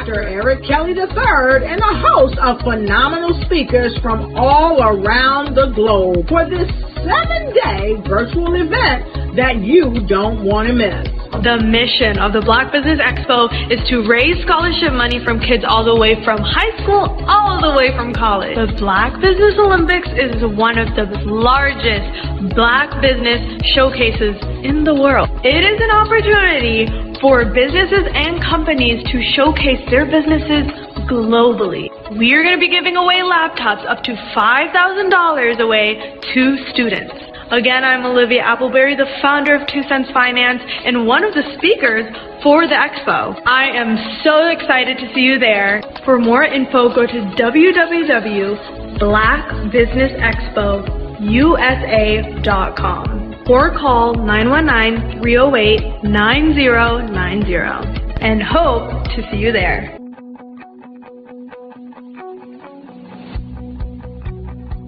Dr. Eric Kelly III and a host of phenomenal speakers from all around the globe for this 7-day virtual event that you don't want to miss. The mission of the Black Business Expo is to raise scholarship money from kids all the way from high school all the way from college. The Black Business Olympics is one of the largest Black business showcases in the world. It is an opportunity for businesses and companies to showcase their businesses globally. We are going to be giving away laptops up to $5,000 away to students. Again, I'm Olivia Appleberry, the founder of 2 Cents Finance and one of the speakers for the expo. I am so excited to see you there. For more info, go to www.blackbusinessexpousa.com or call 919-308-9090 and hope to see you there.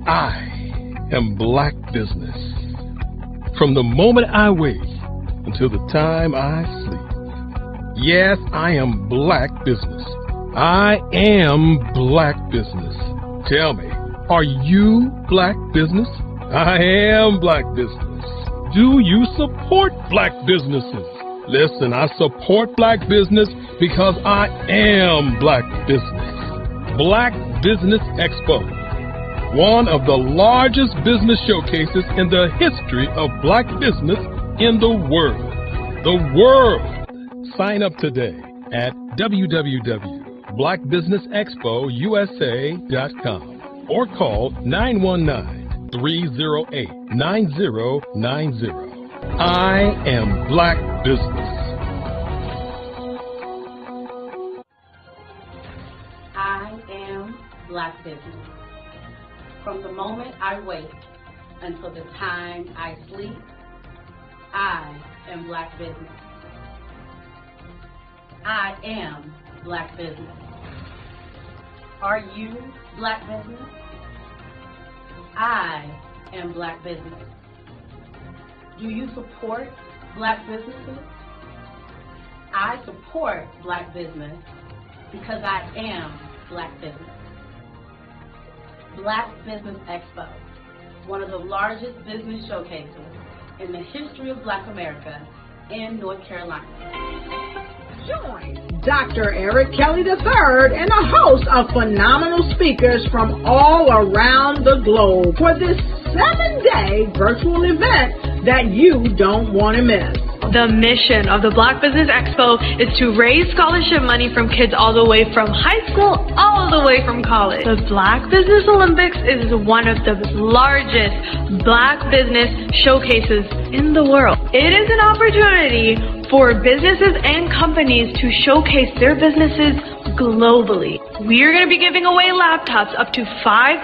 I am Black business. From the moment I wake until the time I sleep. Yes, I am Black business. I am Black business. Tell me, are you Black business? I am Black business. Do you support Black businesses? Listen, I support Black business because I am Black business. Black Business Expo. One of the largest business showcases in the history of Black business in the world. The world! Sign up today at www.blackbusinessexpousa.com or call 919-308-9090. I am Black business. I am Black business. From the moment I wake until the time I sleep, I am Black business. I am Black business. Are you Black business? I am Black business. Do you support Black businesses? I support Black business because I am Black business. Black Business Expo, one of the largest business showcases in the history of Black America in North Carolina. Join Dr. Eric Kelly III and a host of phenomenal speakers from all around the globe for this 7-day virtual event that you don't want to miss. The mission of the Black Business Expo is to raise scholarship money from kids all the way from high school all the way from college. The Black Business Olympics is one of the largest Black business showcases in the world. It is an opportunity for businesses and companies to showcase their businesses globally. We are going to be giving away laptops up to $5,000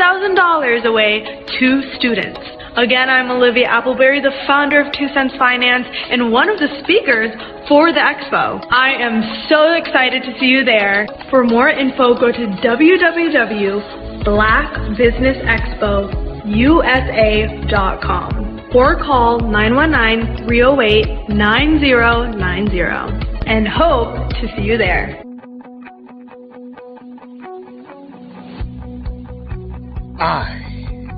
away to students. Again, I'm Olivia Appleberry, the founder of 2 Cents Finance and one of the speakers for the expo. I am so excited to see you there. For more info, go to www.blackbusinessexpousa.com or call 919-308-9090 and hope to see you there. I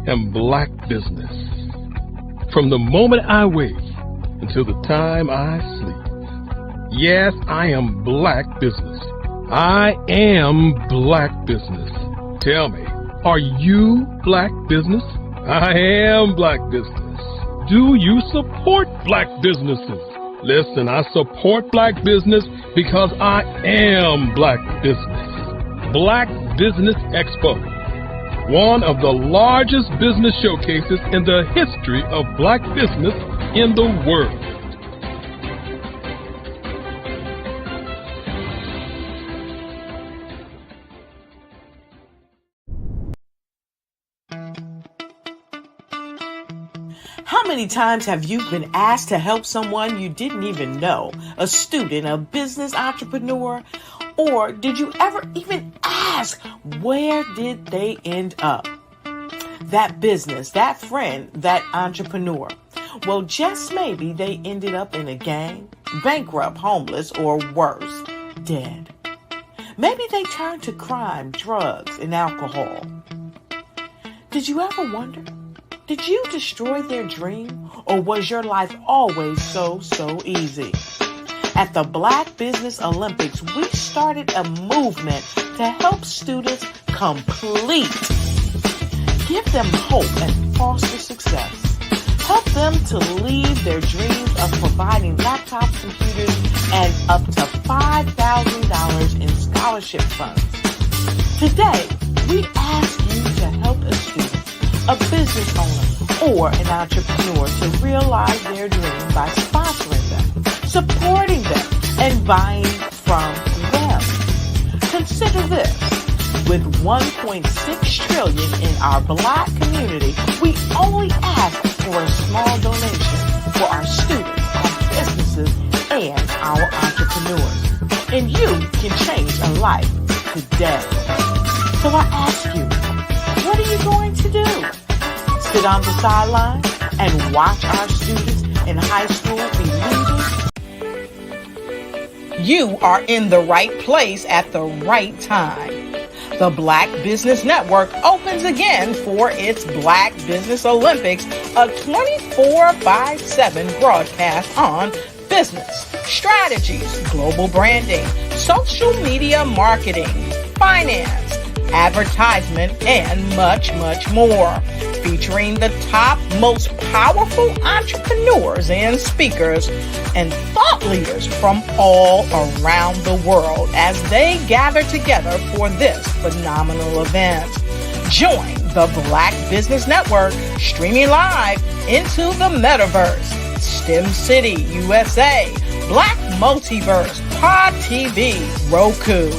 am Black business. From the moment I wake until the time I sleep. Yes, I am Black business. I am Black business. Tell me, are you Black business? I am Black business. Do you support Black businesses? Listen, I support Black business because I am Black business. Black Business Expo. One of the largest business showcases in the history of Black business in the world. How many times have you been asked to help someone you didn't even know? A student, a business entrepreneur? Or did you ever even ask, where did they end up? That business, that friend, that entrepreneur. Well, just maybe they ended up in a gang, bankrupt, homeless, or worse, dead. Maybe they turn to crime, drugs, and alcohol. Did you ever wonder? Did you destroy their dream, or was your life always so easy? At the Black Business Olympics, we started a movement to help students complete. Give them hope and foster success. Help them to leave their dreams of providing laptops, computers, and up to $5,000 in scholarship funds. Today, we ask you to help a student, a business owner, or an entrepreneur to realize their dream by sponsoring them, supporting them, and buying from them. Consider this. With $1.6 trillion in our Black community, we only ask for a small donation for our students, our businesses, and our entrepreneurs. And you can change a life today. So I ask you, what are you going to do? Sit on the sideline and watch our students in high school be leaders? You are in the right place at the right time. The Black Business Network opens again for its Black Business Olympics, a 24/7 broadcast on business, strategies, global branding, social media marketing, finance, advertisement, and much more, featuring the top, most powerful entrepreneurs and speakers and thought leaders from all around the world as they gather together for this phenomenal event. Join the Black Business Network streaming live into the metaverse, STEM City, USA, Black Multiverse, Pod TV, Roku,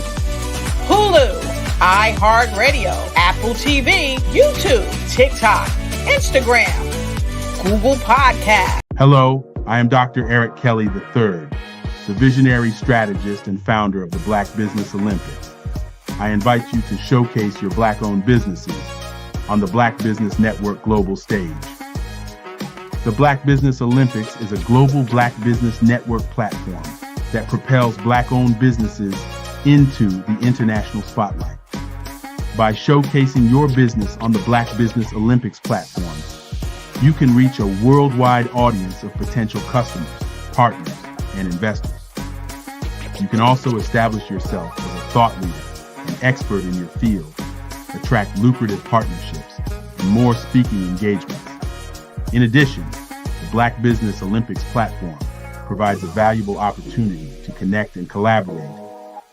Hulu, iHeartRadio, Apple TV, YouTube, TikTok, Instagram, Google Podcast. Hello, I am Dr. Eric Kelly III, the visionary strategist and founder of the Black Business Olympics. I invite you to showcase your Black-owned businesses on the Black Business Network global stage. The Black Business Olympics is a global Black Business Network platform that propels Black-owned businesses into the international spotlight. By showcasing your business on the Black Business Olympics platform, you can reach a worldwide audience of potential customers, partners, and investors. You can also establish yourself as a thought leader and expert in your field, attract lucrative partnerships, and more speaking engagements. In addition, the Black Business Olympics platform provides a valuable opportunity to connect and collaborate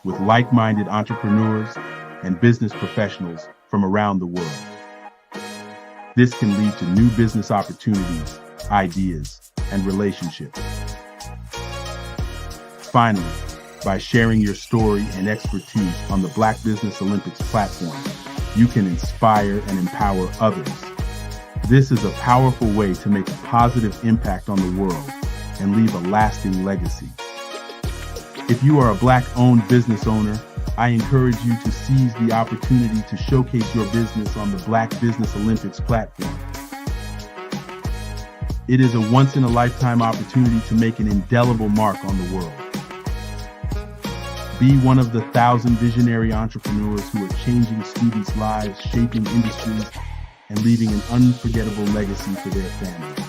with like-minded entrepreneurs and business professionals from around the world. This can lead to new business opportunities, ideas, and relationships. Finally, by sharing your story and expertise on the Black Business Olympics platform, you can inspire and empower others. This is a powerful way to make a positive impact on the world and leave a lasting legacy. If you are a Black-owned business owner, I encourage you to seize the opportunity to showcase your business on the Black Business Olympics platform. It is a once-in-a-lifetime opportunity to make an indelible mark on the world. Be one of the 1,000 visionary entrepreneurs who are changing students' lives, shaping industries, and leaving an unforgettable legacy for their families.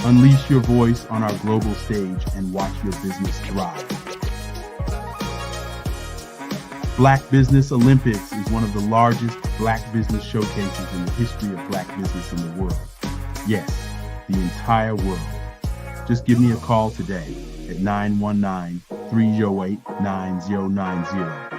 Unleash your voice on our global stage and watch your business thrive. Black Business Olympics is one of the largest Black business showcases in the history of Black business in the world. Yes, the entire world. Just give me a call today at 919-308-9090.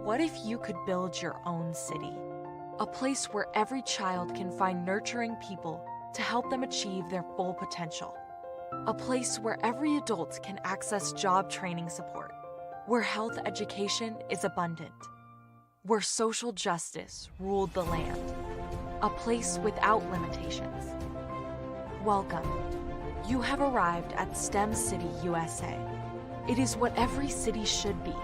What if you could build your own city? A place where every child can find nurturing people to help them achieve their full potential. A place where every adult can access job training support, where health education is abundant, where social justice ruled the land. A place without limitations. Welcome. You have arrived at STEM City, USA. It is what every city should be.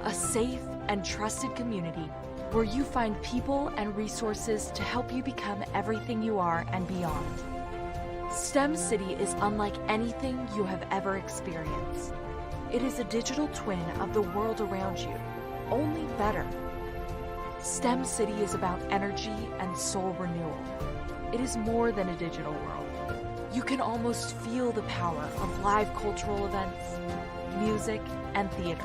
A safe and trusted community where you find people and resources to help you become everything you are and beyond. STEM City is unlike anything you have ever experienced. It is a digital twin of the world around you, only better. STEM City is about energy and soul renewal. It is more than a digital world. You can almost feel the power of live cultural events, music, and theater.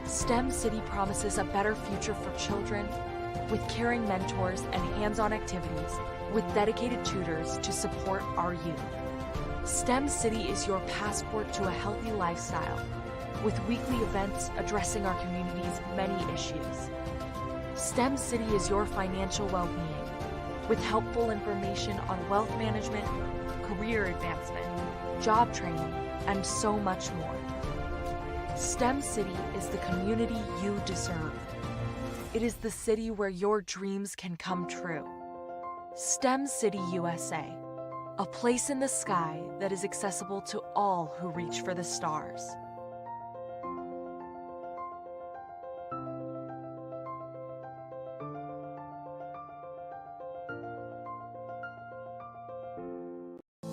STEM City promises a better future for children with caring mentors and hands-on activities with dedicated tutors to support our youth. STEM City is your passport to a healthy lifestyle with weekly events addressing our community's many issues. STEM City is your financial well-being with helpful information on wealth management, career advancement, job training, and so much more. STEM City is the community you deserve. It is the city where your dreams can come true. STEM City USA, a place in the sky that is accessible to all who reach for the stars.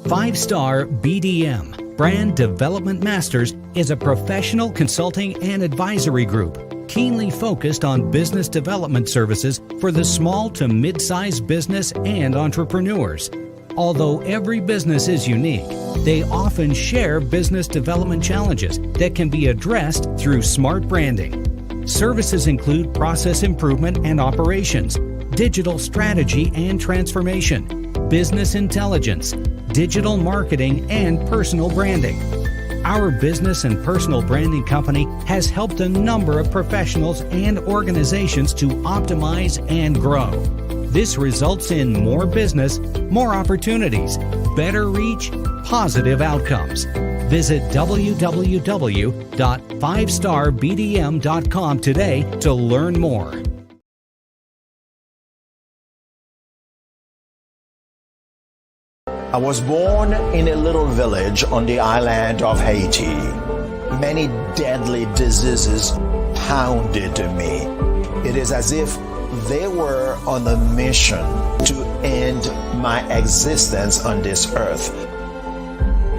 Five-Star BDM, Brand Development Masters, is a professional consulting and advisory group keenly focused on business development services for the small to mid-sized business and entrepreneurs. Although every business is unique, they often share business development challenges that can be addressed through smart branding. Services include process improvement and operations, digital strategy and transformation, business intelligence, digital marketing, and personal branding. Our business and personal branding company has helped a number of professionals and organizations to optimize and grow. This results in more business, more opportunities, better reach, positive outcomes. Visit www.fivestarbdm.com today to learn more. I was born in a little village on the island of Haiti. Many deadly diseases pounded me. It is as if they were on a mission to end my existence on this earth.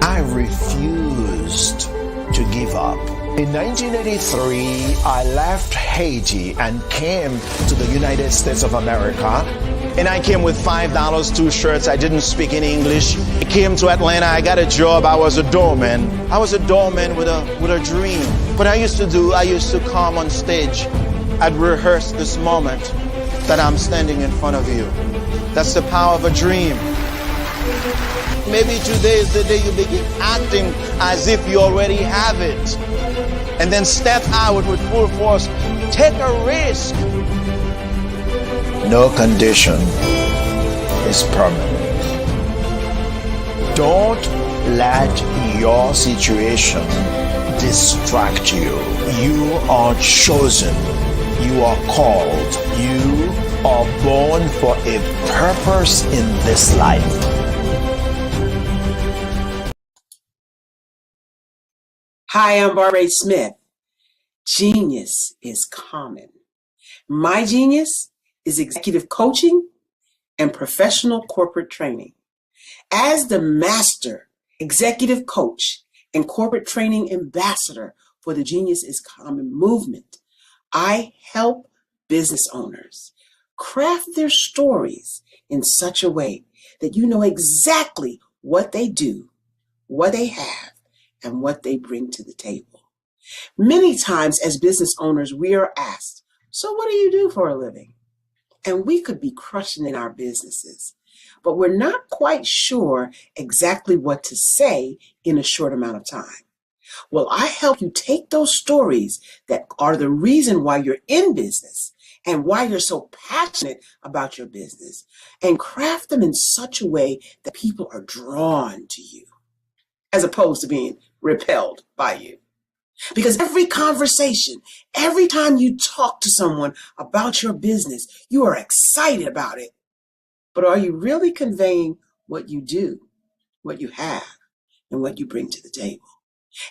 I refused to give up. In 1983, I left Haiti and came to the United States of America. And I came with $5, 2 shirts. I didn't speak in English. I came to Atlanta. I got a job. I was a doorman. I was a doorman with a dream. What I used to come on stage. I'd rehearse this moment that I'm standing in front of you. That's the power of a dream. Maybe today is the day you begin acting as if you already have it. And then step out with full force. Take a risk. No condition is permanent. Don't let your situation distract you. You are chosen. You are called. You are born for a purpose in this life. Hi, I'm Barbara Smith. Genius is common. My genius is executive coaching and professional corporate training. As the master executive coach and corporate training ambassador for the Genius is Common movement, I help business owners craft their stories in such a way that you know exactly what they do, what they have, and what they bring to the table. Many times as business owners, we are asked, so what do you do for a living? And we could be crushing in our businesses, but we're not quite sure exactly what to say in a short amount of time. Well, I help you take those stories that are the reason why you're in business and why you're so passionate about your business and craft them in such a way that people are drawn to you as opposed to being repelled by you. Because every conversation, every time you talk to someone about your business, you are excited about it. But are you really conveying what you do, what you have, and what you bring to the table?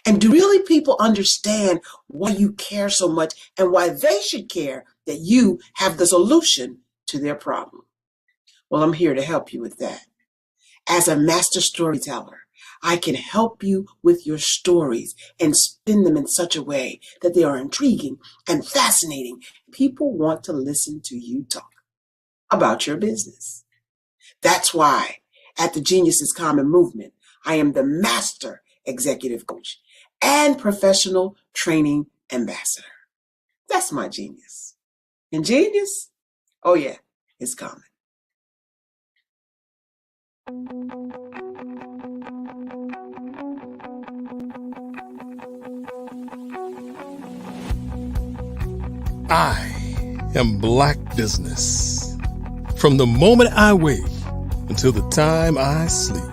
And do really people understand why you care so much and why they should care that you have the solution to their problem? Well, I'm here to help you with that. As a master storyteller, I can help you with your stories and spin them in such a way that they are intriguing and fascinating. People want to listen to you talk about your business. That's why at the Genius is Common movement, I am the master executive coach and professional training ambassador. That's my genius. And genius? Oh yeah, it's common. I am Black business. From the moment I wake until the time I sleep.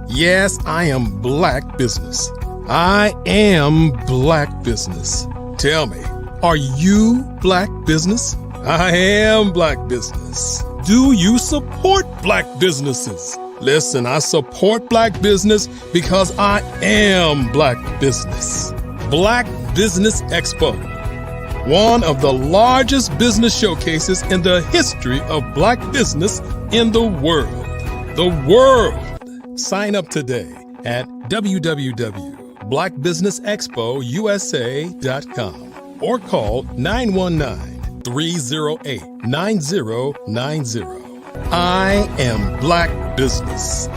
Yes, I am Black business. I am Black business. Tell me, are you Black business? I am Black business. Do you support Black businesses? Listen, I support Black business because I am Black business. Black Business Expo, one of the largest business showcases in the history of Black business in the world. The world! Sign up today at www.blackbusinessexpousa.com or call 919-308-9090. I am Black business.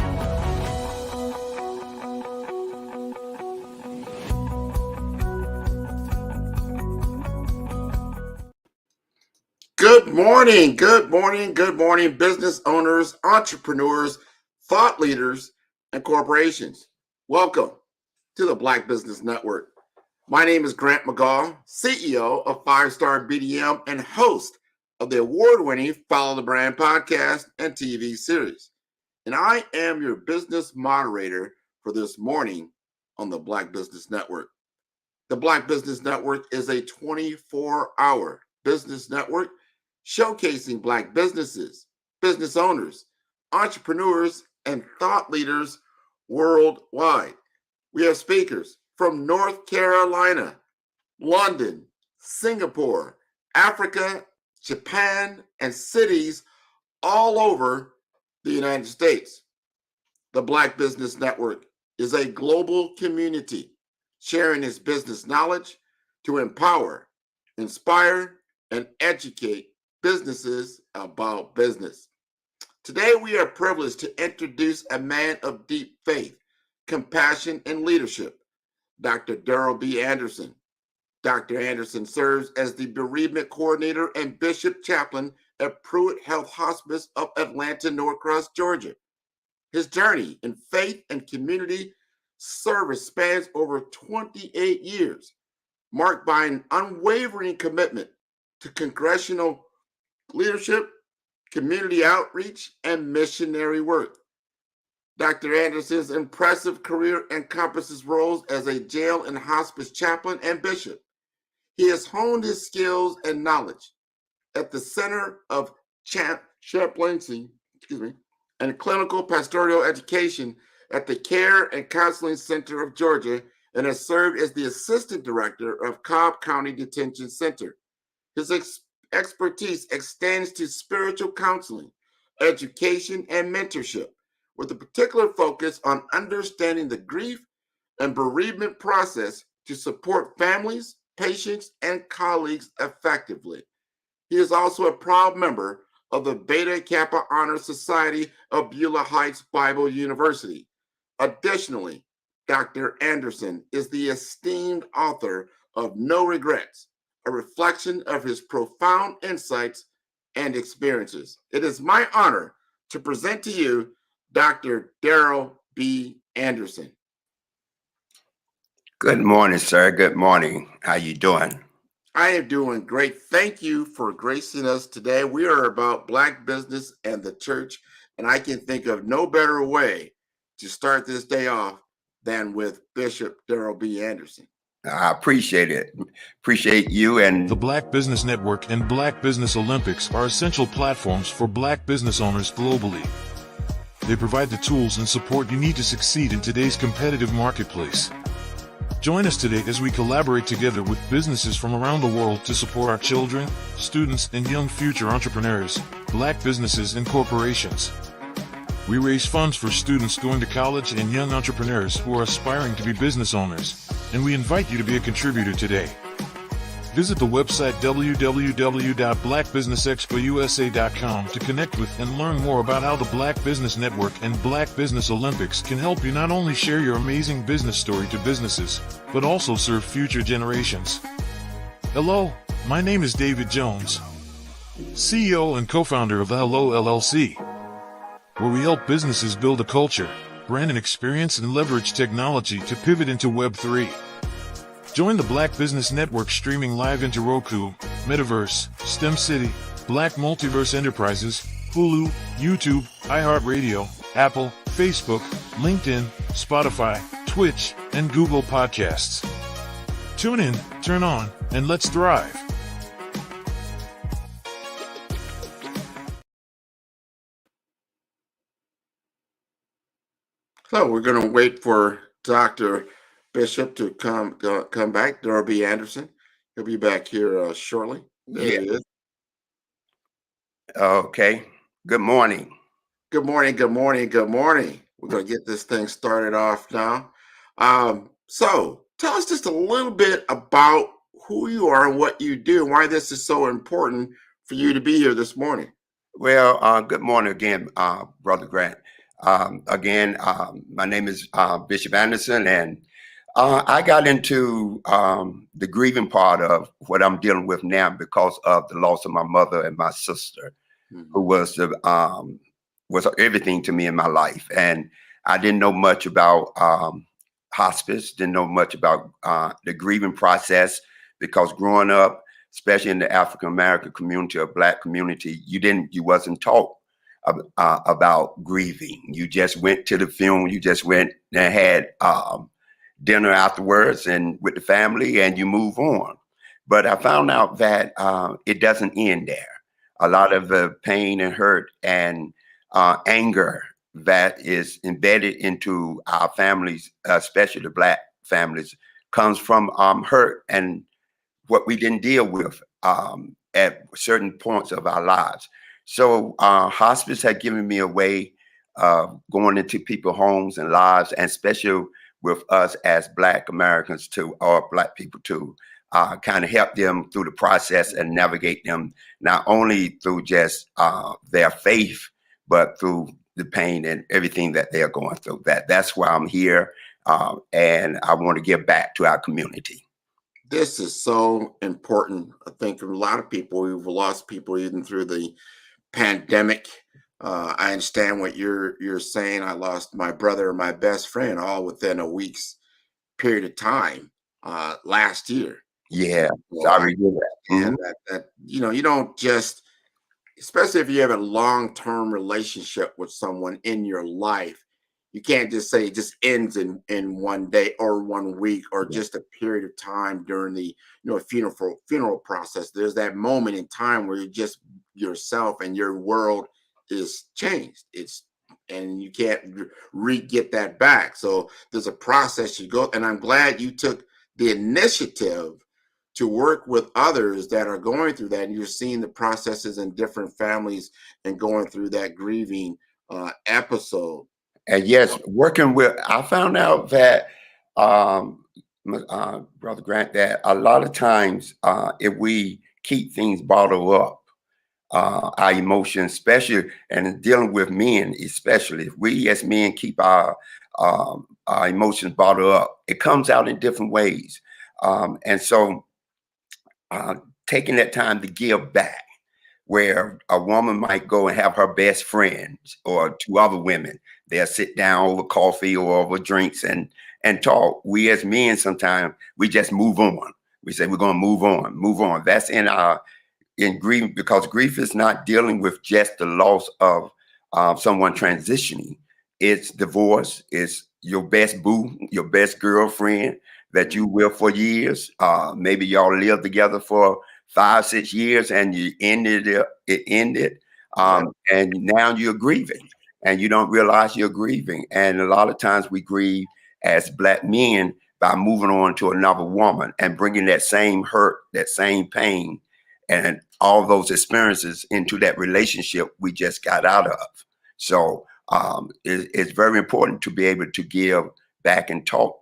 Good morning, good morning, good morning, business owners, entrepreneurs, thought leaders, and corporations. Welcome to the Black Business Network. My name is Grant McGaw, CEO of 5-Star BDM and host of the award-winning Follow the Brand podcast and TV series. And I am your business moderator for this morning on the Black Business Network. The Black Business Network is a 24-hour business network showcasing Black businesses, business owners, entrepreneurs, and thought leaders worldwide. We have speakers from North Carolina, London, Singapore, Africa, Japan, and cities all over the United States. The Black Business Network is a global community sharing its business knowledge to empower, inspire, and educate businesses about business. Today, we are privileged to introduce a man of deep faith, compassion, and leadership, Dr. Daryl B. Anderson. Dr. Anderson serves as the bereavement coordinator and bishop chaplain at Pruitt Health Hospice of Atlanta, Norcross, Georgia. His journey in faith and community service spans over 28 years, marked by an unwavering commitment to congregational leadership, community outreach, and missionary work. Dr. Anderson's impressive career encompasses roles as a jail and hospice chaplain and bishop. He has honed his skills and knowledge at the Center of Chaplaincy and Clinical Pastoral Education at the Care and Counseling Center of Georgia and has served as the Assistant Director of Cobb County Detention Center. His expertise extends to spiritual counseling, education, and mentorship, with a particular focus on understanding the grief and bereavement process to support families, patients, and colleagues effectively. He is also a proud member of the Beta Kappa Honor Society of Beulah Heights Bible University. Additionally, Dr. Anderson is the esteemed author of No Regrets, a reflection of his profound insights and experiences. It is my honor to present to you Dr. Daryl B. Anderson. Good morning, sir. Good morning. How you doing? I am doing great. Thank you for gracing us today. We are about Black business and the church, and I can think of no better way to start this day off than with Bishop Daryl B. Anderson. I appreciate it. Appreciate you. And the Black Business Network and Black Business Olympics are essential platforms for Black business owners globally. They provide the tools and support you need to succeed in today's competitive marketplace. Join us today as we collaborate together with businesses from around the world to support our children, students, and young future entrepreneurs, Black businesses and corporations. We raise funds for students going to college and young entrepreneurs who are aspiring to be business owners, and we invite you to be a contributor today. Visit the website www.blackbusinessexpousa.com to connect with and learn more about how the Black Business Network and Black Business Olympics can help you not only share your amazing business story to businesses, but also serve future generations. Hello, my name is David Jones, CEO and co-founder of the Hello LLC, where we help businesses build a culture, brand and experience, and leverage technology to pivot into Web3. Join the Black Business Network streaming live into Roku, Metaverse, STEM City, Black Multiverse Enterprises, Hulu, YouTube, iHeartRadio, Apple, Facebook, LinkedIn, Spotify, Twitch, and Google Podcasts. Tune in, turn on, and let's thrive. So we're going to wait for Dr. Bishop to come back. Darby Anderson, he'll be back here shortly. There he is. Okay. Good morning. Good morning. Good morning. Good morning. We're going to get this thing started off now. So tell us just a little bit about who you are and what you do, and why this is so important for you to be here this morning. Well, good morning again, Brother Grant. My name is Bishop Anderson, and I got into the grieving part of what I'm dealing with now because of the loss of my mother and my sister, who was everything to me in my life. And I didn't know much about hospice, didn't know much about the grieving process, because growing up, especially in the African American community or Black community, you wasn't taught about grieving. You just went to the funeral, you just went and had dinner afterwards and with the family, and you move on. But I found out that it doesn't end there. A lot of the pain and hurt and anger that is embedded into our families, especially the Black families, comes from hurt and what we didn't deal with at certain points of our lives. So hospice had given me a way of going into people's homes and lives, and especially with us as Black Americans too, or Black people too, kind of help them through the process and navigate them, not only through just their faith, but through the pain and everything that they're going through. That's why I'm here, and I want to give back to our community. This is so important. I think a lot of people, we've lost people even through the pandemic. I understand what you're saying. I lost my brother and my best friend all within a week's period of time last year. Yeah, sorry to hear that. And that you don't just, especially if you have a long-term relationship with someone in your life, you can't just say it just ends in one day or 1 week or just a period of time during the funeral process. There's that moment in time where you're just yourself and your world is changed. And you can't get that back. So there's a process you go, and I'm glad you took the initiative to work with others that are going through that, and you're seeing the processes in different families and going through that grieving episode. And yes, I found out that, Brother Grant, that a lot of times if we keep things bottled up, our emotions, especially, and dealing with men, especially, if we as men keep our emotions bottled up, it comes out in different ways. And so taking that time to give back, where a woman might go and have her best friends or two other women, they'll sit down over coffee or over drinks and talk. We as men, sometimes we just move on. We say we're going to move on. That's in grief, because grief is not dealing with just the loss of someone transitioning. It's divorce. It's your best boo, your best girlfriend that you with for years. Maybe y'all lived together for 5-6 years and you ended it. And now you're grieving and you don't realize you're grieving. And a lot of times we grieve as Black men by moving on to another woman and bringing that same hurt, that same pain, and all those experiences into that relationship we just got out of. So it's very important to be able to give back and talk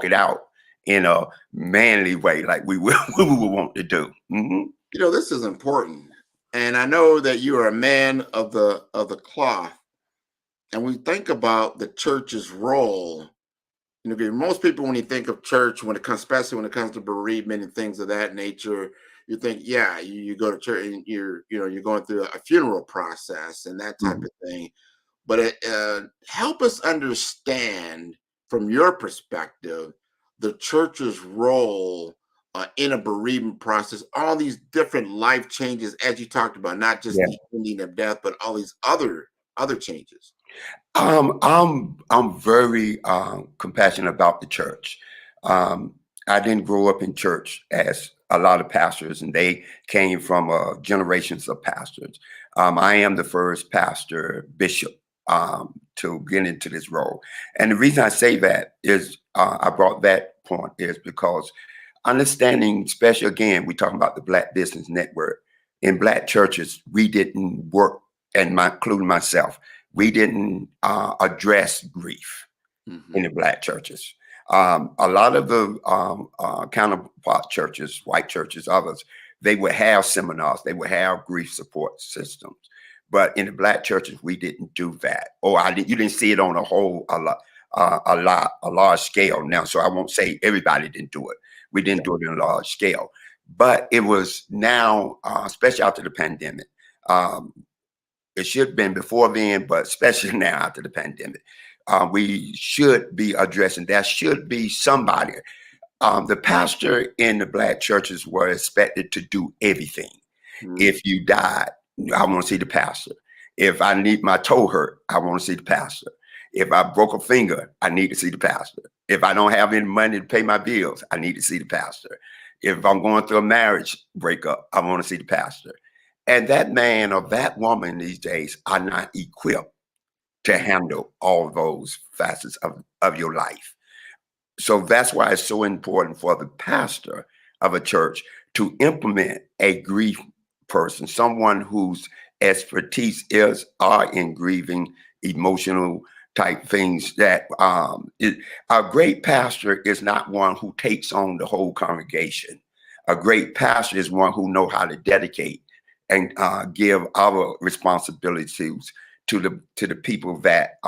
it out in a manly way, like we would want to do. You know, this is important, and I know that you are a man of the cloth. And we think about the church's role. You know, most people, when you think of church, especially when it comes to bereavement and things of that nature, you think, yeah, you go to church and you're going through a funeral process and that type of thing. But help us understand from your perspective the church's role in a bereavement process, all these different life changes, as you talked about, not just the ending of death, but all these other changes. I'm very compassionate about the church. I didn't grow up in church as a lot of pastors, and they came from generations of pastors. I am the first pastor bishop to get into this role. And the reason I say that is I brought that point is because understanding, especially again, we're talking about the Black Business Network. In Black churches, we didn't work, and including myself, we didn't address grief in the Black churches. A lot of the counterpart churches, white churches, others, they would have seminars, they would have grief support systems. But in the Black churches, we didn't do that. You didn't see it on a large scale. Now, so I won't say everybody didn't do it. We didn't do it on a large scale. But it was now, especially after the pandemic, it should have been before then, but especially now after the pandemic, we should be addressing, there should be somebody. The pastor in the Black churches were expected to do everything. If you died, I want to see the pastor. If I need my toe hurt, I want to see the pastor. If I broke a finger, I need to see the pastor. If I don't have any money to pay my bills, I need to see the pastor. If I'm going through a marriage breakup, I want to see the pastor. And that man or that woman these days are not equipped to handle all those facets of your life. So that's why it's so important for the pastor of a church to implement a grief person, someone whose expertise are in grieving, emotional type things. That a great pastor is not one who takes on the whole congregation. A great pastor is one who knows how to dedicate and give our responsibilities to the people that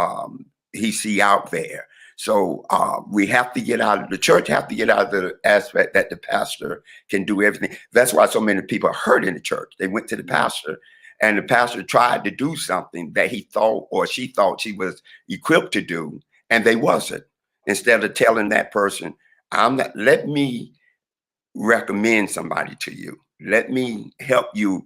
he see out there. So we have to get out of the church, have to get out of the aspect that the pastor can do everything. That's why so many people are hurt in the church. They went to the pastor, and the pastor tried to do something that he thought or she thought she was equipped to do, and they wasn't. Instead of telling that person, let me recommend somebody to you. Let me help you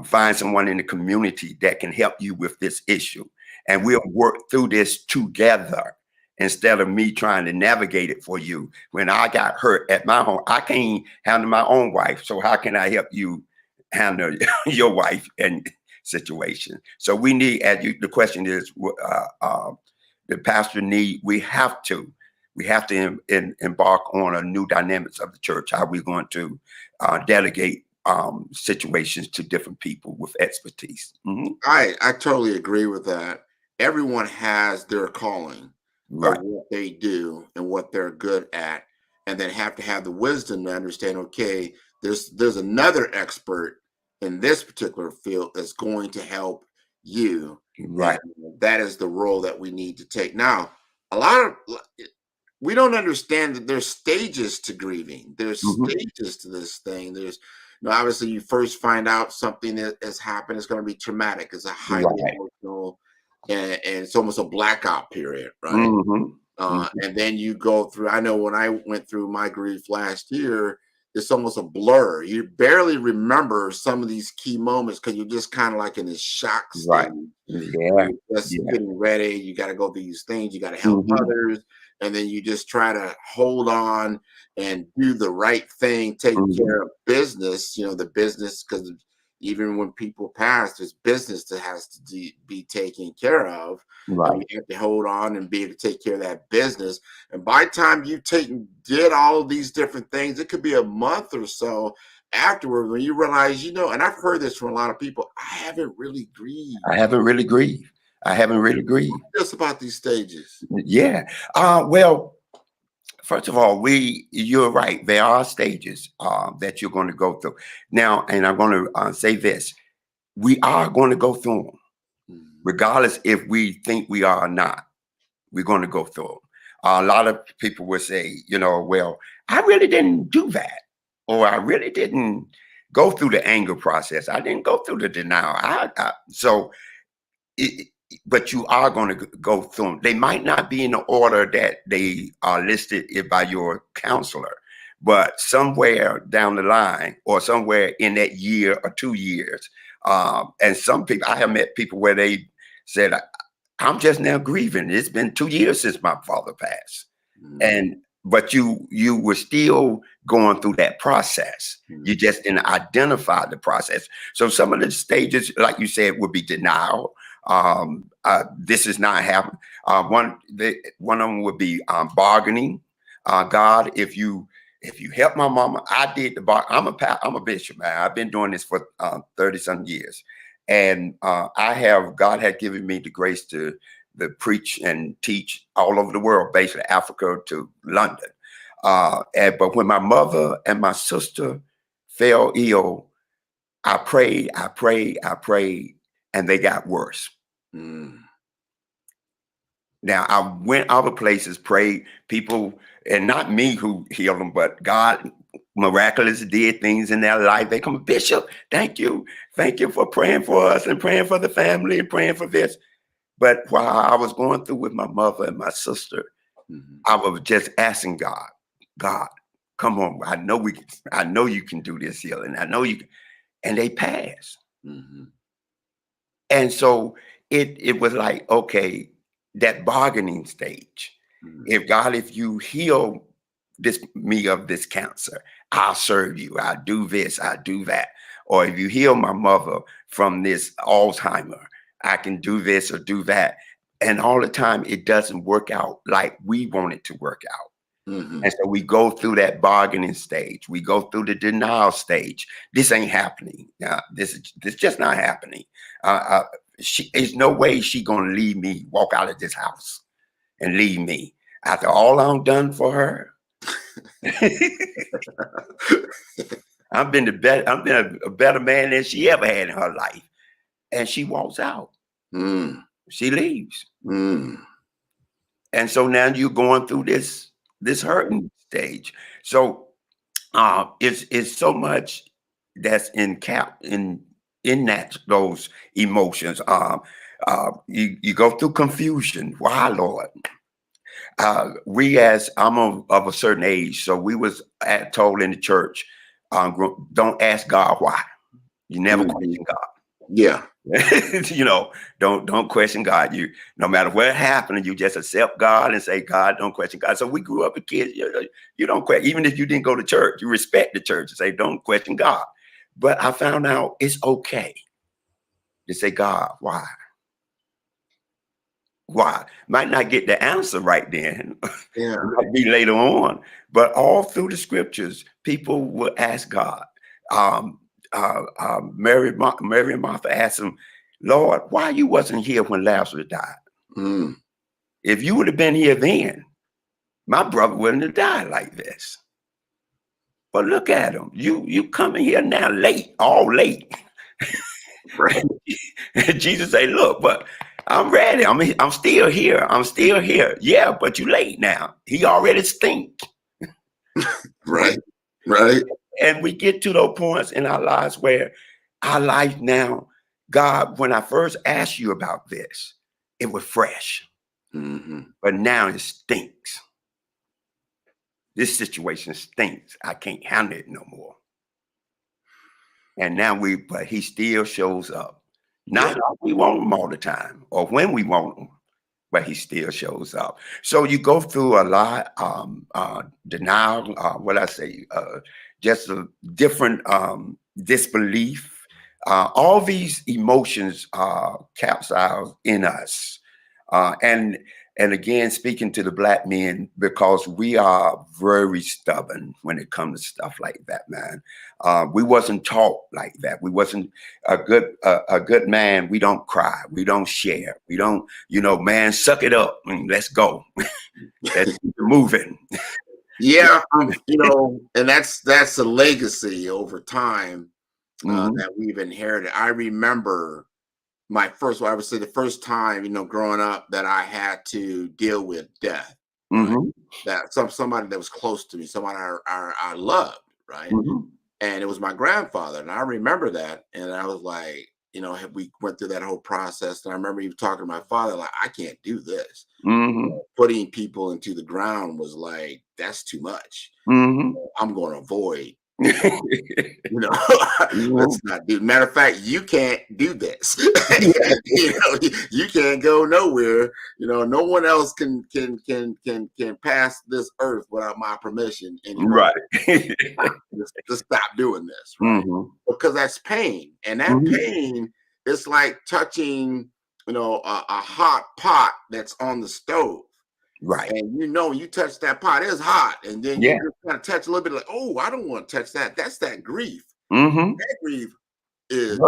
find someone in the community that can help you with this issue. And we'll work through this together instead of me trying to navigate it for you. When I got hurt at my home, I can't handle my own wife. So how can I help you handle your wife and situation? So we need, the question is, the pastor we have to embark on a new dynamics of the church. How we're going to delegate situations to different people with expertise. I totally agree with that. Everyone has their calling, right, of what they do and what they're good at, and then have to have the wisdom to understand, okay, there's another expert in this particular field that's going to help you. Right. And that is the role that we need to take. Now, we don't understand that there's stages to grieving. There's stages to this thing. There's, obviously you first find out something that has happened. It's going to be traumatic. It's a highly emotional, and it's almost a blackout period, right? And then you go through, I know when I went through my grief last year, it's almost a blur. You barely remember some of these key moments because you're just kind of like in this shock state. Right. Yeah. You're just getting ready. You got to go through these things. You got to help others. And then you just try to hold on and do the right thing, take care of business, the business, because even when people pass, there's business that has to be taken care of. Right. And you have to hold on and be able to take care of that business. And by the time you did all of these different things, it could be a month or so afterward when you realize, and I've heard this from a lot of people, I haven't really grieved. I haven't really grieved. Just about these stages. Yeah. Well, first of all, you're right. There are stages that you're going to go through. Now, and I'm going to say this. We are going to go through them, regardless if we think we are or not. We're going to go through them. A lot of people will say, well, I really didn't do that. Or I really didn't go through the anger process. I didn't go through the denial. But you are going to go through them. They might not be in the order that they are listed by your counselor, but somewhere down the line or somewhere in that year or 2 years. And some people, I have met people where they said, I'm just now grieving. It's been 2 years since my father passed. But you were still going through that process. You just didn't identify the process. So some of the stages, like you said, would be denial. This is not happening. One of them would be bargaining. God, if you help my mama, I did the bar. I'm a bishop, man. I've been doing this for 30-some years, and God had given me the grace to preach and teach all over the world, basically Africa to London. But when my mother and my sister fell ill, I prayed, and they got worse. Now, I went other places, prayed, people, and not me who healed them, but God miraculously did things in their life. They come, Bishop, thank you. Thank you for praying for us and praying for the family and praying for this. But while I was going through with my mother and my sister, I was just asking God, come on, I know you can do this healing. I know you can. And they passed. And so it was like, okay, that bargaining stage. If you heal me of this cancer, I'll serve you. I'll do this, I'll do that. Or if you heal my mother from this Alzheimer, I can do this or do that. And all the time, it doesn't work out like we want it to work out. And so we go through that bargaining stage. We go through the denial stage. This ain't happening. This just not happening. There's no way she gonna leave me, walk out of this house and leave me after all I'm done for her. I've been a better man than she ever had in her life. And she walks out. She leaves. And so now you're going through this hurting stage. So it's so much that's in those emotions. You go through confusion. Why, Lord? I'm of a certain age, so we was told in the church, don't ask God why. You never question God. Yeah. Don't question God. No matter what happened, you just accept God and say, God, don't question God. So we grew up as kids. You don't question, even if you didn't go to church, you respect the church and say, don't question God. But I found out it's okay to say, God, why? Why? Might not get the answer right then. Yeah. Might be later on. But all through the scriptures, people will ask God. Mary and Martha asked him, Lord, why you wasn't here when Lazarus died? If you would have been here then, my brother wouldn't have died like this. But look at him. You coming here now late, all late. Right. And Jesus said, look, but I'm ready. I'm still here. I'm still here. Yeah, but you late now. He already stink. Right. Right. And we get to those points in our lives where our life now, God, when I first asked you about this, it was fresh. But now it stinks. This situation stinks. I can't handle it no more. And now but he still shows up. Not like we want him all the time or when we want him, but he still shows up. So you go through a lot, denial, just a different disbelief. All these emotions capsize in us. And again, speaking to the Black men, because we are very stubborn when it comes to stuff like that, man. We wasn't taught like that. We wasn't a good man. We don't cry. We don't share. We don't, man, suck it up and let's go. Let's keep it moving. Yeah, and that's a legacy over time that we've inherited. I remember I would say the first time, growing up that I had to deal with death. Right? That somebody that was close to me, somebody I loved, right? And it was my grandfather, and I remember that, and I was like, we went through that whole process, and I remember even talking to my father, like, I can't do this. Putting people into the ground was like, that's too much. I'm going to avoid. Let's not do. Matter of fact, you can't do this. You can't go nowhere. No one else can pass this earth without my permission. Right. Just stop doing this, right? Because that's pain, and that pain is like touching, a hot pot that's on the stove. Right. And you touch that pot, it's hot. And then you just kind of touch a little bit like, oh, I don't want to touch that. That's that grief. That grief is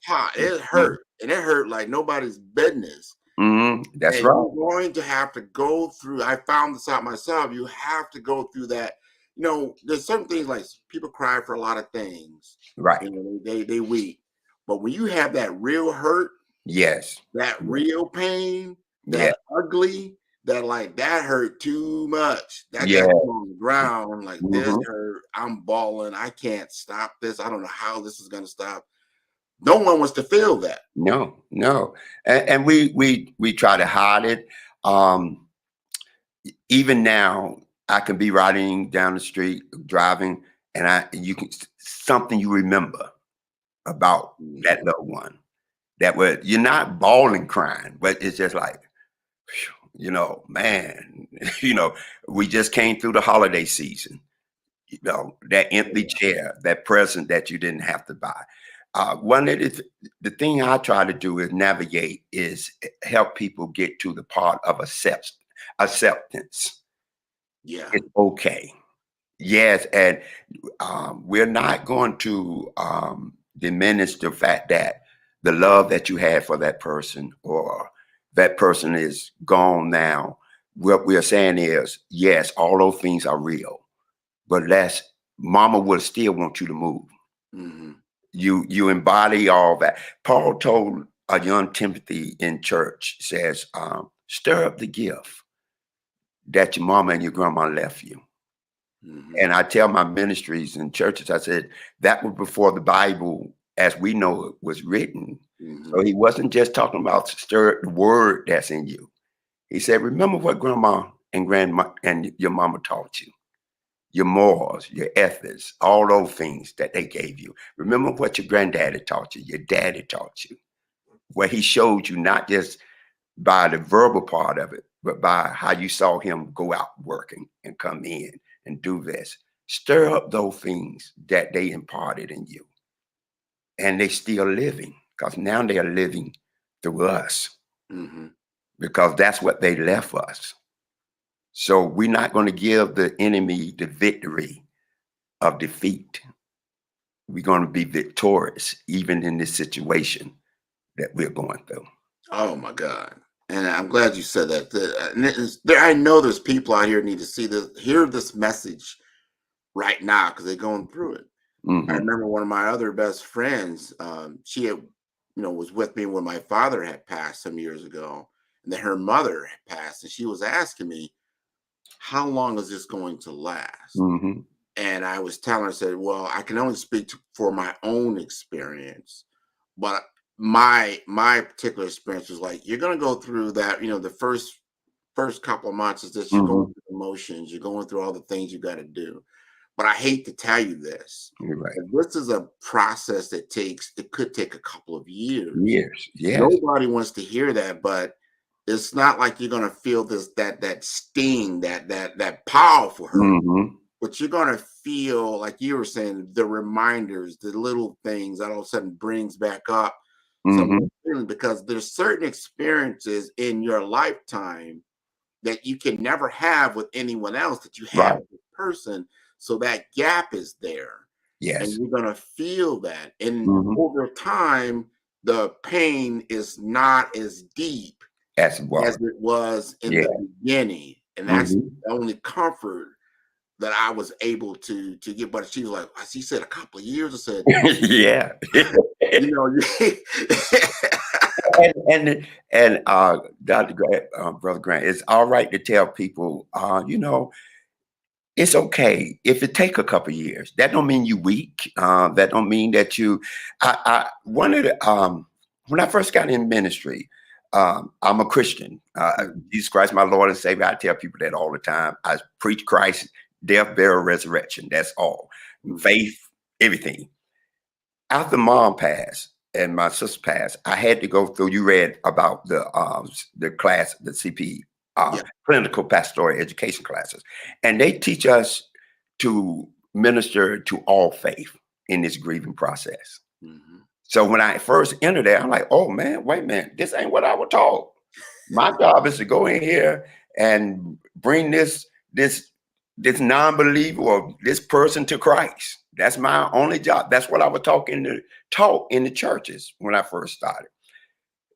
hot. It hurt. And it hurt like nobody's business. That's and right. You're going to have to go through, I found this out myself. You have to go through that. There's certain things like people cry for a lot of things. Right. They weep. But when you have that real hurt, that real pain, that ugly, that hurt too much. That got on the ground, like this hurt. I'm bawling. I can't stop this. I don't know how this is going to stop. No one wants to feel that. No. And we try to hide it. Even now, I can be riding down the street, driving, and something you remember about that loved one. You're not bawling, crying, but it's just like, man, we just came through the holiday season, that empty chair, that present that you didn't have to buy. The thing I try to do is navigate, is help people get to the part of acceptance. Yeah. It's okay. Yes. And we're not going to diminish the fact that the love that you had for that person, or that person is gone now. What we're saying is, yes, all those things are real, but mama will still want you to move. You embody all that. Paul told a young Timothy in church, says, stir up the gift that your mama and your grandma left you. And I tell my ministries and churches, I said, that was before the Bible as we know it was written. So he wasn't just talking about stir the word that's in you. He said, remember what grandma and grandma and your mama taught you, your morals, your ethics, all those things that they gave you. Remember what your granddaddy taught you, your daddy taught you, where he showed you not just by the verbal part of it, but by how you saw him go out working and come in and do this. Stir up those things that they imparted in you. And they still living, because now they are living through us, because that's what they left us. So we're not going to give the enemy the victory of defeat. We're going to be victorious, even in this situation that we're going through. Oh my God. And I'm glad you said that. I know there's people out here who need to hear this message right now, because they're going through it. I remember one of my other best friends, she had, was with me when my father had passed some years ago, and then her mother had passed, and she was asking me, how long is this going to last? And I was telling her, I said, well, I can only speak for my own experience, but my particular experience was like, you're going to go through that, the first couple of months is just you're going through emotions, you're going through all the things you got to do. But I hate to tell you this. Right. This is a process that could take a couple of years. Yes. Nobody wants to hear that, but it's not like you're going to feel that sting, that powerful hurt. but you're going to feel, like you were saying, the reminders, the little things that all of a sudden brings back up some feeling, because there's certain experiences in your lifetime that you can never have with anyone else that you have with this person. So that gap is there. Yes. And you're going to feel that. And over time, the pain is not as deep as it was in the beginning. And that's the only comfort that I was able to get. But she was like, she said a couple of years. I said, yeah. You know, and Dr. Grant, Brother Grant, it's all right to tell people, you know, it's okay if it take a couple of years. That don't mean you weak. That don't mean that you. One of the when I first got in ministry, I'm a Christian. Jesus Christ, my Lord and Savior. I tell people that all the time. I preach Christ, death, burial, resurrection. That's all. Faith, everything. After mom passed and my sister passed, I had to go through. You read about the class, the CP. Clinical pastoral education classes, and they teach us to minister to all faith in this grieving process. So when I first entered there, I'm like, oh man, wait a minute, this ain't what I was taught. My job is to go in here and bring this non-believer or this person to Christ. That's my only job. That's what I was taught in the churches when I first started.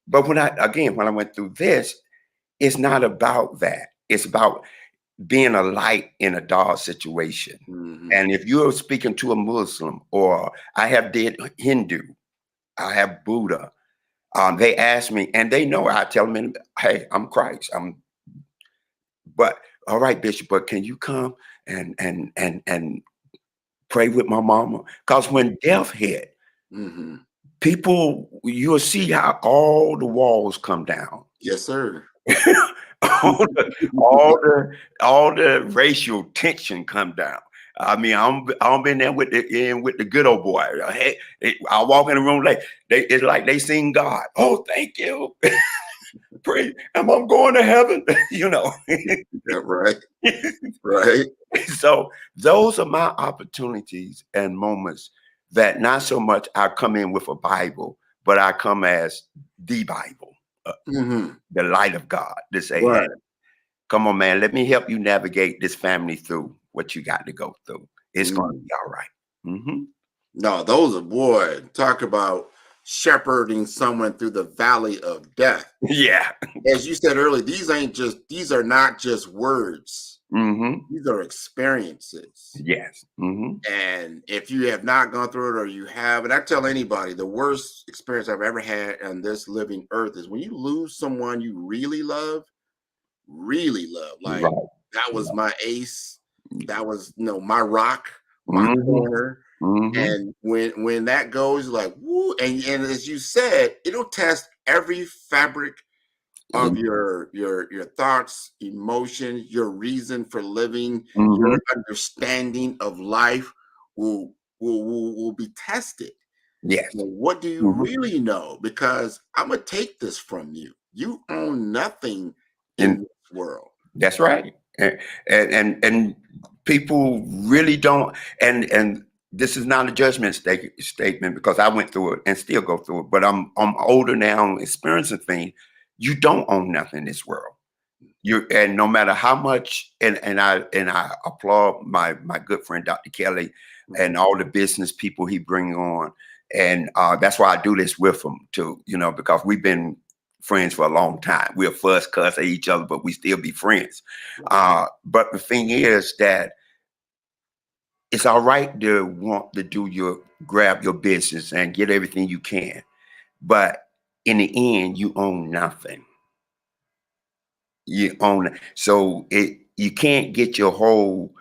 But when I went through this, it's not about that. It's about being a light in a dark situation. And if you're speaking to a Muslim, or I have did Hindu, I have Buddha, they ask me, and they know, I tell them, hey, I'm Christ. But all right, Bishop, but can you come and pray with my mama? Because when death hit, people, you'll see how all the walls come down. Yes, sir. all the racial tension come down. I mean, I'm been there with the good old boy. Hey, I walk in the room it's like they sing God. Oh, thank you. Pray, I'm going to heaven. You know. Yeah, right. Right. So those are my opportunities and moments that not so much I come in with a Bible, but I come as the Bible. The light of God to say, hey, come on, man, let me help you navigate this family through what you got to go through. It's going to be all right. No, those are, boy, talk about shepherding someone through the valley of death. Yeah. As you said earlier, these are not just words. These are experiences. Yes. And if you have not gone through it, or you have, and I tell anybody, the worst experience I've ever had on this living earth is when you lose someone you really love. Like that was my ace. That was, my rock, my corner. And when that goes, like, woo, and as you said, it'll test every fabric of your thoughts, emotions, your reason for living, your understanding of life will be tested. Yes. So what do you really know? Because I'm gonna take this from you. You own nothing in this world. That's right. And people really don't. And this is not a judgment statement, because I went through it and still go through it. But I'm older now, experiencing things. You don't own nothing in this world. And no matter how much, and I applaud my good friend Dr. Kelly and all the business people he bring on, and that's why I do this with him too. Because we've been friends for a long time. We'll fuss, cuss at each other, but we still be friends. But the thing is that it's all right to want to grab your business and get everything you can, but in the end, you own nothing. You own it. So you can't get your whole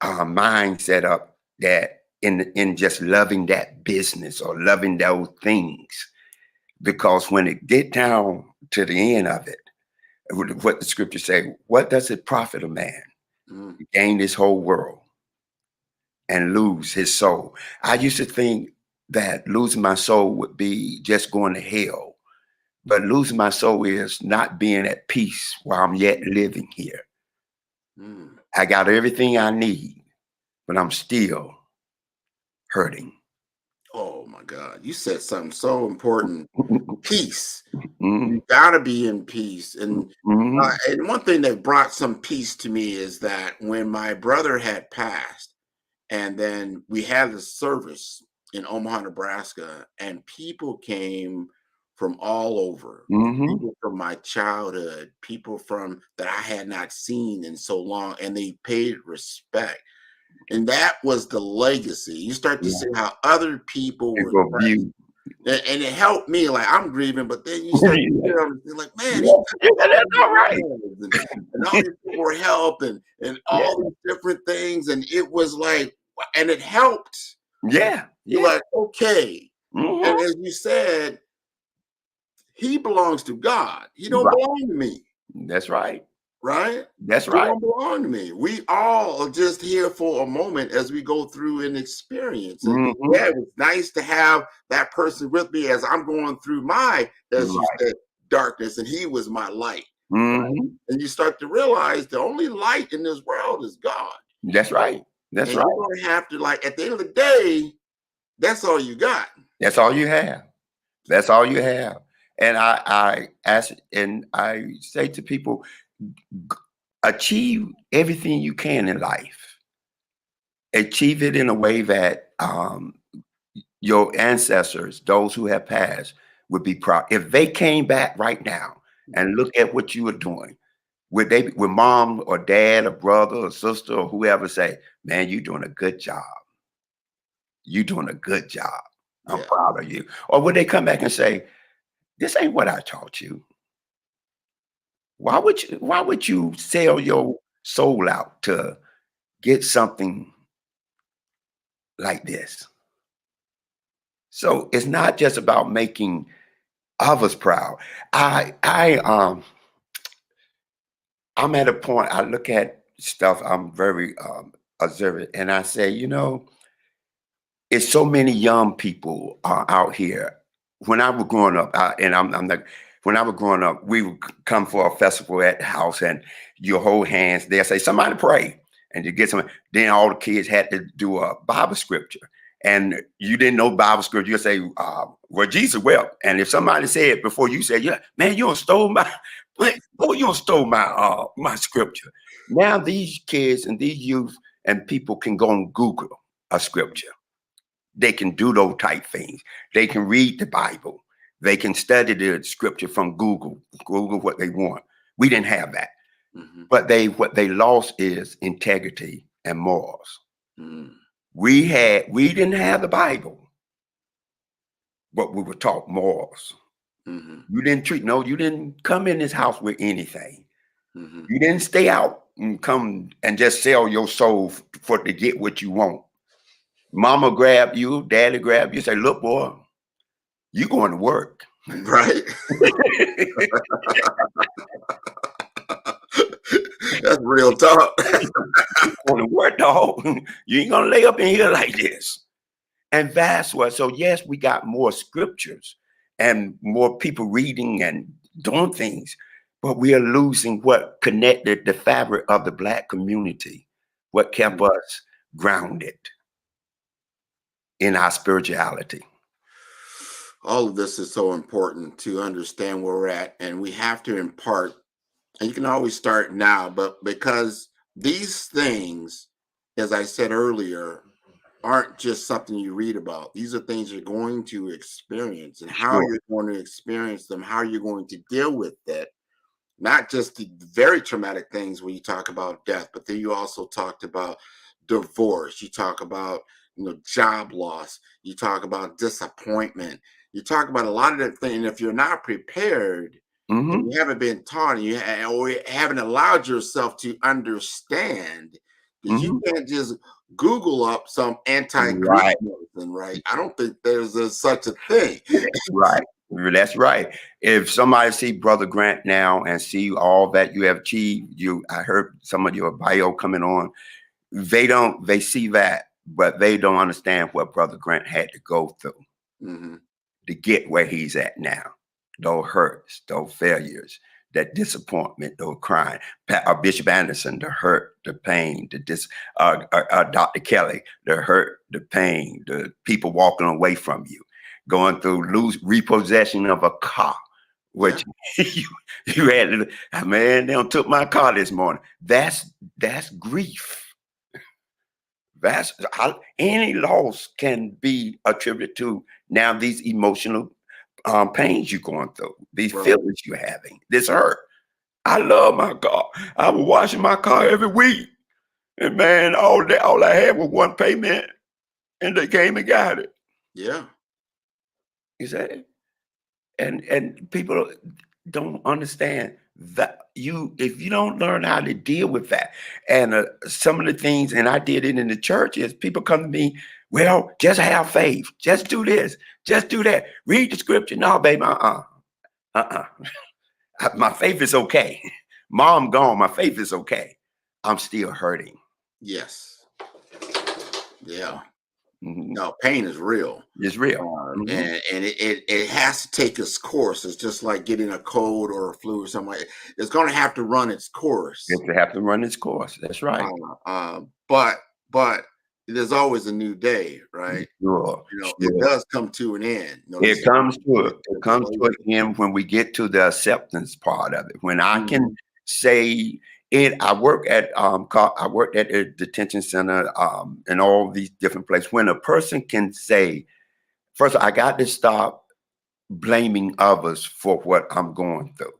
mind set up that in just loving that business or loving those things, because when it get down to the end of it, what the scripture say, what does it profit a man to gain this whole world and lose his soul? I used to think that losing my soul would be just going to hell. But losing my soul is not being at peace while I'm yet living here. I got everything I need, but I'm still hurting. Oh my God. You said something so important. Peace. Mm-hmm. You gotta be in peace. And Mm-hmm. and one thing that brought some peace to me is that when my brother had passed, and then we had the service in Omaha, Nebraska, and people came from all over. Mm-hmm. People from my childhood, people from that I had not seen in so long, and they paid respect. And that was the legacy. You start to Yeah. see how other people were People touched. view. And it helped me. Like, I'm grieving, but then you start to hear them, you're like, man, he That's all right. and all these people were helping and all these different things. And it was like, and it helped. Yeah. You're like, okay. Mm-hmm. And as you said, he belongs to God. He don't Right. belong to me. That's right. Right? That's He right. don't belong to me. We all are just here for a moment as we go through an experience. And Mm-hmm. yeah, it's nice to have that person with me as I'm going through my, as you said, darkness, and he was my light. Mm-hmm. Right? And you start to realize the only light in this world is God. That's right. That's and right. You're gonna have to, like, at the end of the day, that's all you got. That's all you have. That's all you have. And I ask, and I say to people, achieve everything you can in life. Achieve it in a way that your ancestors, those who have passed, would be proud. If they came back right now and look at what you are doing, would mom or dad or brother or sister or whoever say, man, you're doing a good job. You're doing a good job. I'm proud of you. Or would they come back and say, this ain't what I taught you? Why would you sell your soul out to get something like this? So it's not just about making others proud. I'm at a point, I look at stuff, I'm very observant, and I say, it's so many young people out here. When I was growing up, when I was growing up, we would come for a festival at the house, and you hold hands. They'll say, "Somebody pray," and you get some. Then all the kids had to do a Bible scripture, and you didn't know Bible scripture. You say, "Well, Jesus wept." And if somebody said before you said, "Yeah, man, you stole my my scripture." Now these kids and these youth and people can go and Google a scripture. They can do those type things. They can read the Bible. They can study the scripture from Google what they want. We didn't have that. Mm-hmm. But what they lost is integrity and morals. Mm. We didn't have the Bible, but we were taught morals. Mm-hmm. You didn't come in this house with anything. Mm-hmm. You didn't stay out and come and just sell your soul to get what you want. Mama grabbed you, daddy grabbed you, say, look, boy, you going to work. Right. That's real talk. You going to work, dog. You ain't going to lay up in here like this. And that's what, so yes, we got more scriptures and more people reading and doing things, but we are losing what connected the fabric of the Black community, what kept us grounded in our spirituality. All of this is so important to understand where we're at, and we have to impart, and you can always start now, but because these things, as I said earlier, aren't just something you read about. These are things you're going to experience, and how you're going to experience them, how you're going to deal with it. Not just the very traumatic things when you talk about death, but then you also talked about divorce. You talk about job loss. You talk about disappointment. You talk about a lot of different things. And if you're not prepared, and you haven't been taught, and you haven't allowed yourself to understand, because you can't just Google up some anti-grief medicine, right? I don't think there's such a thing. Right. That's right. If somebody see Brother Grant now and see all that you have achieved, I heard some of your bio coming on, they see that, but they don't understand what Brother Grant had to go through to get where he's at now. Those hurts, those failures, that disappointment or crying. Bishop Anderson, the hurt, the pain, Dr. Kelly, the hurt, the pain, the people walking away from you, going through repossession of a car, which you had to, man, they took my car this morning. That's grief. That's how any loss can be attributed to now these emotional pains you're going through, these feelings you're having, this hurt. I love my car. I was washing my car every week. And man, all I had was one payment and they came and got it. Yeah. You say? And people don't understand that if you don't learn how to deal with that, and some of the things, and I did it in the church, is people come to me, well, just have faith, just do this, just do that, read the scripture. No, baby, my faith is okay. Mom gone, my faith is okay. I'm still hurting. Yes. Yeah. No, pain is real. It's real. And it has to take its course. It's just like getting a cold or a flu or something like that. It's going to have to run its course. It's to have to run its course. That's right. But there's always a new day, right? Sure. It does come to an end. It comes to an end when we get to the acceptance part of it. When I can say it, I worked at a detention center and all these different places. When a person can say, first, I got to stop blaming others for what I'm going through,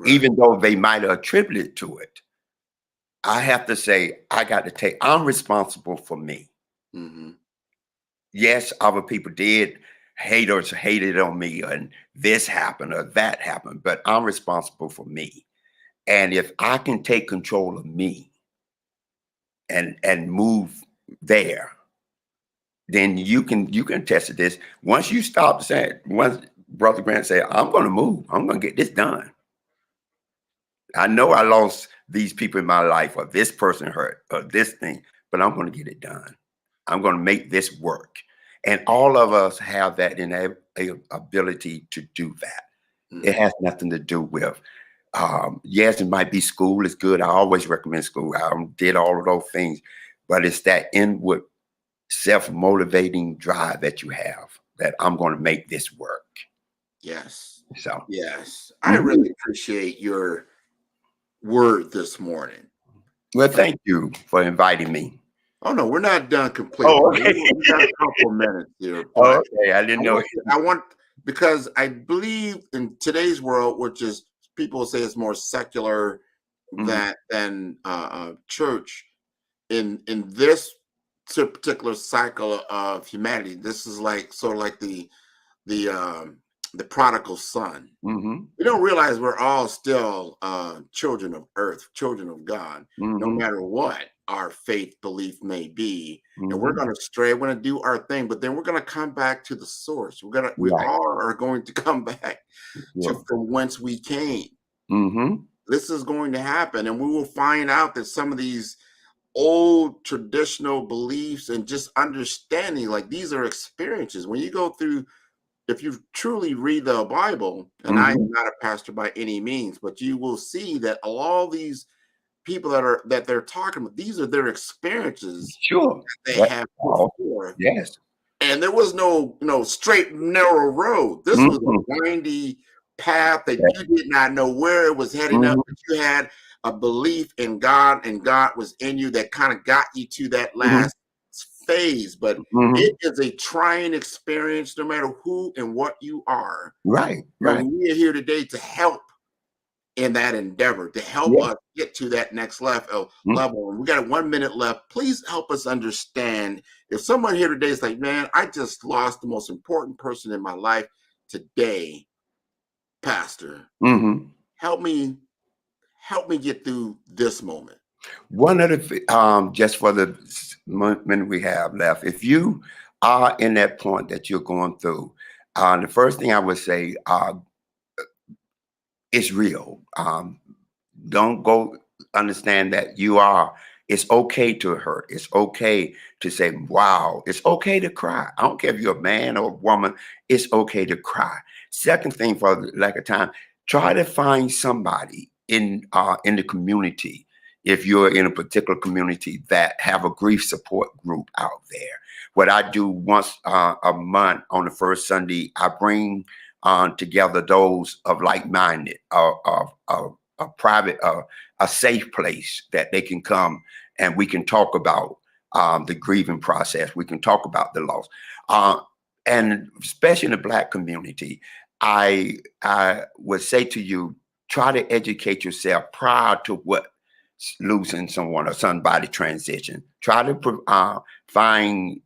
even though they might have attributed to it. I have to say, I'm responsible for me. Yes, other people hated on me, and this happened or that happened, but I'm responsible for me. And if I can take control of me and move there, then you can test this. Once you stop saying, once Brother Grant said, I'm going to move, I'm going to get this done. I know I lost these people in my life, or this person hurt, or this thing, but I'm going to get it done. I'm going to make this work. And all of us have that ability to do that. It has nothing to do with, yes, it might be school is good. I always recommend school. I did all of those things, but it's that inward self-motivating drive that you have that I'm going to make this work. Yes. So, yes, I really appreciate your word this morning. Well, thank you for inviting me. Oh, no, we're not done completely. Oh, okay. We got a couple minutes here. Oh, okay, I didn't know. Because I believe in today's world, which is people say it's more secular than church, in this particular cycle of humanity, this is like sort of like the prodigal son. We don't realize we're all still children of earth, children of God, no matter what our faith belief may be. And we're going to stray, we're going to do our thing, but then we're going to come back to the source. We all are going to come back to from whence we came. This is going to happen, and we will find out that some of these old traditional beliefs and just understanding, like these are experiences. When you go through, if you truly read the Bible, and I am not a pastor by any means, but you will see that all these people that they're talking about, these are their experiences that they have before. Yes. And there was no straight narrow road. This was a windy path that you did not know where it was heading up, but you had a belief in God, and God was in you that kind of got you to that last phase. But it is a trying experience no matter who and what you are. Right. And we are here today to help in that endeavor, to help us get to that next level. And we got 1 minute left. Please help us understand, if someone here today is like, man, I just lost the most important person in my life today, Pastor, help me get through this moment. One of the just for the minute we have left, if you are in that point that you're going through, the first thing I would say, it's real. Don't go understand that it's okay to hurt. It's okay to say, wow. It's okay to cry. I don't care if you're a man or a woman. It's okay to cry. Second thing, for lack of time, try to find somebody in the community. If you're in a particular community that have a grief support group out there. What I do once a month on the first Sunday, I bring together those of like-minded, a private, a safe place that they can come and we can talk about the grieving process. We can talk about the loss. And especially in the Black community, I would say to you, try to educate yourself prior to what losing someone or somebody transition. Try to find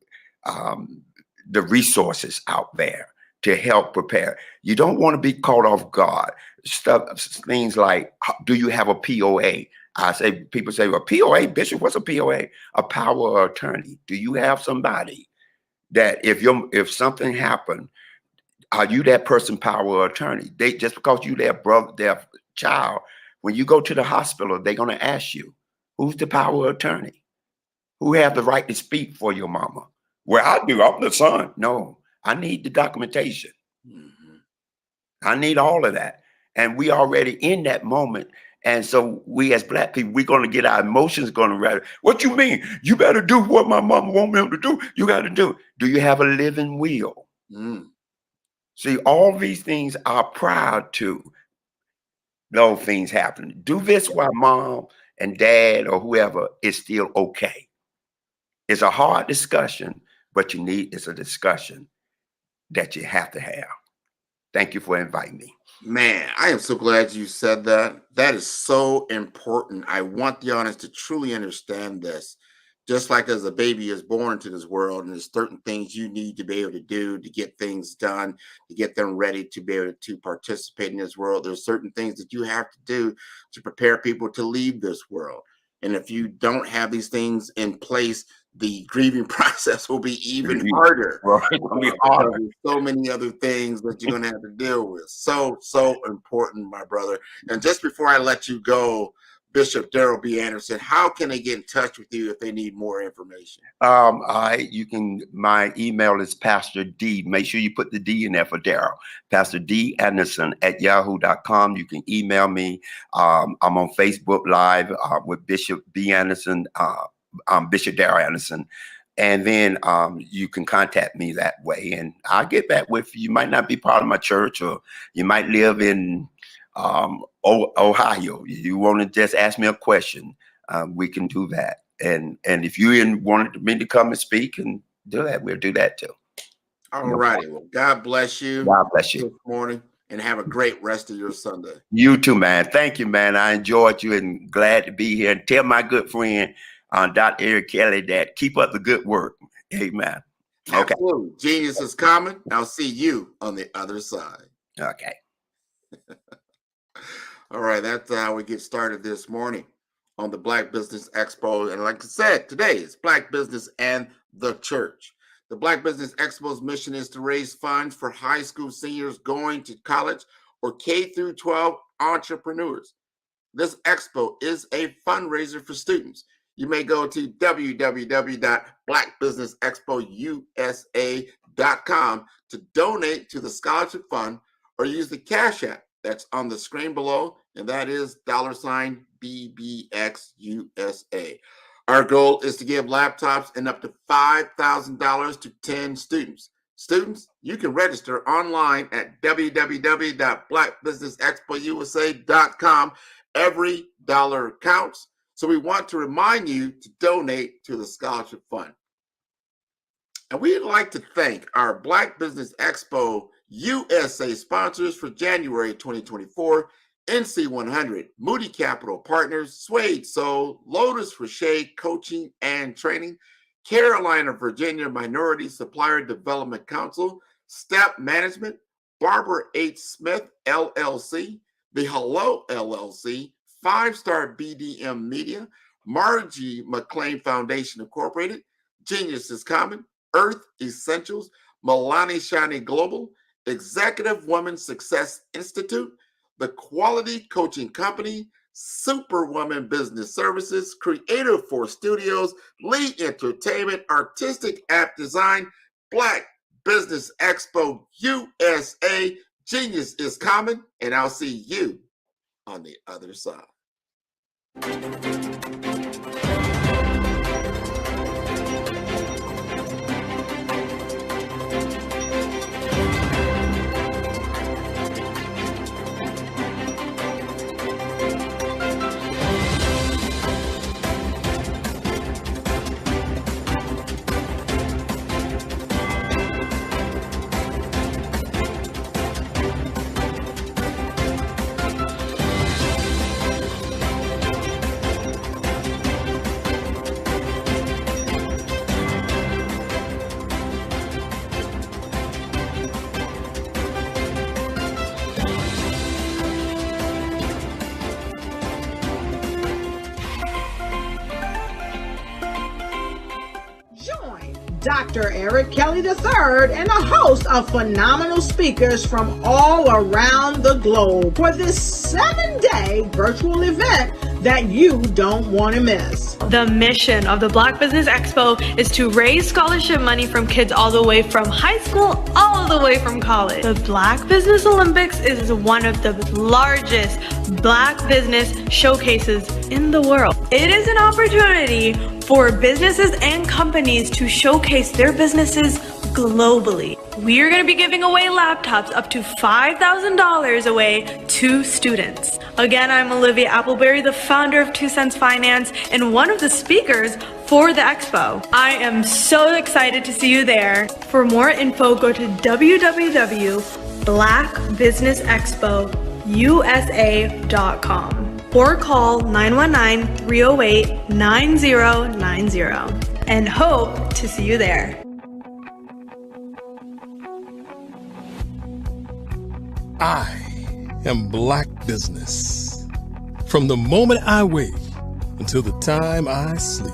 the resources out there to help prepare. You don't want to be caught off guard. Things like, do you have a POA? People say, well, POA, Bishop, what's a POA? A power of attorney. Do you have somebody that if something happened, are you that person power of attorney? Just because you their brother, their child, when you go to the hospital, they're going to ask you, who's the power of attorney? Who have the right to speak for your mama? Well, I do. I'm the son. No, I need the documentation. I need all of that. And we already in that moment. And so we as Black people, we're going to get our emotions going to rattle. What you mean? You better do what my mama want me to do. You got to do it. Do you have a living will? See, all these things are prior to those things happening. Do this while mom and dad or whoever is still okay. It's a hard discussion, but it's a discussion that you have to have. Thank you for inviting me. Man, I am so glad you said that. That is so important. I want the audience to truly understand this. Just like as a baby is born to this world, and there's certain things you need to be able to do to get things done, to get them ready to be able to participate in this world. There's certain things that you have to do to prepare people to leave this world. And if you don't have these things in place, the grieving process will be even harder. Right. It'll be harder. There's so many other things that you're going to have to deal with. So important, my brother. And just before I let you go, Bishop Daryl B. Anderson, how can they get in touch with you if they need more information? My email is Pastor D. Make sure you put the D in there for Daryl. Pastor D. Anderson at yahoo.com. You can email me. I'm on Facebook Live with Bishop B. Anderson, Bishop Daryl Anderson. And then you can contact me that way. And I'll get back with you. You might not be part of my church, or you might live in Ohio. You want to just ask me a question, we can do that. And if you wanted me to come and speak and do that, we'll do that too. All righty. Well, God bless you. God bless you. This morning, and have a great rest of your Sunday. You too, man. Thank you, man. I enjoyed you and glad to be here. And tell my good friend, Dr. Eric Kelly, that keep up the good work. Amen. Okay. Absolutely. Genius is common. I'll see you on the other side. Okay. All right, that's how we get started this morning on the Black Business Expo. And like I said, today is Black Business and the Church. The Black Business Expo's mission is to raise funds for high school seniors going to college or K through 12 entrepreneurs. This expo is a fundraiser for students. You may go to www.blackbusinessexpousa.com to donate to the scholarship fund, or use the Cash App that's on the screen below, and that is $BBXUSA. Our goal is to give laptops and up to $5,000 to 10 students. Students, you can register online at www.blackbusinessexpousa.com. Every dollar counts. So we want to remind you to donate to the scholarship fund. And we'd like to thank our Black Business Expo USA sponsors for January 2024, NC100, Moody Capital Partners, Suede Soul, Lotus for Shade Coaching and Training, Carolina, Virginia Minority Supplier Development Council, Step Management, Barbara H. Smith, LLC, The Hello LLC, 5-Star BDM Media, Margie McLean Foundation Incorporated, Genius is Common, Earth Essentials, Milani Shani Global, Executive Woman Success Institute, The Quality Coaching Company, Superwoman Business Services, Creative Force Studios, Lee Entertainment, Artistic App Design, Black Business Expo USA, Genius is common, and I'll see you on the other side. Dr. Eric Kelly III and a host of phenomenal speakers from all around the globe for this 7-day virtual event that you don't want to miss. The mission of the Black Business Expo is to raise scholarship money from kids all the way from high school all the way from college. The Black Business Olympics is one of the largest Black business showcases in the world. It is an opportunity for businesses and companies to showcase their businesses globally. We are going to be giving away laptops up to $5,000 away to students. Again, I'm Olivia Appleberry, the founder of 2 Cents Finance and one of the speakers for the expo. I am so excited to see you there. For more info, go to www.blackbusinessexpousa.com or call 919-308-9090 and hope to see you there. I am Black business. From the moment I wake until the time I sleep.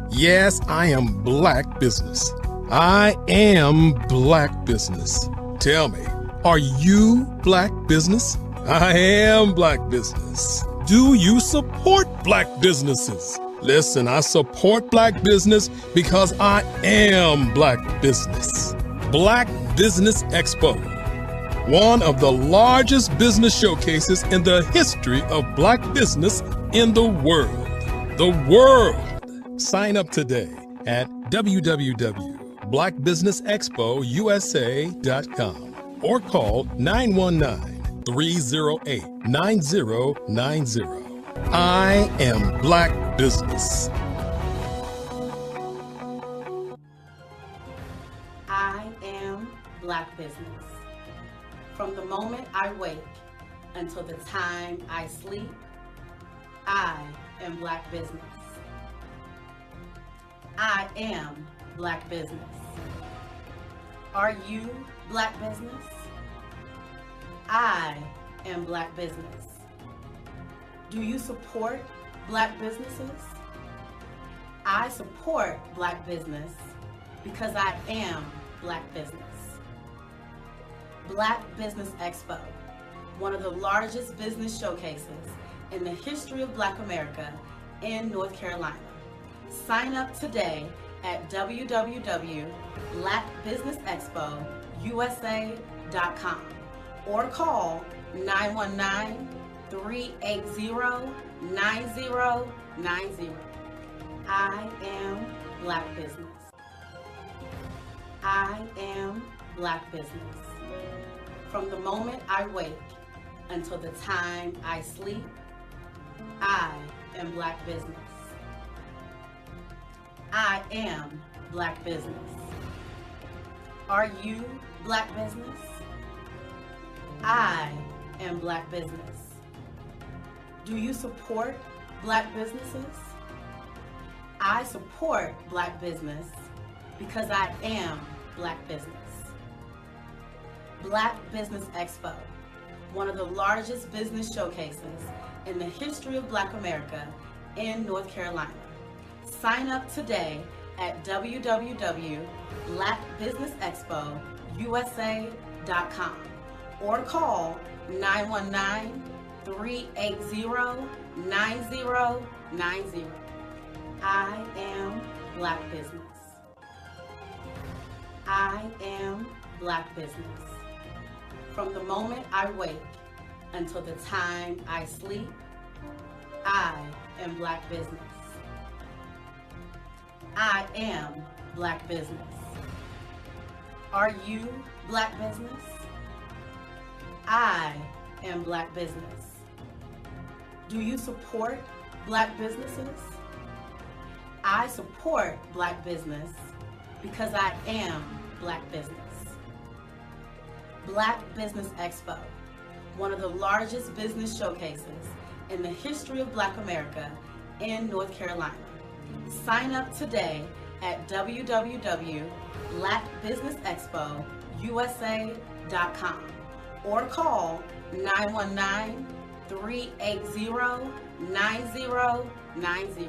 Yes, I am Black business. I am Black business. Tell me, are you Black business? I am Black business. Do you support Black businesses? Listen, I support Black business because I am Black business. Black Business Expo, one of the largest business showcases in the history of Black business in the world. The world. Sign up today at www.blackbusinessexpousa.com or call 919-308-9090. I am Black business. I am Black business. From the moment I wake until the time I sleep, I am Black business. I am Black business. Are you Black business? I am Black business. Do you support Black businesses? I support Black business because I am Black business. Black Business Expo, one of the largest business showcases in the history of Black America in North Carolina. Sign up today at www.blackbusinessexpousa.com or call 919-380-9090. I am Black business. I am Black business. From the moment I wake until the time I sleep, I am Black business. I am Black business. Are you Black business? I am Black business. Do you support Black businesses? I support Black business because I am Black business. Black Business Expo, one of the largest business showcases in the history of Black America in North Carolina. Sign up today at www.blackbusinessexpousa.com or call 919-380-9090. I am Black business. I am Black business. From the moment I wake until the time I sleep, I am Black business. I am Black business. Are you Black business? I am Black business. Do you support Black businesses? I support Black business because I am Black business. Black Business Expo, one of the largest business showcases in the history of Black America in North Carolina. Sign up today at www.blackbusinessexpousa.com or call 919-380-9090.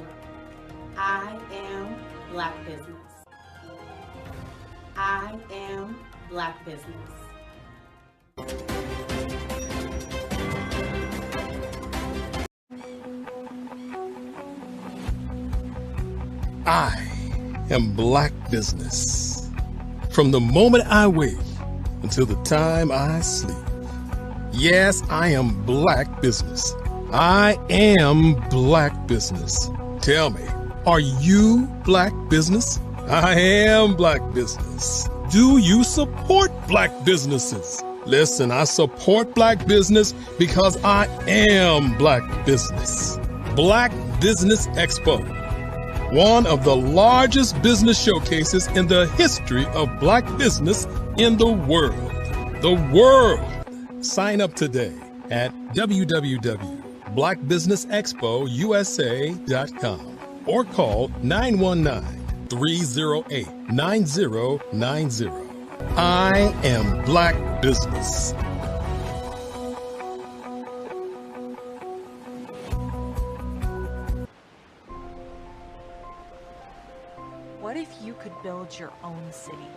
I am Black business. I am Black business. I am Black business. From the moment I wake until the time I sleep. Yes, I am Black business. I am Black business. Tell me, are you Black business? I am Black business. Do you support Black businesses? Listen, I support Black business because I am Black business. Black Business Expo, one of the largest business showcases in the history of Black business in the world. The world! Sign up today at www.blackbusinessexpousa.com or call 919-308-9090. I am Black business. What if you could build your own city?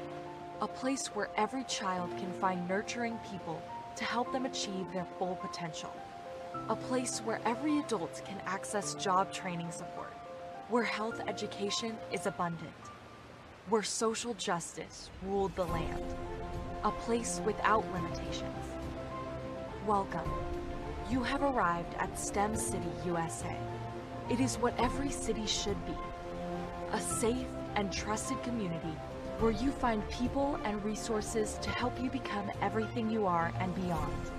A place where every child can find nurturing people to help them achieve their full potential. A place where every adult can access job training support, where health education is abundant, where social justice ruled the land. A place without limitations. Welcome. You have arrived at STEM City, USA. It is what every city should be. A safe and trusted community where you find people and resources to help you become everything you are and beyond.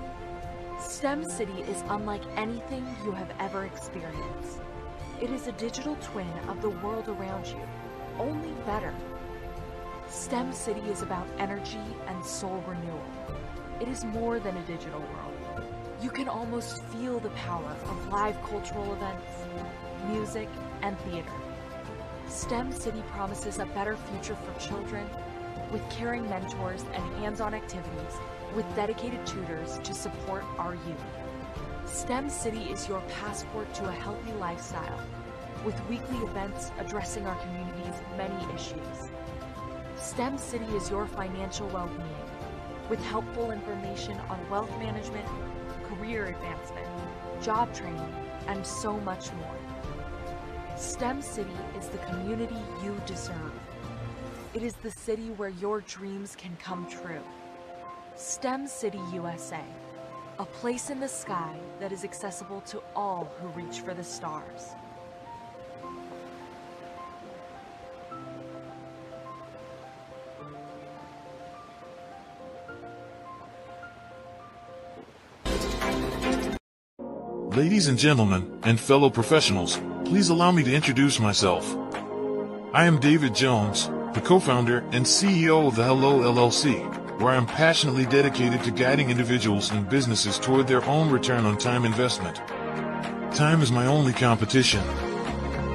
STEM City is unlike anything you have ever experienced. It is a digital twin of the world around you, only better. STEM City is about energy and soul renewal. It is more than a digital world. You can almost feel the power of live cultural events, music, and theater. STEM City promises a better future for children with caring mentors and hands-on activities with dedicated tutors to support our youth. STEM City is your passport to a healthy lifestyle with weekly events addressing our community's many issues. STEM City is your financial well-being with helpful information on wealth management, career advancement, job training, and so much more. STEM City is the community you deserve. It is the city where your dreams can come true. STEM City USA, a place in the sky that is accessible to all who reach for the stars. Ladies and gentlemen, and fellow professionals, please allow me to introduce myself. I am David Jones, the co-founder and CEO of the Hello LLC, where I am passionately dedicated to guiding individuals and businesses toward their own return on time investment. Time is my only competition.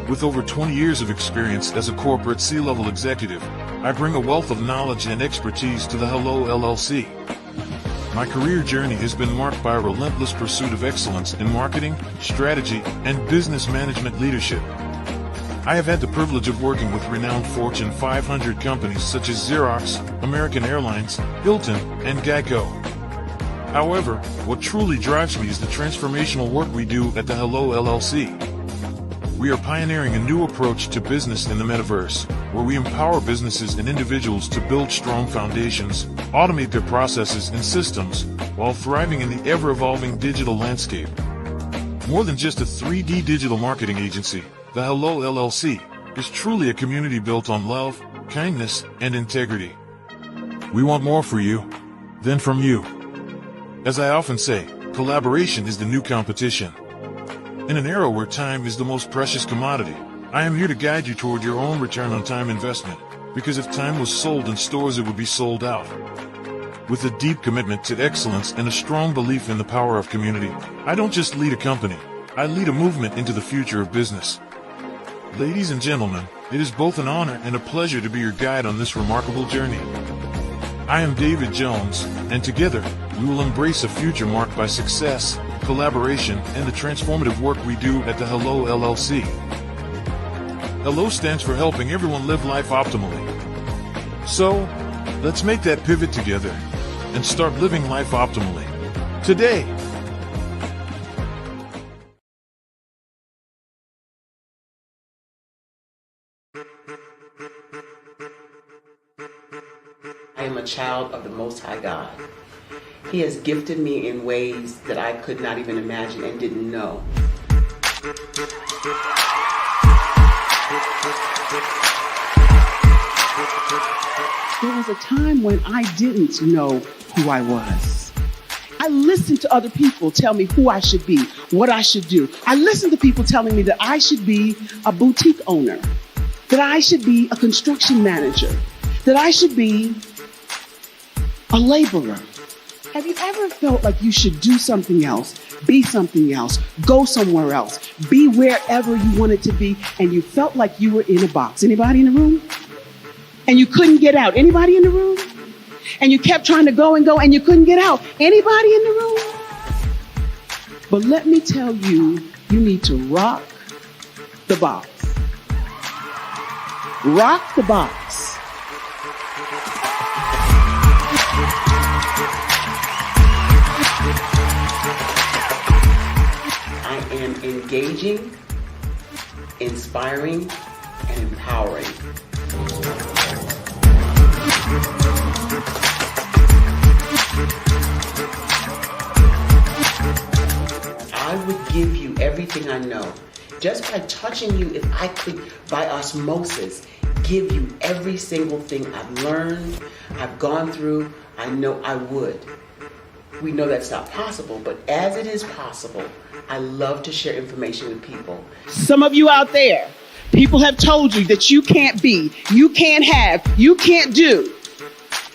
With over 20 years of experience as a corporate C-level executive, I bring a wealth of knowledge and expertise to the Hello LLC. My career journey has been marked by a relentless pursuit of excellence in marketing, strategy, and business management leadership. I have had the privilege of working with renowned Fortune 500 companies such as Xerox, American Airlines, Hilton, and Geico. However, what truly drives me is the transformational work we do at the Hello LLC. We are pioneering a new approach to business in the metaverse, where we empower businesses and individuals to build strong foundations, automate their processes and systems, while thriving in the ever-evolving digital landscape. More than just a 3D digital marketing agency, the Hello LLC is truly a community built on love, kindness, and integrity. We want more for you than from you. As I often say, collaboration is the new competition. In an era where time is the most precious commodity, I am here to guide you toward your own return on time investment, because if time was sold in stores, it would be sold out. With a deep commitment to excellence and a strong belief in the power of community, I don't just lead a company, I lead a movement into the future of business. Ladies and gentlemen, it is both an honor and a pleasure to be your guide on this remarkable journey. I am David Jones, and together, we will embrace a future marked by success, collaboration, and the transformative work we do at the Hello LLC. Hello stands for helping everyone live life optimally. So, let's make that pivot together and start living life optimally today. I am a child of the Most High God. He has gifted me in ways that I could not even imagine and didn't know. There was a time when I didn't know who I was. I listened to other people tell me who I should be, what I should do. I listened to people telling me that I should be a boutique owner, that I should be a construction manager, that I should be a laborer. Have you ever felt like you should do something else, be something else, go somewhere else, be wherever you wanted to be, and you felt like you were in a box? Anybody in the room? And you couldn't get out? Anybody in the room? And you kept trying to go and go and you couldn't get out? Anybody in the room? But let me tell you, you need to rock the box. Rock the box. I am engaging, inspiring, and empowering. I would give you everything I know. Just by touching you, if I could, by osmosis, give you every single thing I've learned, I've gone through, I know I would. We know that's not possible, but as it is possible, I love to share information with people. Some of you out there, people have told you that you can't be, you can't have, you can't do.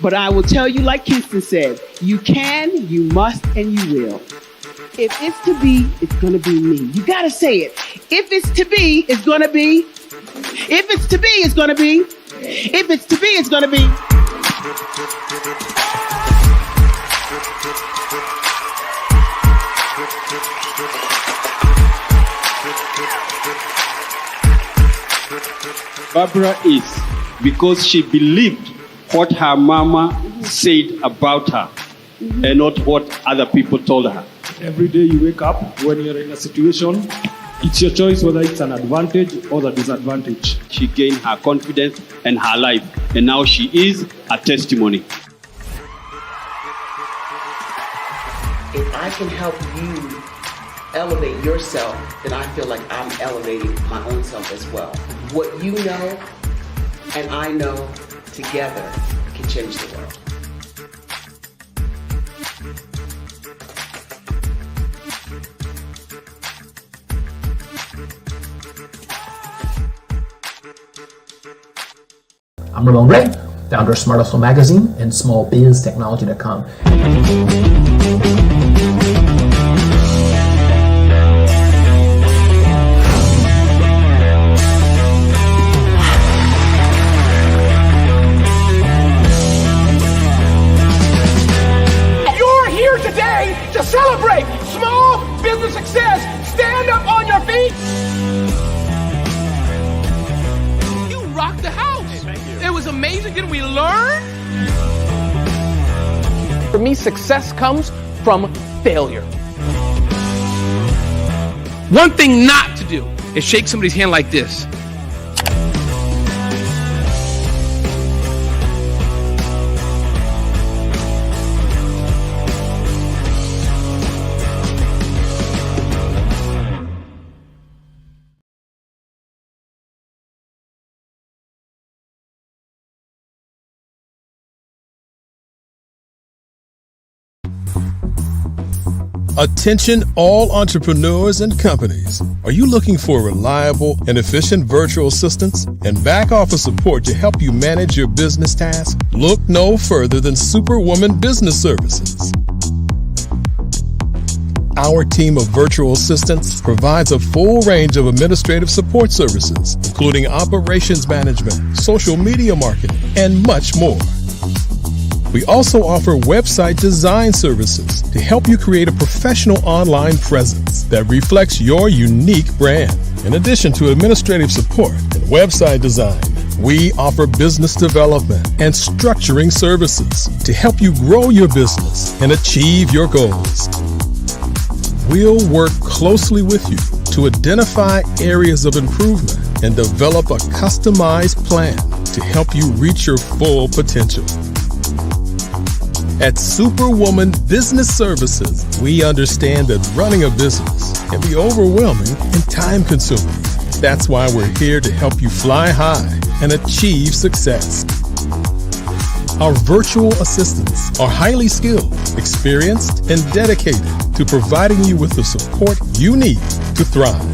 But I will tell you, like Kingston said, you can, you must, and you will. If it's to be, it's going to be me. You got to say it. If it's to be, it's going to be. If it's to be, it's going to be. If it's to be, it's going to be. Barbara is because she believed what her mama said about her and not what other people told her. Every day you wake up, when you're in a situation, it's your choice whether it's an advantage or the disadvantage. She gained her confidence and her life, and now she is a testimony. If I can help you elevate yourself, then I feel like I'm elevating my own self as well. What you know and I know together can change the world. I'm Ramon Ray, founder of Smart Hustle Magazine and smallbiztechnology.com. You're here today to celebrate small business success. Stand up on your feet. You rocked the house. It was amazing. Didn't we learn? For me, success comes from failure. One thing not to do is shake somebody's hand like this. Attention all entrepreneurs and companies. Are you looking for reliable and efficient virtual assistants and back office support to help you manage your business tasks? Look no further than Superwoman Business Services. Our team of virtual assistants provides a full range of administrative support services, including operations management, social media marketing, and much more. We also offer website design services to help you create a professional online presence that reflects your unique brand. In addition to administrative support and website design, we offer business development and structuring services to help you grow your business and achieve your goals. We'll work closely with you to identify areas of improvement and develop a customized plan to help you reach your full potential. At Superwoman Business Services, we understand that running a business can be overwhelming and time-consuming. That's why we're here to help you fly high and achieve success. Our virtual assistants are highly skilled, experienced, and dedicated to providing you with the support you need to thrive.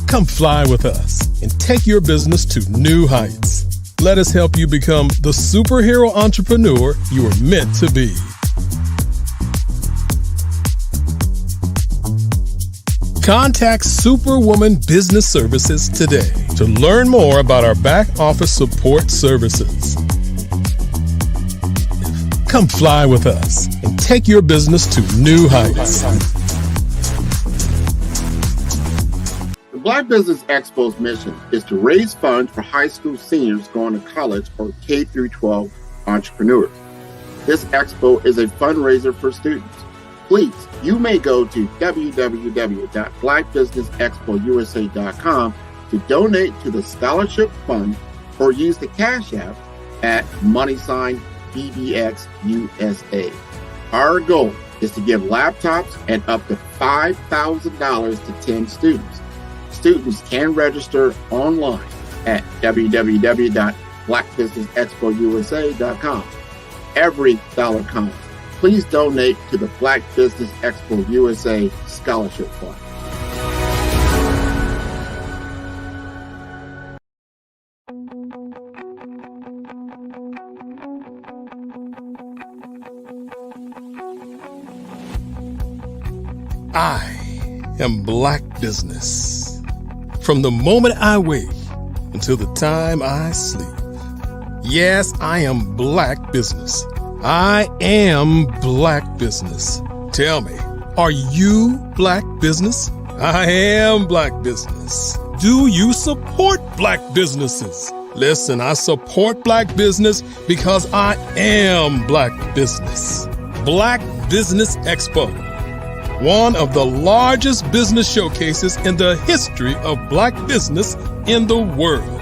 Come fly with us and take your business to new heights. Let us help you become the superhero entrepreneur you are meant to be. Contact Superwoman Business Services today to learn more about our back office support services. Come fly with us and take your business to new heights. The Black Business Expo's mission is to raise funds for high school seniors going to college or K through 12 entrepreneurs. This expo is a fundraiser for students. Please, you may go to www.blackbusinessexpousa.com to donate to the scholarship fund or use the Cash App at $BBXUSA. Our goal is to give laptops and up to $5,000 to 10 students. Students can register online at www.blackbusinessexpousa.com. Every dollar counts. Please donate to the Black Business Expo USA Scholarship Fund. I am Black Business. From the moment I wake until the time I sleep. Yes, I am Black Business. I am Black Business. Tell me, are you Black Business? I am Black Business. Do you support Black businesses? Listen, I support Black business because I am Black Business. Black Business Expo, one of the largest business showcases in the history of Black business in the world.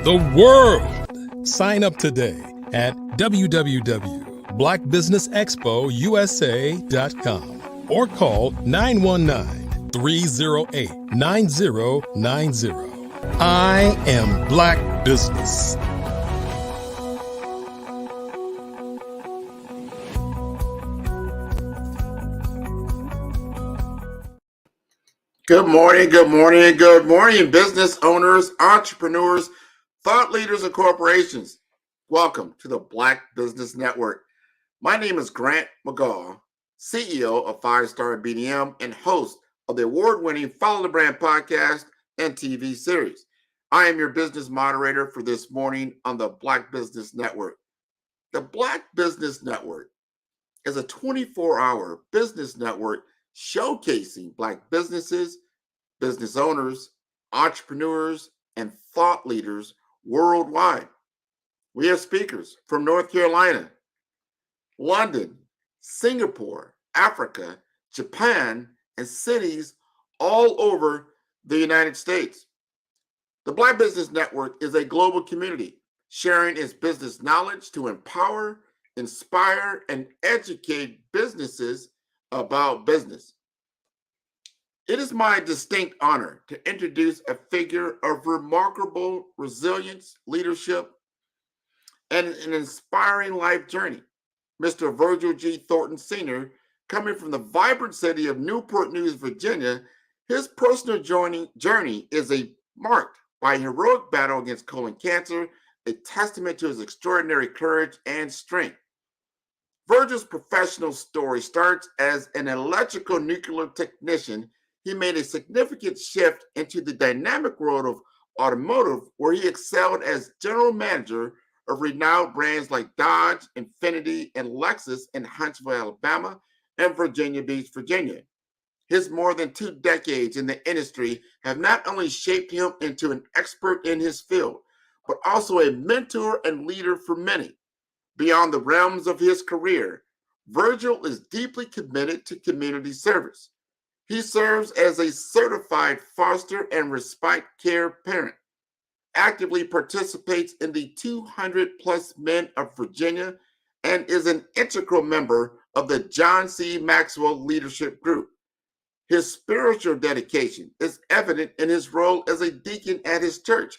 The world! Sign up today at www.blackbusinessexpousa.com or call 919-308-9090. I am Black Business. Good morning, business owners, entrepreneurs, thought leaders, and corporations. Welcome to the Black Business Network. My name is Grant McGaw, CEO of 5-Star BDM and host of the award-winning Follow the Brand podcast and TV series. I am your business moderator for this morning on the Black Business Network. The Black Business Network is a 24-hour business network showcasing Black businesses, business owners, entrepreneurs, and thought leaders worldwide. We have speakers from North Carolina, London, Singapore, Africa, Japan, and cities all over the United States. The Black Business Network is a global community sharing its business knowledge to empower, inspire, and educate businesses about business. It is my distinct honor to introduce a figure of remarkable resilience, leadership, and an inspiring life journey, Mr. Virgil G. Thornton Sr., Coming from the vibrant city of Newport News, Virginia, his personal journey is marked by a heroic battle against colon cancer, a testament to his extraordinary courage and strength. Virgil's professional story starts as an electrical nuclear technician. He made a significant shift into the dynamic world of automotive, where he excelled as general manager of renowned brands like Dodge, Infiniti, and Lexus in Huntsville, Alabama, and Virginia Beach, Virginia. His more than 2 decades in the industry have not only shaped him into an expert in his field, but also a mentor and leader for many. Beyond the realms of his career, Virgil is deeply committed to community service. He serves as a certified foster and respite care parent, actively participates in the 200+ Men of Virginia, and is an integral member of the John C. Maxwell Leadership Group. His spiritual dedication is evident in his role as a deacon at his church.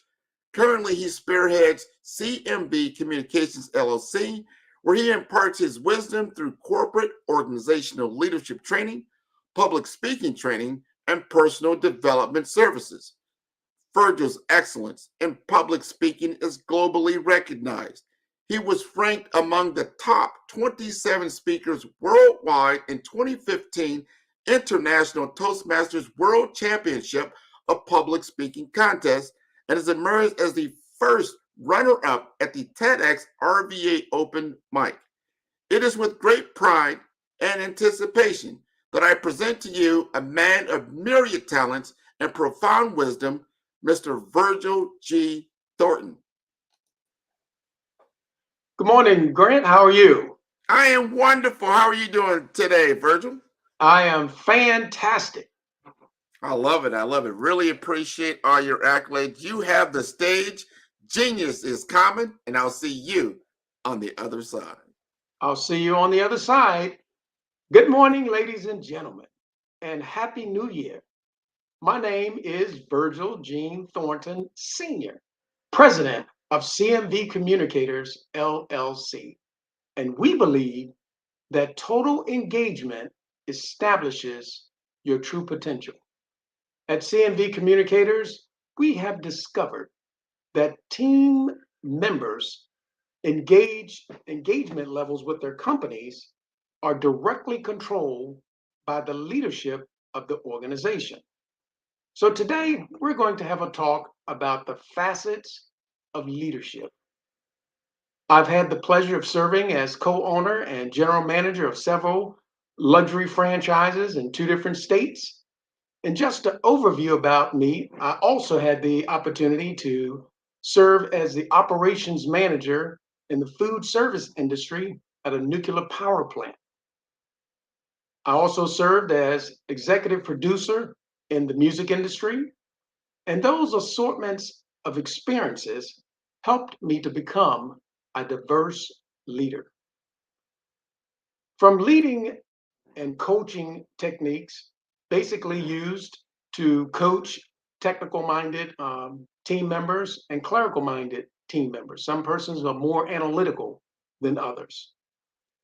Currently, he spearheads CMB Communications LLC, where he imparts his wisdom through corporate organizational leadership training, public speaking training, and personal development services. Virgil's excellence in public speaking is globally recognized. He was ranked among the top 27 speakers worldwide in 2015 International Toastmasters World Championship of Public Speaking Contest, and has emerged as the first runner-up at the TEDx RVA Open Mic. It is with great pride and anticipation that I present to you a man of myriad talents and profound wisdom, Mr. Virgil G. Thornton. Good morning, Grant. How are you? I am wonderful. How are you doing today, Virgil? I am fantastic. I love it. I love it. Really appreciate all your accolades. You have the stage. Genius is common, and I'll see you on the other side. I'll see you on the other side. Good morning, ladies and gentlemen, and Happy New Year. My name is Virgil Gene Thornton, Sr., President of CMV Communicators, LLC. And we believe that total engagement establishes your true potential. At CMV Communicators, we have discovered that team members' engagement levels with their companies are directly controlled by the leadership of the organization. So today, we're going to have a talk about the facets of leadership. I've had the pleasure of serving as co-owner and general manager of several luxury franchises in 2 different states. And just an overview about me, I also had the opportunity to serve as the operations manager in the food service industry at a nuclear power plant. I also served as executive producer in the music industry, and those assortments of experiences helped me to become a diverse leader. From leading and coaching techniques basically used to coach technical-minded team members and clerical-minded team members. Some persons are more analytical than others.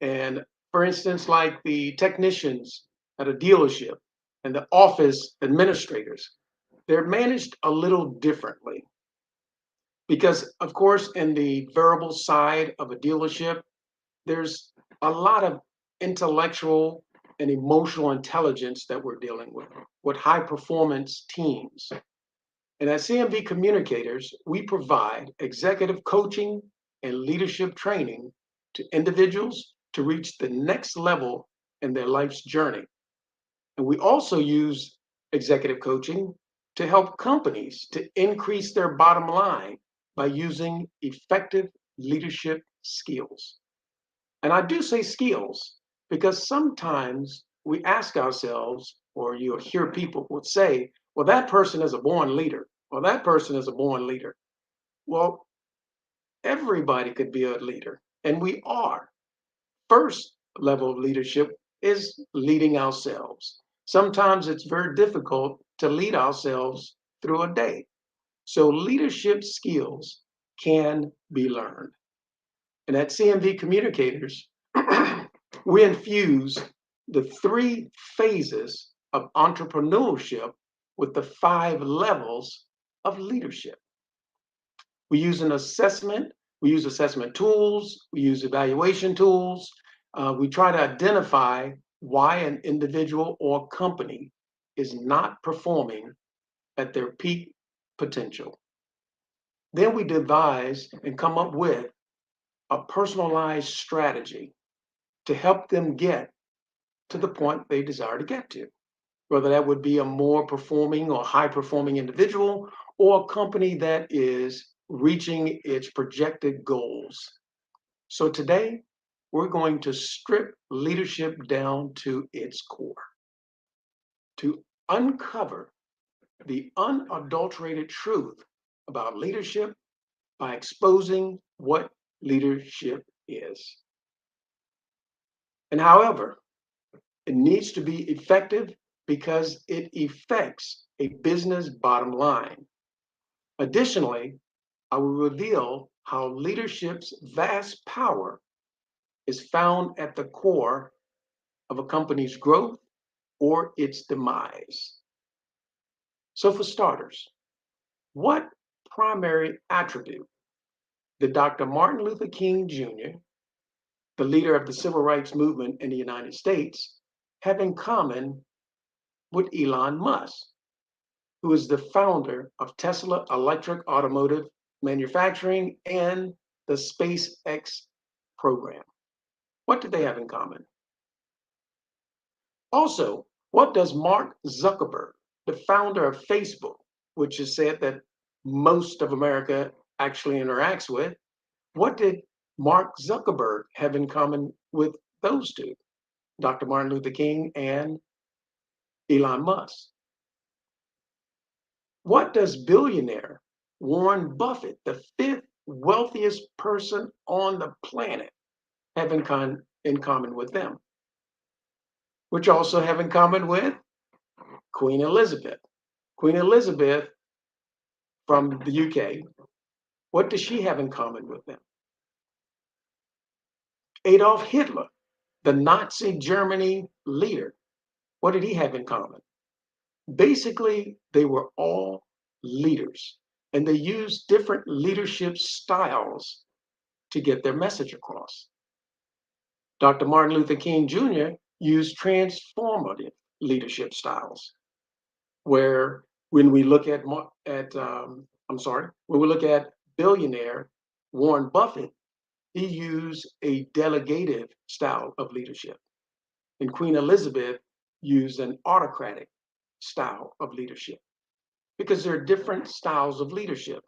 And for instance, like the technicians at a dealership and the office administrators, they're managed a little differently. Because, of course, in the variable side of a dealership, there's a lot of intellectual and emotional intelligence that we're dealing with high performance teams. And at CMV Communicators, we provide executive coaching and leadership training to individuals to reach the next level in their life's journey. And we also use executive coaching to help companies to increase their bottom line by using effective leadership skills. And I do say skills because sometimes we ask ourselves, or you'll hear people would say, well, that person is a born leader, or that person is a born leader. Well, everybody could be a leader, and we are. First level of leadership is leading ourselves. Sometimes it's very difficult to lead ourselves through a day. So leadership skills can be learned. And at CMV Communicators, we infuse the 3 phases of entrepreneurship with the 5 levels of leadership. We use assessment tools, we use evaluation tools. We try to identify why an individual or company is not performing at their peak potential. Then we devise and come up with a personalized strategy to help them get to the point they desire to get to, whether that would be a more performing or high performing individual or a company that is reaching its projected goals. So today, we're going to strip leadership down to its core, to uncover the unadulterated truth about leadership by exposing what leadership is. And however, it needs to be effective because it affects a business bottom line. Additionally, I will reveal how leadership's vast power is found at the core of a company's growth or its demise. So for starters, what primary attribute did Dr. Martin Luther King Jr., the leader of the civil rights movement in the United States, have in common with Elon Musk, who is the founder of Tesla Electric Automotive Manufacturing and the SpaceX program? What do they have in common? Also, what does Mark Zuckerberg, the founder of Facebook, which is said that most of America actually interacts with, what did Mark Zuckerberg have in common with those two, Dr. Martin Luther King and Elon Musk? What does billionaire Warren Buffett, the 5th wealthiest person on the planet, have in common with them? Which also have in common with Queen Elizabeth. Queen Elizabeth from the UK, what does she have in common with them? Adolf Hitler, the Nazi Germany leader, what did he have in common? Basically, they were all leaders, and they used different leadership styles to get their message across. Dr. Martin Luther King Jr. used transformative leadership styles, where when we look at billionaire Warren Buffett, he used a delegative style of leadership, and Queen Elizabeth used an autocratic style of leadership, because there are different styles of leadership.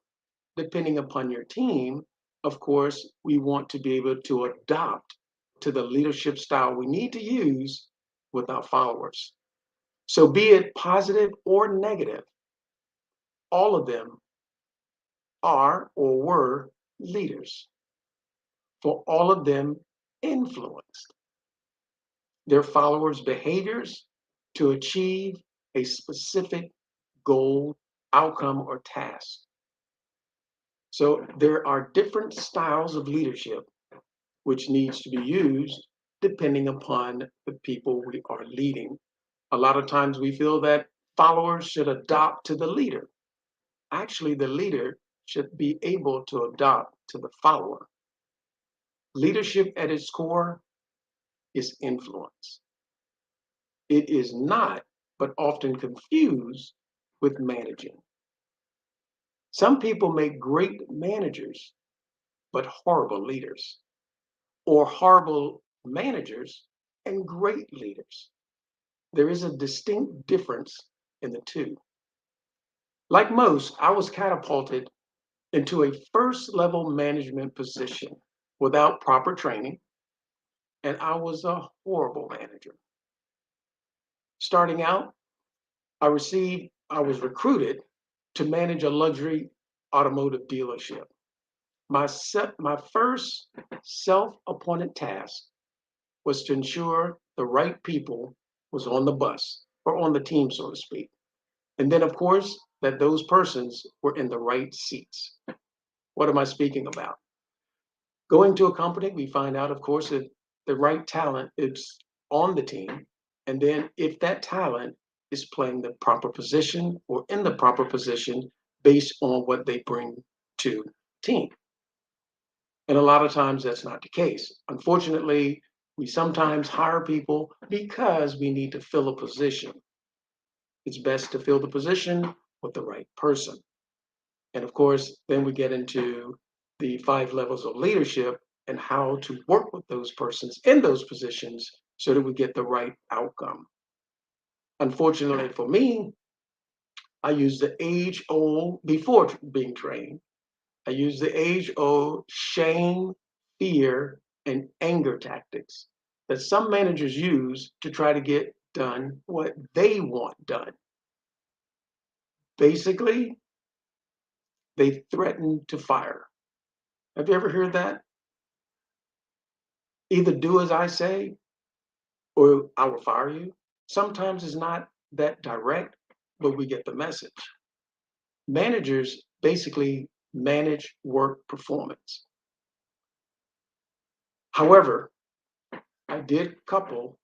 Depending upon your team, of course, we want to be able to adopt to the leadership style we need to use with our followers. So be it positive or negative, all of them are or were leaders, for all of them influenced their followers' behaviors to achieve a specific goal, outcome, or task. So there are different styles of leadership which needs to be used depending upon the people we are leading. A lot of times we feel that followers should adopt to the leader. Actually, the leader should be able to adopt to the follower. Leadership at its core is influence. It is not, but often confused with managing. Some people make great managers, but horrible leaders, or horrible managers and great leaders. There is a distinct difference in the two. Like most, I was catapulted into a first-level management position without proper training, and I was a horrible manager. Starting out, I was recruited to manage a luxury automotive dealership. My first self-appointed task was to ensure the right people was on the bus or on the team, so to speak. And then, of course, that those persons were in the right seats. What am I speaking about? Going to a company, we find out, of course, that the right talent is on the team, and then if that talent is playing the proper position or in the proper position based on what they bring to the team. And a lot of times that's not the case. Unfortunately, we sometimes hire people because we need to fill a position. It's best to fill the position with the right person. And of course, then we get into the 5 levels of leadership and how to work with those persons in those positions so that we get the right outcome. Unfortunately for me, I use the age-old, before being trained, I use the age-old shame, fear, and anger tactics that some managers use to try to get done what they want done. Basically, they threaten to fire. Have you ever heard that? Either do as I say or I will fire you. Sometimes it's not that direct, but we get the message. Managers basically manage work performance. However, I did couple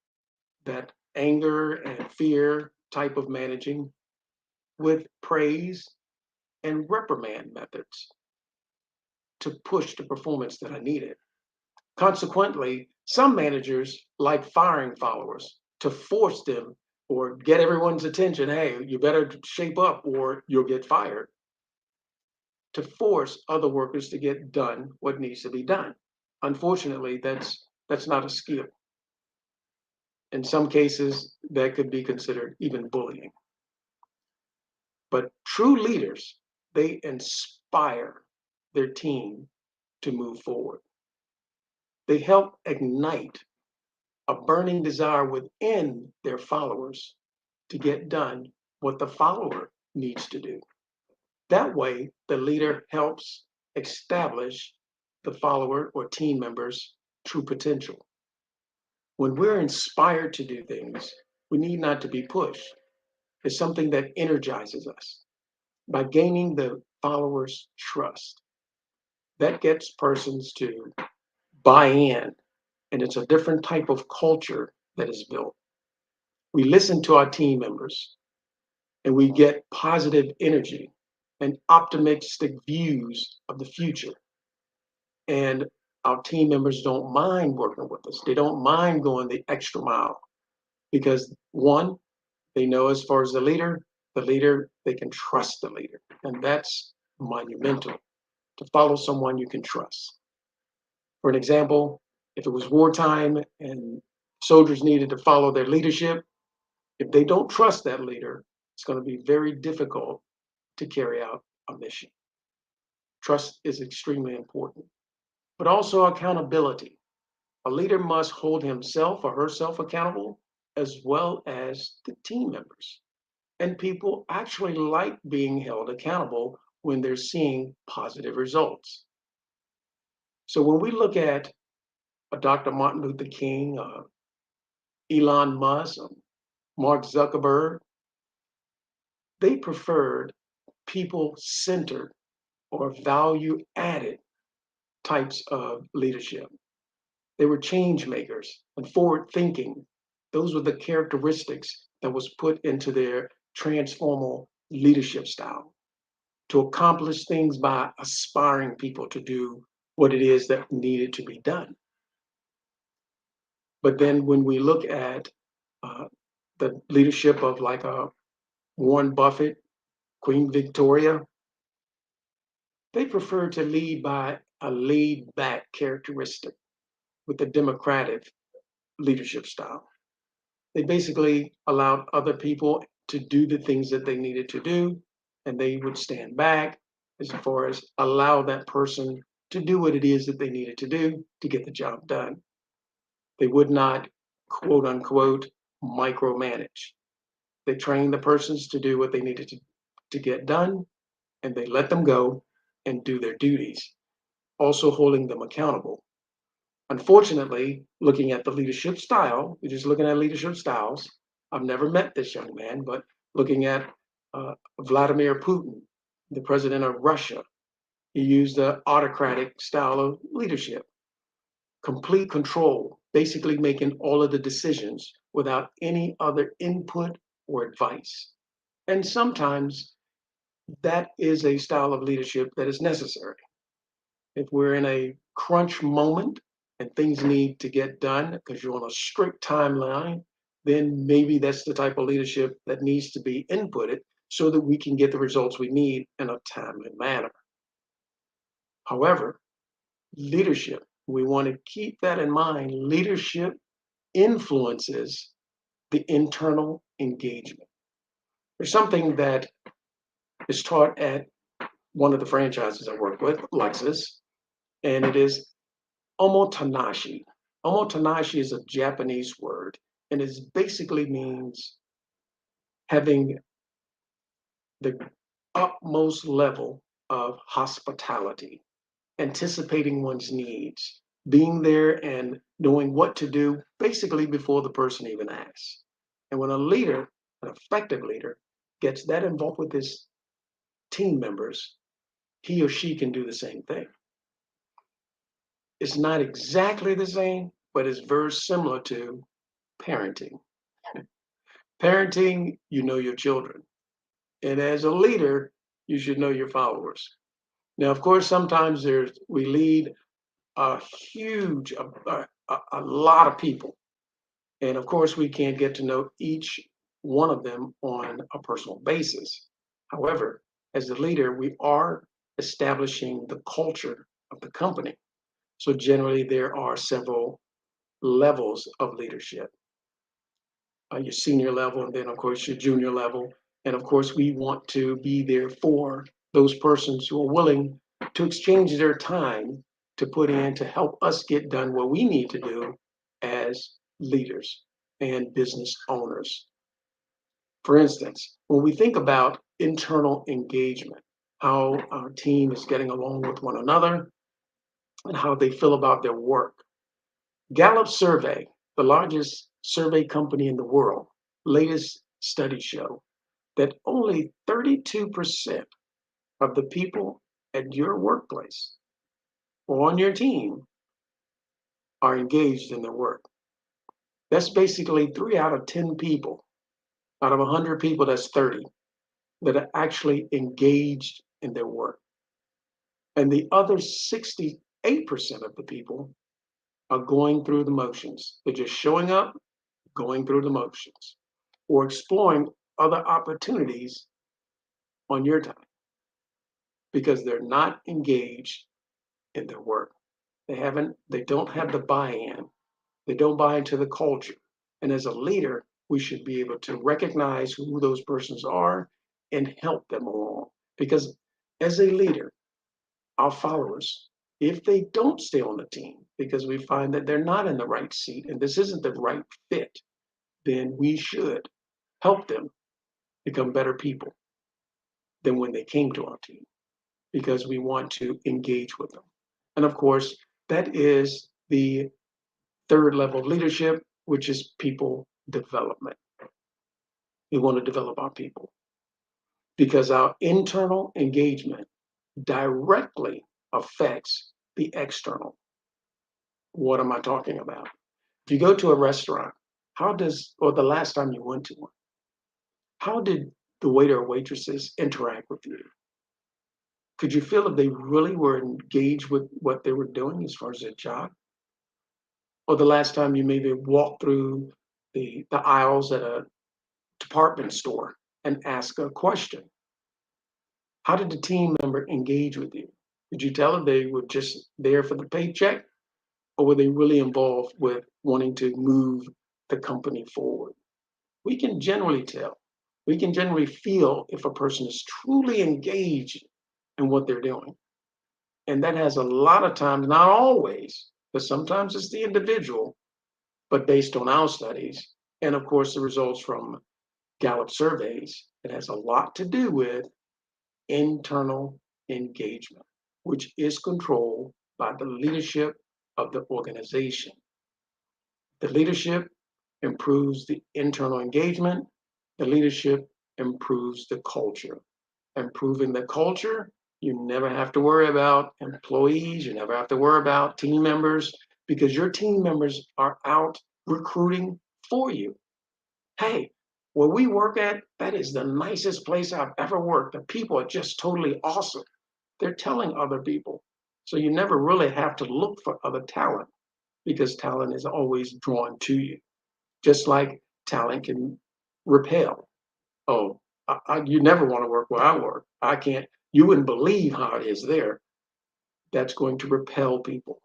that anger and fear type of managing with praise and reprimand methods to push the performance that I needed. Consequently, some managers like firing followers to force them or get everyone's attention. Hey, you better shape up or you'll get fired. To force other workers to get done what needs to be done. Unfortunately, that's not a skill. In some cases, that could be considered even bullying. But true leaders, they inspire their team to move forward. They help ignite a burning desire within their followers to get done what the follower needs to do. That way, the leader helps establish the follower or team member's true potential. When we're inspired to do things, we need not to be pushed. It's something that energizes us. By gaining the followers' trust, that gets persons to buy in, and it's a different type of culture that is built. We listen to our team members, and we get positive energy and optimistic views of the future. And our team members don't mind working with us. They don't mind going the extra mile because, one, they know as far as the leader, they can trust the leader. And that's monumental, to follow someone you can trust. For an example, if it was wartime and soldiers needed to follow their leadership, if they don't trust that leader, it's going to be very difficult to carry out a mission. Trust is extremely important, but also accountability. A leader must hold himself or herself accountable as well as the team members. And people actually like being held accountable when they're seeing positive results. So when we look at Dr. Martin Luther King, Elon Musk, Mark Zuckerberg, they preferred people-centered or value-added types of leadership. They were change makers and forward-thinking. Those were the characteristics that was put into their transformative leadership style, to accomplish things by aspiring people to do what it is that needed to be done. But then when we look at the leadership of like Warren Buffett, Queen Victoria, they prefer to lead by a laid-back characteristic with a democratic leadership style. They basically allowed other people to do the things that they needed to do, and they would stand back as far as allow that person to do what it is that they needed to do to get the job done. They would not, quote unquote, micromanage. They trained the persons to do what they needed to get done, and they let them go and do their duties, also holding them accountable. Unfortunately, looking at the leadership style, we're just looking at leadership styles. I've never met this young man, but looking at Vladimir Putin, the president of Russia, he used the autocratic style of leadership, complete control, basically making all of the decisions without any other input or advice. And sometimes that is a style of leadership that is necessary. If we're in a crunch moment and things need to get done because you're on a strict timeline, then maybe that's the type of leadership that needs to be inputted so that we can get the results we need in a timely manner. However, leadership, we want to keep that in mind. Leadership influences the internal engagement. There's something that is taught at one of the franchises I work with, Lexus, and it is omotenashi. Omotenashi is a Japanese word, and it basically means having the utmost level of hospitality, anticipating one's needs, being there and knowing what to do basically before the person even asks. And when a leader, an effective leader, gets that involved with his team members, he or she can do the same thing. It's not exactly the same, but it's very similar to parenting. Parenting, you know your children. And as a leader, you should know your followers. Now, of course, sometimes we lead a huge, a lot of people. And of course, we can't get to know each one of them on a personal basis. However, as a leader, we are establishing the culture of the company. So generally, there are several levels of leadership. Your senior level, and then of course your junior level. And of course, we want to be there for those persons who are willing to exchange their time to put in to help us get done what we need to do as leaders and business owners. For instance, when we think about internal engagement, how our team is getting along with one another and how they feel about their work. Gallup survey, the largest survey company in the world, latest studies show that only 32% of the people at your workplace or on your team are engaged in their work. That's basically 3 out of 10 people. Out of 100 people, that's 30 that are actually engaged in their work. And the other 68% of the people are going through the motions. They're just showing up, going through the motions, or exploring other opportunities on your time because they're not engaged in their work. They don't have the buy-in. They don't buy into the culture. And as a leader, we should be able to recognize who those persons are and help them along. Because as a leader, our followers, if they don't stay on the team because we find that they're not in the right seat and this isn't the right fit, then we should help them become better people than when they came to our team because we want to engage with them. And of course, that is the third level of leadership, which is people development. We want to develop our people because our internal engagement directly affects the external. What am I talking about? If you go to a restaurant, or the last time you went to one, how did the waiter or waitresses interact with you? Could you feel if they really were engaged with what they were doing as far as their job? Or the last time you maybe walked through the aisles at a department store and asked a question? How did the team member engage with you? Could you tell if they were just there for the paycheck? Or were they really involved with wanting to move the company forward? We can generally tell. We can generally feel if a person is truly engaged in what they're doing. And that has a lot of times, not always, but sometimes it's the individual, but based on our studies, and of course the results from Gallup surveys, it has a lot to do with internal engagement, which is controlled by the leadership of the organization. The leadership improves the internal engagement. The leadership improves the culture. Improving the culture, you never have to worry about employees. You never have to worry about team members because your team members are out recruiting for you. Hey, where we work at, that is the nicest place I've ever worked. The people are just totally awesome. They're telling other people. So you never really have to look for other talent because talent is always drawn to you. Just like talent can repel. Oh, you never want to work where I work. I can't, you wouldn't believe how it is there. That's going to repel people.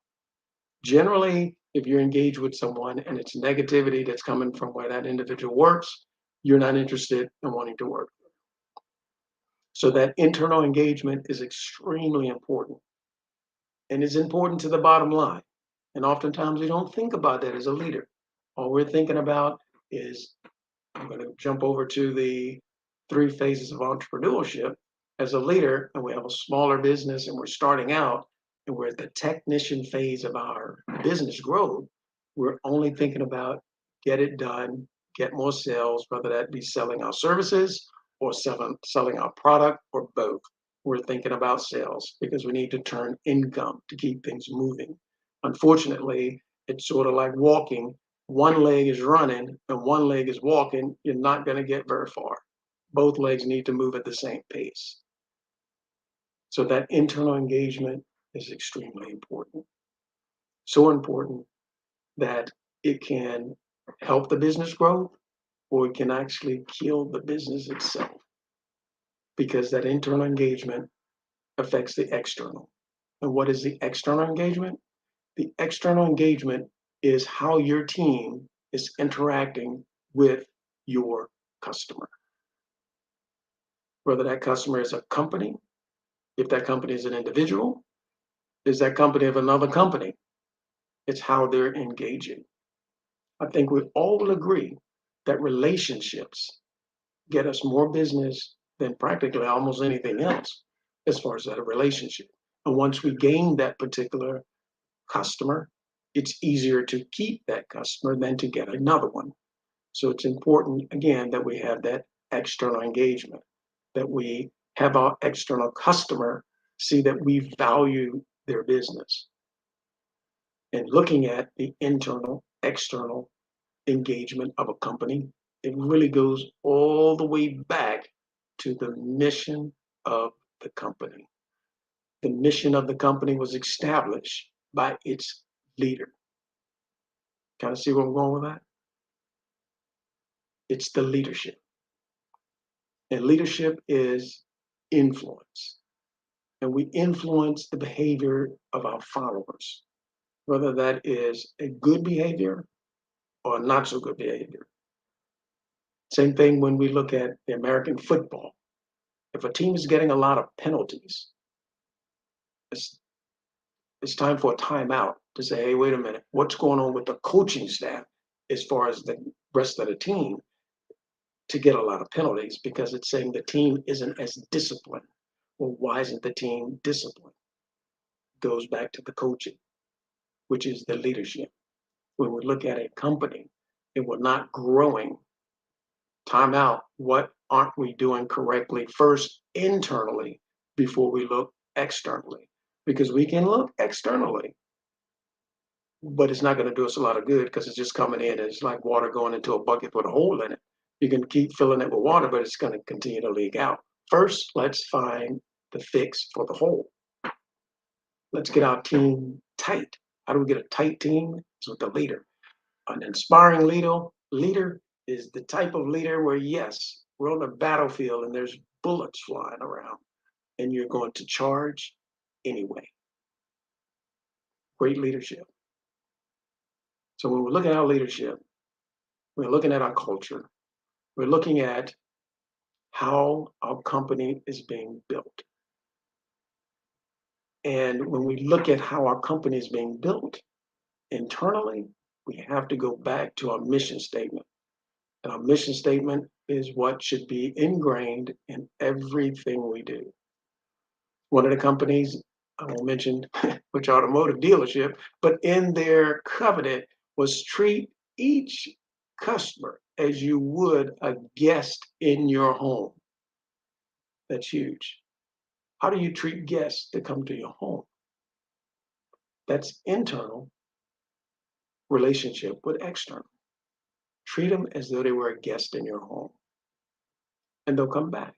Generally, if you're engaged with someone and it's negativity that's coming from where that individual works, you're not interested in wanting to work. So that internal engagement is extremely important. And it's important to the bottom line. And oftentimes we don't think about that as a leader. All we're thinking about is, I'm going to jump over to the 3 phases of entrepreneurship. As a leader, and we have a smaller business and we're starting out, and we're at the technician phase of our business growth, we're only thinking about get it done, get more sales, whether that be selling our services or selling our product or both. We're thinking about sales because we need to turn income to keep things moving. Unfortunately, it's sort of like walking. One leg is running and one leg is walking. You're not going to get very far. Both legs need to move at the same pace. So that internal engagement is extremely important. So important that it can help the business grow or it can actually kill the business itself, because that internal engagement affects the external. And what is the external engagement? The external engagement is how your team is interacting with your customer. Whether that customer is a company, if that company is an individual, is that company of another company? It's how they're engaging. I think we all will agree that relationships get us more business than practically almost anything else as far as that relationship. And once we gain that particular customer, it's easier to keep that customer than to get another one. So it's important, again, that we have that external engagement, that we have our external customer see that we value their business. And looking at the internal, external engagement of a company, it really goes all the way back to the mission of the company. The mission of the company was established by its leader. Kind of see where I'm going with that? It's the leadership. And leadership is influence. And we influence the behavior of our followers, whether that is a good behavior or not so good behavior. Same thing when we look at the American football. If a team is getting a lot of penalties, it's time for a timeout to say, hey, wait a minute, what's going on with the coaching staff as far as the rest of the team to get a lot of penalties? Because it's saying the team isn't as disciplined. Well, why isn't the team disciplined? It goes back to the coaching, which is the leadership. When we look at a company and we're not growing, time out, what aren't we doing correctly first internally before we look externally? Because we can look externally, but it's not going to do us a lot of good because it's just coming in. It's like water going into a bucket with a hole in it. You can keep filling it with water, but it's going to continue to leak out. First, let's find the fix for the hole. Let's get our team tight. How do we get a tight team? It's with the leader. An inspiring leader is the type of leader where, yes, we're on the battlefield and there's bullets flying around and you're going to charge anyway. Great leadership. So when we're looking at our leadership, we're looking at our culture, we're looking at how our company is being built. And when we look at how our company is being built internally, we have to go back to our mission statement. And our mission statement is what should be ingrained in everything we do. One of the companies, I won't mention which automotive dealership, but in their covenant was treat each customer as you would a guest in your home. That's huge. How do you treat guests that come to your home? That's internal, relationship with external. Treat them as though they were a guest in your home, and they'll come back.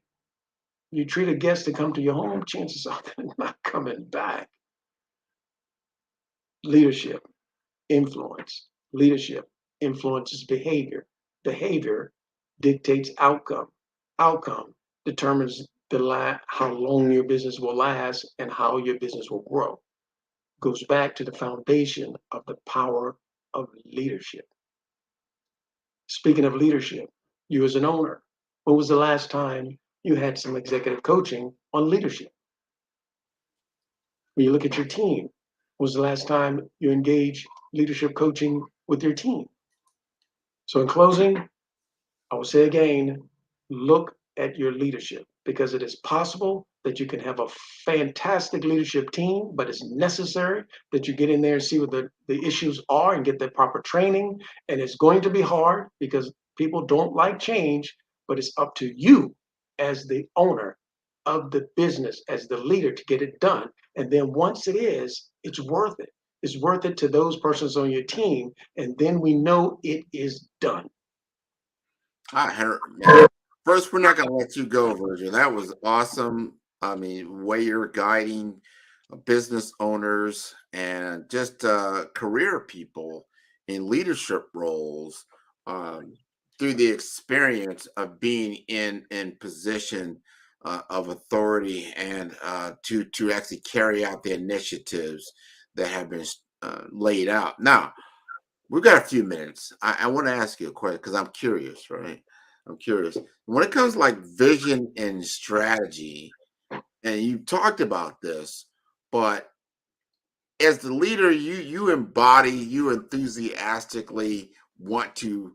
You treat a guest to come to your home, chances are they're not coming back. Leadership, influence. Leadership influences behavior. Behavior dictates outcome. Outcome determines how long your business will last and how your business will grow. Goes back to the foundation of the power of leadership. Speaking of leadership, you as an owner, when was the last time you had some executive coaching on leadership? When you look at your team, when was the last time you engaged leadership coaching with your team? So in closing, I will say again, look at your leadership, because it is possible that you can have a fantastic leadership team, but it's necessary that you get in there and see what the issues are and get the proper training. And it's going to be hard because people don't like change, but it's up to you as the owner of the business, as the leader, to get it done. And then once it is, it's worth it. It's worth it to those persons on your team. And then we know it is done. I heard, man. First, we're not going to let you go, Virgil. That was awesome. I mean, way you're guiding business owners and just career people in leadership roles through the experience of being in position of authority and to actually carry out the initiatives that have been laid out. Now, we've got a few minutes. I want to ask you a question because I'm curious, right? I'm curious. When it comes to like vision and strategy, and you talked about this, but as the leader, you embody, you enthusiastically want to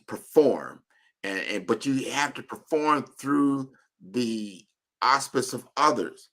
perform, and but you have to perform through the auspice of others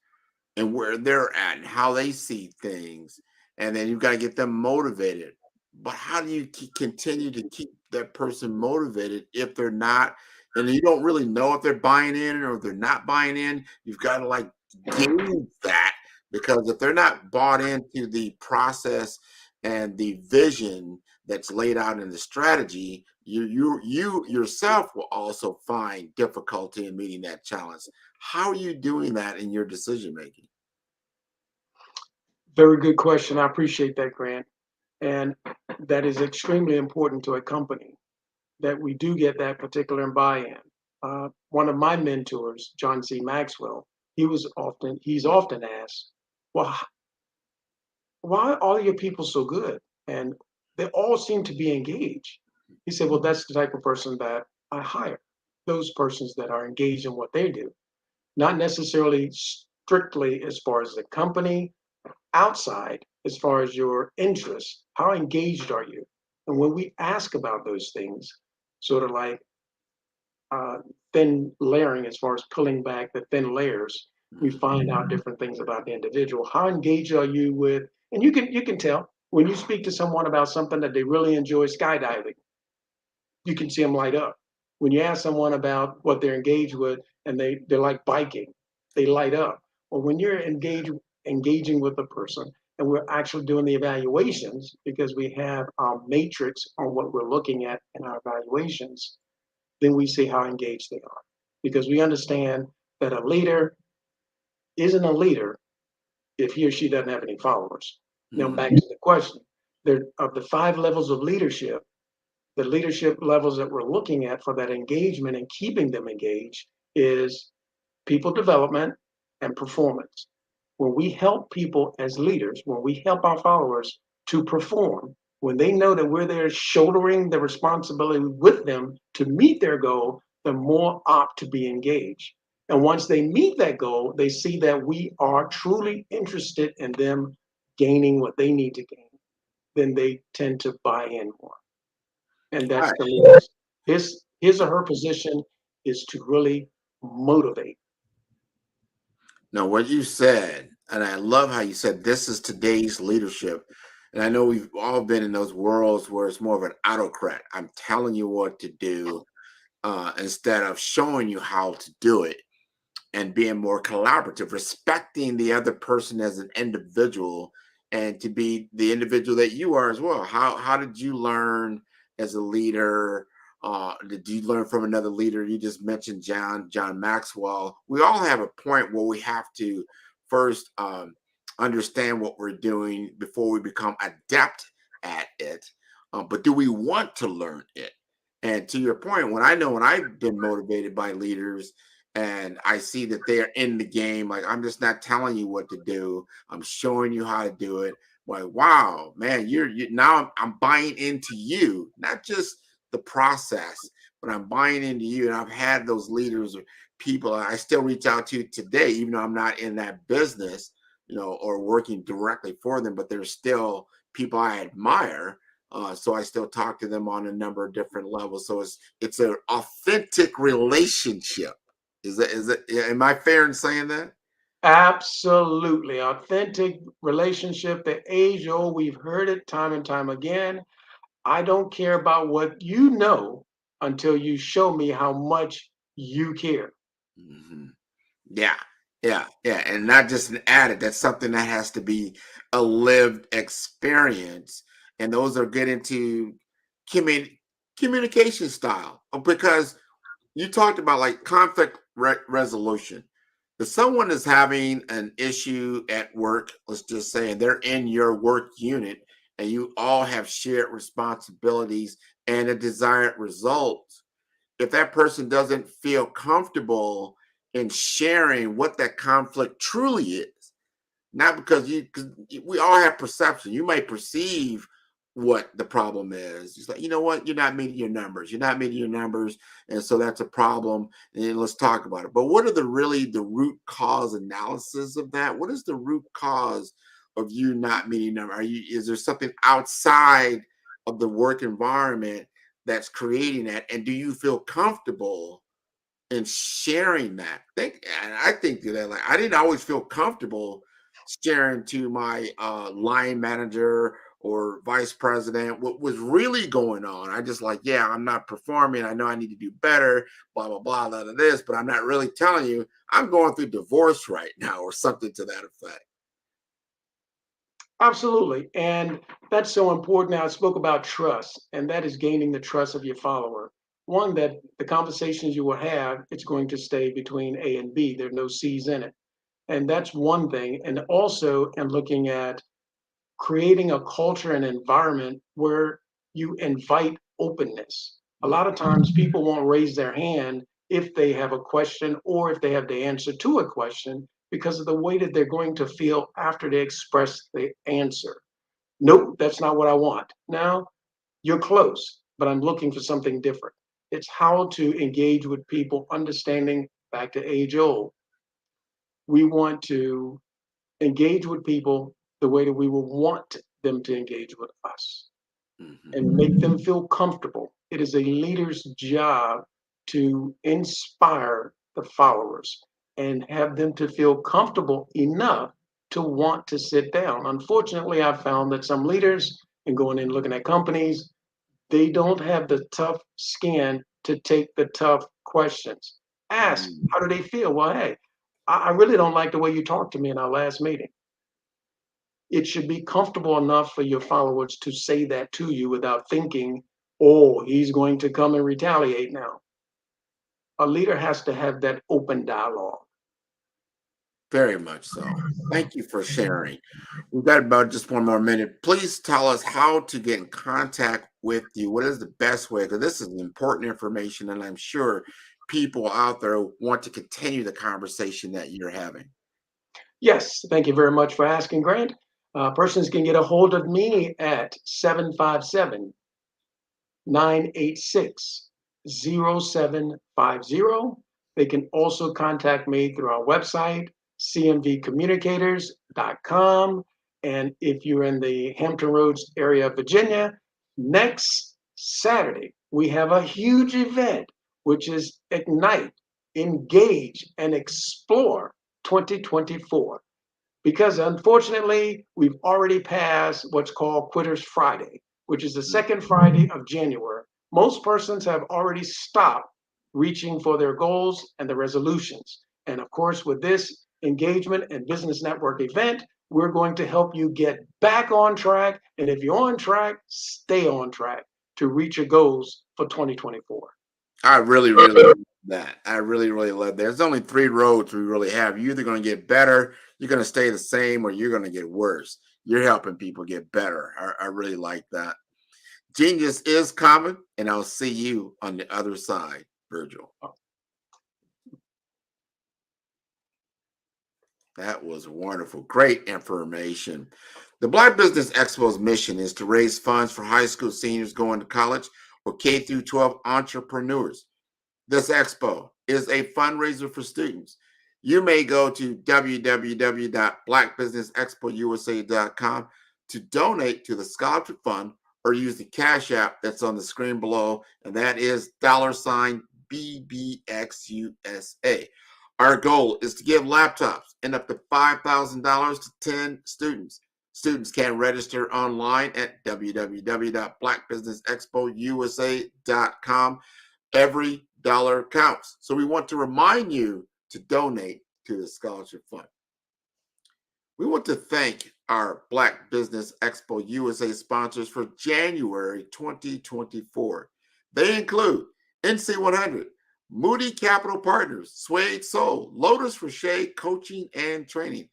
and where they're at and how they see things, and then you've got to get them motivated. But how do you continue to keep that person motivated if they're not, and you don't really know if they're buying in or if they're not buying in? You've got to like gauge that, because if they're not bought into the process and the vision that's laid out in the strategy, you yourself will also find difficulty in meeting that challenge. How are you doing that in your decision making? Very good question. I appreciate that, Grant. And that is extremely important to a company, that we do get that particular buy-in. One of my mentors, John C. Maxwell, he's often asked, well, why are all your people so good? And they all seem to be engaged. He said, well, that's the type of person that I hire, those persons that are engaged in what they do, not necessarily strictly as far as the company, outside as far as your interests. How engaged are you? And when we ask about those things, sort of like thin layering, as far as pulling back the thin layers, we find out different things about the individual. How engaged are you with, and you can tell when you speak to someone about something that they really enjoy, skydiving, you can see them light up. When you ask someone about what they're engaged with and they're like biking, they light up. Or when you're engaging with a person, and we're actually doing the evaluations, because we have our matrix on what we're looking at in our evaluations, then we see how engaged they are. Because we understand that a leader isn't a leader if he or she doesn't have any followers. Now back to the question, there of the 5 levels of leadership, the leadership levels that we're looking at for that engagement and keeping them engaged is people development and performance. When we help people as leaders, when we help our followers to perform, when they know that we're there shouldering the responsibility with them to meet their goal, they're more apt to be engaged. And once they meet that goal, they see that we are truly interested in them gaining what they need to gain, then they tend to buy in more. And that's the leaders. His or her position is to really motivate. Now, what you said, and I love how you said this is today's leadership. And I know we've all been in those worlds where it's more of an autocrat. I'm telling you what to do instead of showing you how to do it, and being more collaborative, respecting the other person as an individual and to be the individual that you are as well. How did you learn as a leader? Did you learn from another leader? You just mentioned John Maxwell. We all have a point where we have to first understand what we're doing before we become adept at it. But do we want to learn it? And to your point, when I've been motivated by leaders and I see that they are in the game, like I'm just not telling you what to do, I'm showing you how to do it. Like, wow, man, you now I'm buying into you, not just the process, but I'm buying into you. And I've had those leaders or people I still reach out to today, even though I'm not in that business, or working directly for them, but they're still people I admire. So I still talk to them on a number of different levels. So it's an authentic relationship. Is it? Am I fair in saying that? Absolutely. Authentic relationship, the age old, we've heard it time and time again. I don't care about what you know until you show me how much you care. Mm-hmm. Yeah, yeah, yeah. And not just an added, that's something that has to be a lived experience. And those are get into communication style, because you talked about like conflict resolution. If someone is having an issue at work, let's just say, and they're in your work unit and you all have shared responsibilities and a desired result, if that person doesn't feel comfortable in sharing what that conflict truly is, not because we all have perception. You may perceive what the problem is. It's like, you know what, you're not meeting your numbers. You're not meeting your numbers. And so that's a problem. And let's talk about it. But what are the root cause analysis of that? What is the root cause of you not meeting numbers? Is there something outside of the work environment that's creating that? And do you feel comfortable in sharing that? I think that, like, I didn't always feel comfortable sharing to my line manager or vice president what was really going on. I just like, yeah, I'm not performing. I know I need to do better, blah, blah, blah, blah, blah, this, but I'm not really telling you I'm going through divorce right now or something to that effect. Absolutely. And that's so important. Now, I spoke about trust, and that is gaining the trust of your follower. One, that the conversations you will have, it's going to stay between A and B. There are no C's in it. And that's one thing. And also, I'm looking at creating a culture and environment where you invite openness. A lot of times people won't raise their hand if they have a question or if they have the answer to a question because of the way that they're going to feel after they express the answer. Nope, that's not what I want. Now, you're close, but I'm looking for something different. It's how to engage with people, understanding back to age old. We want to engage with people the way that we would want them to engage with us and make them feel comfortable. It is a leader's job to inspire the followers and have them to feel comfortable enough to want to sit down. Unfortunately, I've found that some leaders, and going in looking at companies, they don't have the tough skin to take the tough questions. Ask, how do they feel? Well, hey, I really don't like the way you talked to me in our last meeting. It should be comfortable enough for your followers to say that to you without thinking, oh, he's going to come and retaliate now. A leader has to have that open dialogue. Very much so. Thank you for sharing. We've got about just one more minute. Please tell us how to get in contact with you. What is the best way? Because this is important information, and I'm sure people out there want to continue the conversation that you're having. Yes, thank you very much for asking, Grant. Persons can get a hold of me at 757-986-0750. They can also contact me through our website, cmvcommunicators.com. And if you're in the Hampton Roads area of Virginia, next Saturday, we have a huge event, which is Ignite, Engage, and Explore 2024. Because unfortunately, we've already passed what's called Quitters Friday, which is the second Friday of January. Most persons have already stopped reaching for their goals and the resolutions. And of course, with this engagement and business network event, we're going to help you get back on track. And if you're on track, stay on track to reach your goals for 2024. I really love that. I really love that. There's only 3 roads we really have. You're either going to get better, you're going to stay the same, or you're going to get worse. You're helping people get better. I really like that. Genius is common, and I'll see you on the other side, Virgil. That was wonderful. Great information. The Black Business Expo's mission is to raise funds for high school seniors going to college or K through 12 entrepreneurs. This expo is a fundraiser for students. You may go to www.blackbusinessexpousa.com to donate to the scholarship fund or use the Cash App that's on the screen below, and that is $BBXUSA. Our goal is to give laptops and up to $5,000 to 10 students. Students can register online at www.blackbusinessexpousa.com. Every dollar counts. So we want to remind you to donate to the scholarship fund. We want to thank our Black Business Expo USA sponsors for January 2024. They include NC100, Moody Capital Partners, Suede Soul, Lotus for Shade Coaching and Training,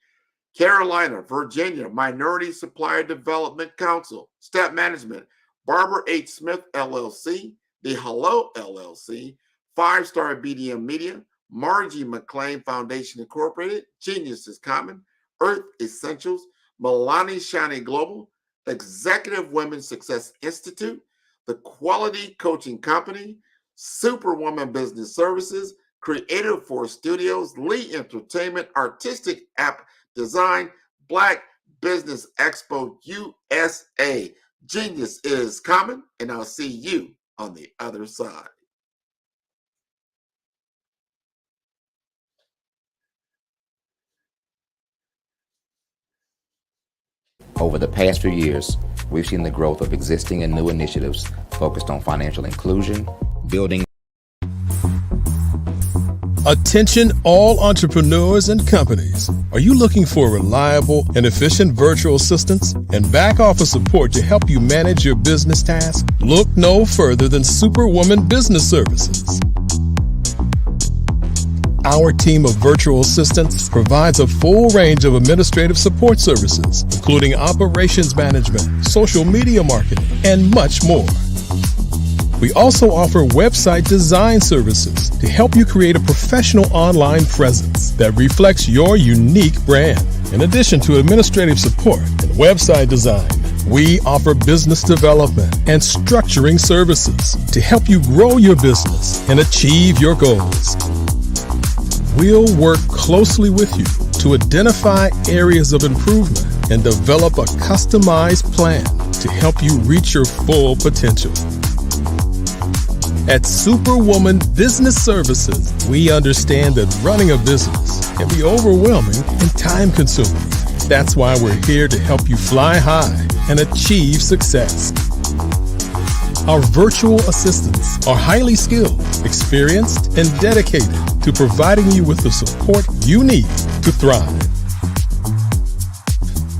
Carolina, Virginia, Minority Supplier Development Council, Step Management, Barbara H. Smith, LLC, The Hello, LLC, 5-Star BDM Media, Margie McLean Foundation Incorporated, Genius is Common, Earth Essentials, Milani Shani Global, Executive Women's Success Institute, The Quality Coaching Company, Superwoman Business Services, Creative Force Studios, Lee Entertainment, Artistic App Design, Black Business Expo USA. Genius is Common, and I'll see you on the other side. Over the past few years, we've seen the growth of existing and new initiatives focused on financial inclusion, building. Attention all entrepreneurs and companies. Are you looking for reliable and efficient virtual assistants and back office support to help you manage your business tasks? Look no further than Superwoman Business Services. Our team of virtual assistants provides a full range of administrative support services, including operations management, social media marketing, and much more. We also offer website design services to help you create a professional online presence that reflects your unique brand. In addition to administrative support and website design, we offer business development and structuring services to help you grow your business and achieve your goals. We'll work closely with you to identify areas of improvement and develop a customized plan to help you reach your full potential. At Superwoman Business Services, we understand that running a business can be overwhelming and time-consuming. That's why we're here to help you fly high and achieve success. Our virtual assistants are highly skilled, experienced, and dedicated to providing you with the support you need to thrive.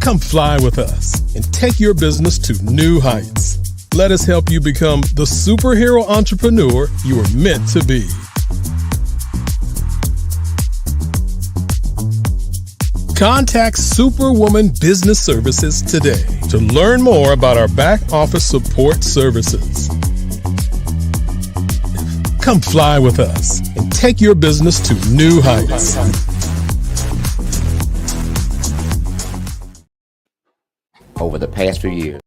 Come fly with us and take your business to new heights. Let us help you become the superhero entrepreneur you are meant to be. Contact Superwoman Business Services today to learn more about our back office support services. Come fly with us and take your business to new heights. Over the past few years,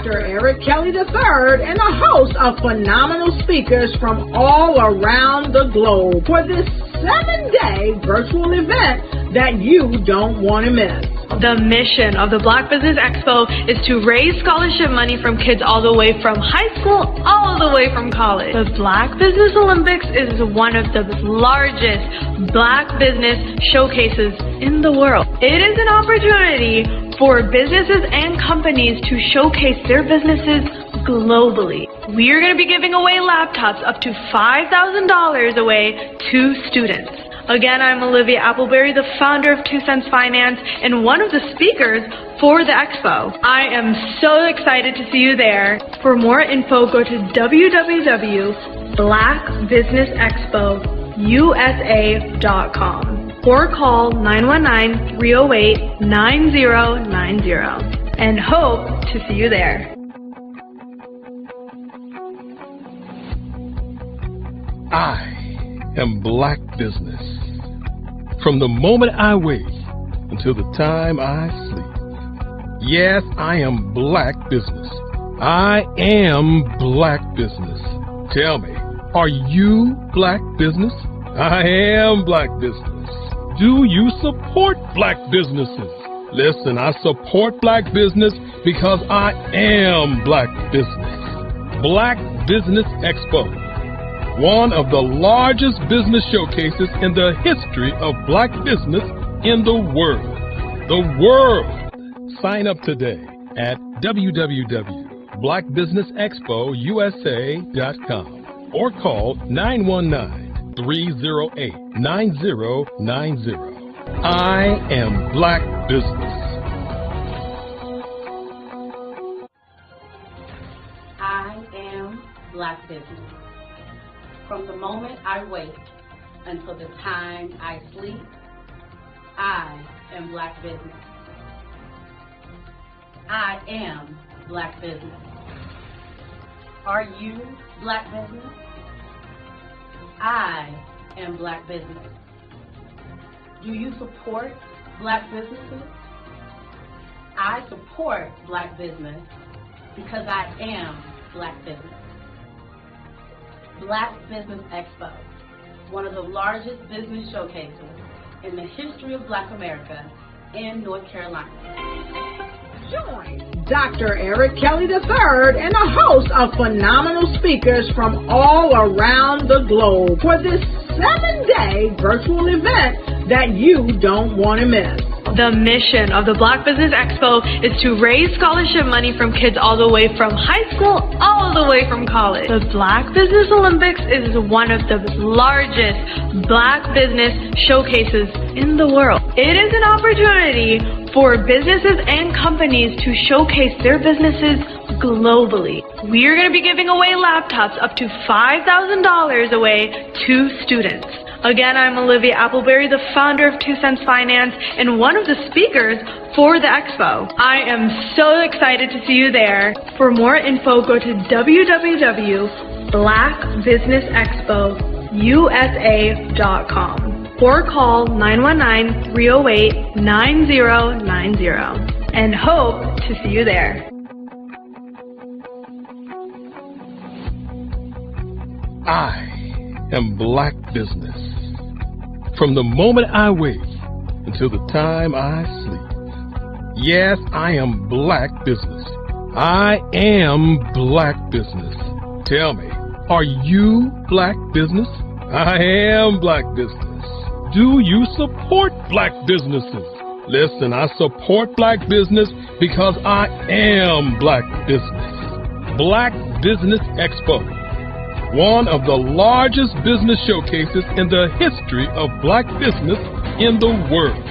Dr. Eric Kelly III and a host of phenomenal speakers from all around the globe for this 7-day virtual event that you don't want to miss. The mission of the Black Business Expo is to raise scholarship money from kids all the way from high school, all the way from college. The Black Business Olympics is one of the largest Black business showcases in the world. It is an opportunity for businesses and companies to showcase their businesses globally. We are going to be giving away laptops up to $5,000 away to students. Again, I'm Olivia Appleberry, the founder of 2 Cents Finance and one of the speakers for the expo. I am so excited to see you there. For more info, go to www.blackbusinessexpousa.com or call 919-308-9090 and hope to see you there. I am Black business. From the moment I wake until the time I sleep. Yes, I am Black business. I am Black business. Tell me, are you Black business? I am Black business. Do you support Black businesses? Listen, I support Black business because I am Black business. Black Business Expo, one of the largest business showcases in the history of Black business in the world. The world! Sign up today at www.blackbusinessexpousa.com or call 919-308-9090. I am Black business. I am Black business. From the moment I wake until the time I sleep, I am Black business. I am Black business. Are you Black business? I am Black business. Do you support Black businesses? I support Black business because I am Black business. Black Business Expo, one of the largest business showcases in the history of Black America in North Carolina. Join Dr. Eric Kelly III and a host of phenomenal speakers from all around the globe for this 7-day virtual event that you don't want to miss. The mission of the Black Business Expo is to raise scholarship money from kids all the way from high school, all the way from college. The Black Business Olympics is one of the largest Black business showcases in the world. It is an opportunity for businesses and companies to showcase their businesses globally. We are going to be giving away laptops up to $5,000 away to students. Again, I'm Olivia Appleberry, the founder of 2 Cents Finance and one of the speakers for the expo. I am so excited to see you there. For more info, go to www.blackbusinessexpousa.com or call 919-308-9090 and hope to see you there. I am Black business. From the moment I wake until the time I sleep. Yes, I am Black business. I am Black business. Tell me, are you Black business? I am Black business. Do you support Black businesses? Listen, I support Black business because I am Black business. Black Business Expo, one of the largest business showcases in the history of Black business in the world.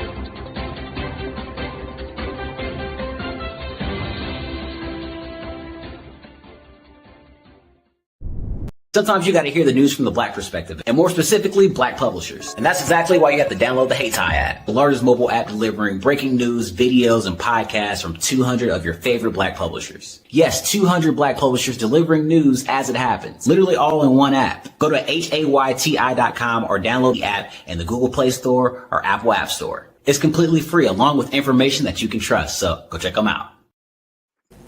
Sometimes you got to hear the news from the Black perspective, and more specifically, Black publishers. And that's exactly why you have to download the HeyTie app, the largest mobile app delivering breaking news, videos, and podcasts from 200 of your favorite Black publishers. Yes, 200 Black publishers delivering news as it happens, literally all in one app. Go to HAYTI.com or download the app in the Google Play Store or Apple App Store. It's completely free, along with information that you can trust, so go check them out.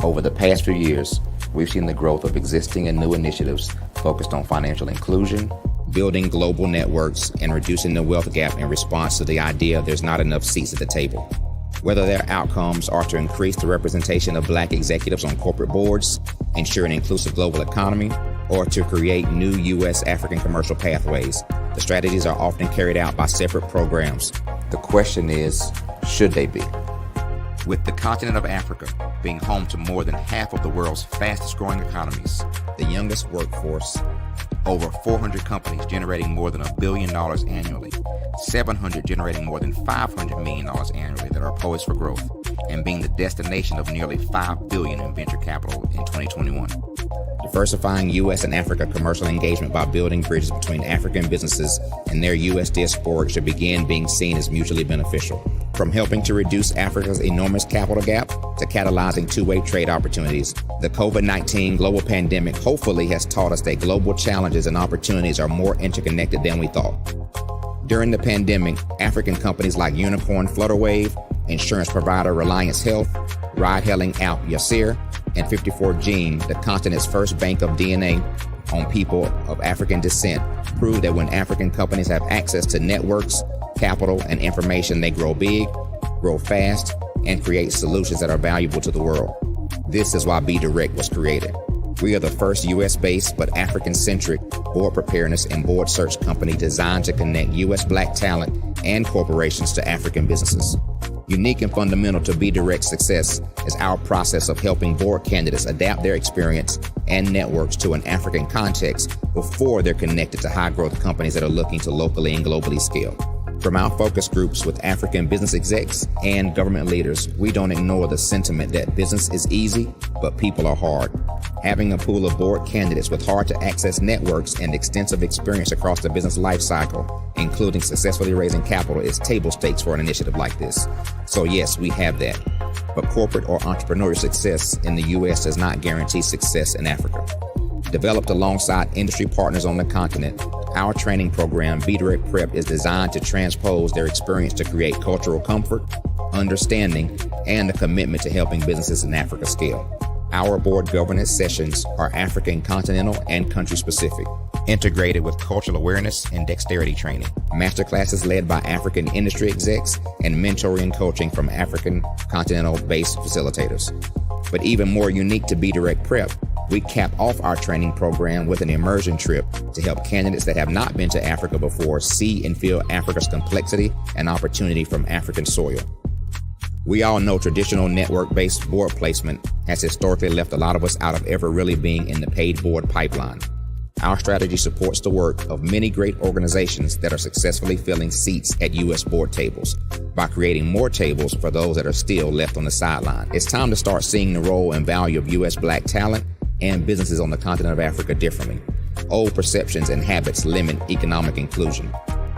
Over the past few years, we've seen the growth of existing and new initiatives focused on financial inclusion, building global networks, and reducing the wealth gap in response to the idea there's not enough seats at the table. Whether their outcomes are to increase the representation of Black executives on corporate boards, ensure an inclusive global economy, or to create new U.S. African commercial pathways, the strategies are often carried out by separate programs. The question is, should they be? With the continent of Africa being home to more than half of the world's fastest growing economies, the youngest workforce, over 400 companies generating more than $1 billion annually, 700 generating more than $500 million annually that are poised for growth, and being the destination of nearly $5 billion in venture capital in 2021. Diversifying U.S. and Africa commercial engagement by building bridges between African businesses and their U.S. diaspora should begin being seen as mutually beneficial. From helping to reduce Africa's enormous capital gap to catalyzing two-way trade opportunities, the COVID-19 global pandemic hopefully has taught us that global challenges and opportunities are more interconnected than we thought. During the pandemic, African companies like Unicorn Flutterwave, insurance provider Reliance Health, ride-hailing app Yasir, and 54Gene, the continent's first bank of DNA on people of African descent, proved that when African companies have access to networks, capital, and information, they grow big, grow fast, and create solutions that are valuable to the world. This is why Be Direct was created. We are the first U.S.-based but African-centric board preparedness and board search company designed to connect U.S. Black talent and corporations to African businesses. Unique and fundamental to Be Direct's success is our process of helping board candidates adapt their experience and networks to an African context before they're connected to high-growth companies that are looking to locally and globally scale. From our focus groups with African business execs and government leaders, we don't ignore the sentiment that business is easy, but people are hard. Having a pool of board candidates with hard-to-access networks and extensive experience across the business life cycle, including successfully raising capital, is table stakes for an initiative like this. So yes, we have that. But corporate or entrepreneurial success in the U.S. does not guarantee success in Africa. Developed alongside industry partners on the continent, our training program, Be Direct Prep, is designed to transpose their experience to create cultural comfort, understanding, and a commitment to helping businesses in Africa scale. Our board governance sessions are African continental and country specific, integrated with cultural awareness and dexterity training, masterclasses led by African industry execs, and mentoring and coaching from African continental-based facilitators. But even more unique to Be Direct Prep, we cap off our training program with an immersion trip to help candidates that have not been to Africa before see and feel Africa's complexity and opportunity from African soil. We all know traditional network-based board placement has historically left a lot of us out of ever really being in the paid board pipeline. Our strategy supports the work of many great organizations that are successfully filling seats at U.S. board tables by creating more tables for those that are still left on the sideline. It's time to start seeing the role and value of U.S. Black talent and businesses on the continent of Africa differently. Old perceptions and habits limit economic inclusion.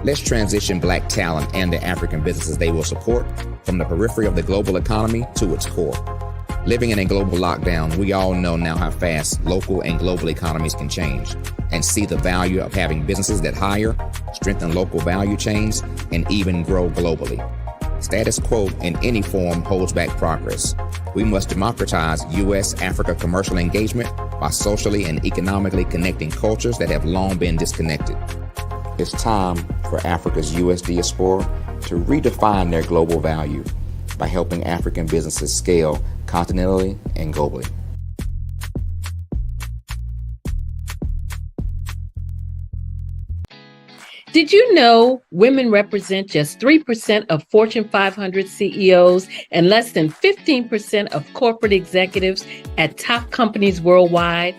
Let's transition Black talent and the African businesses they will support from the periphery of the global economy to its core. Living in a global lockdown, we all know now how fast local and global economies can change, and see the value of having businesses that hire, strengthen local value chains, and even grow globally. Status quo in any form holds back progress. We must democratize U.S.-Africa commercial engagement by socially and economically connecting cultures that have long been disconnected. It's time for Africa's U.S. diaspora to redefine their global value by helping African businesses scale continentally and globally. Did you know women represent just 3% of Fortune 500 CEOs and less than 15% of corporate executives at top companies worldwide?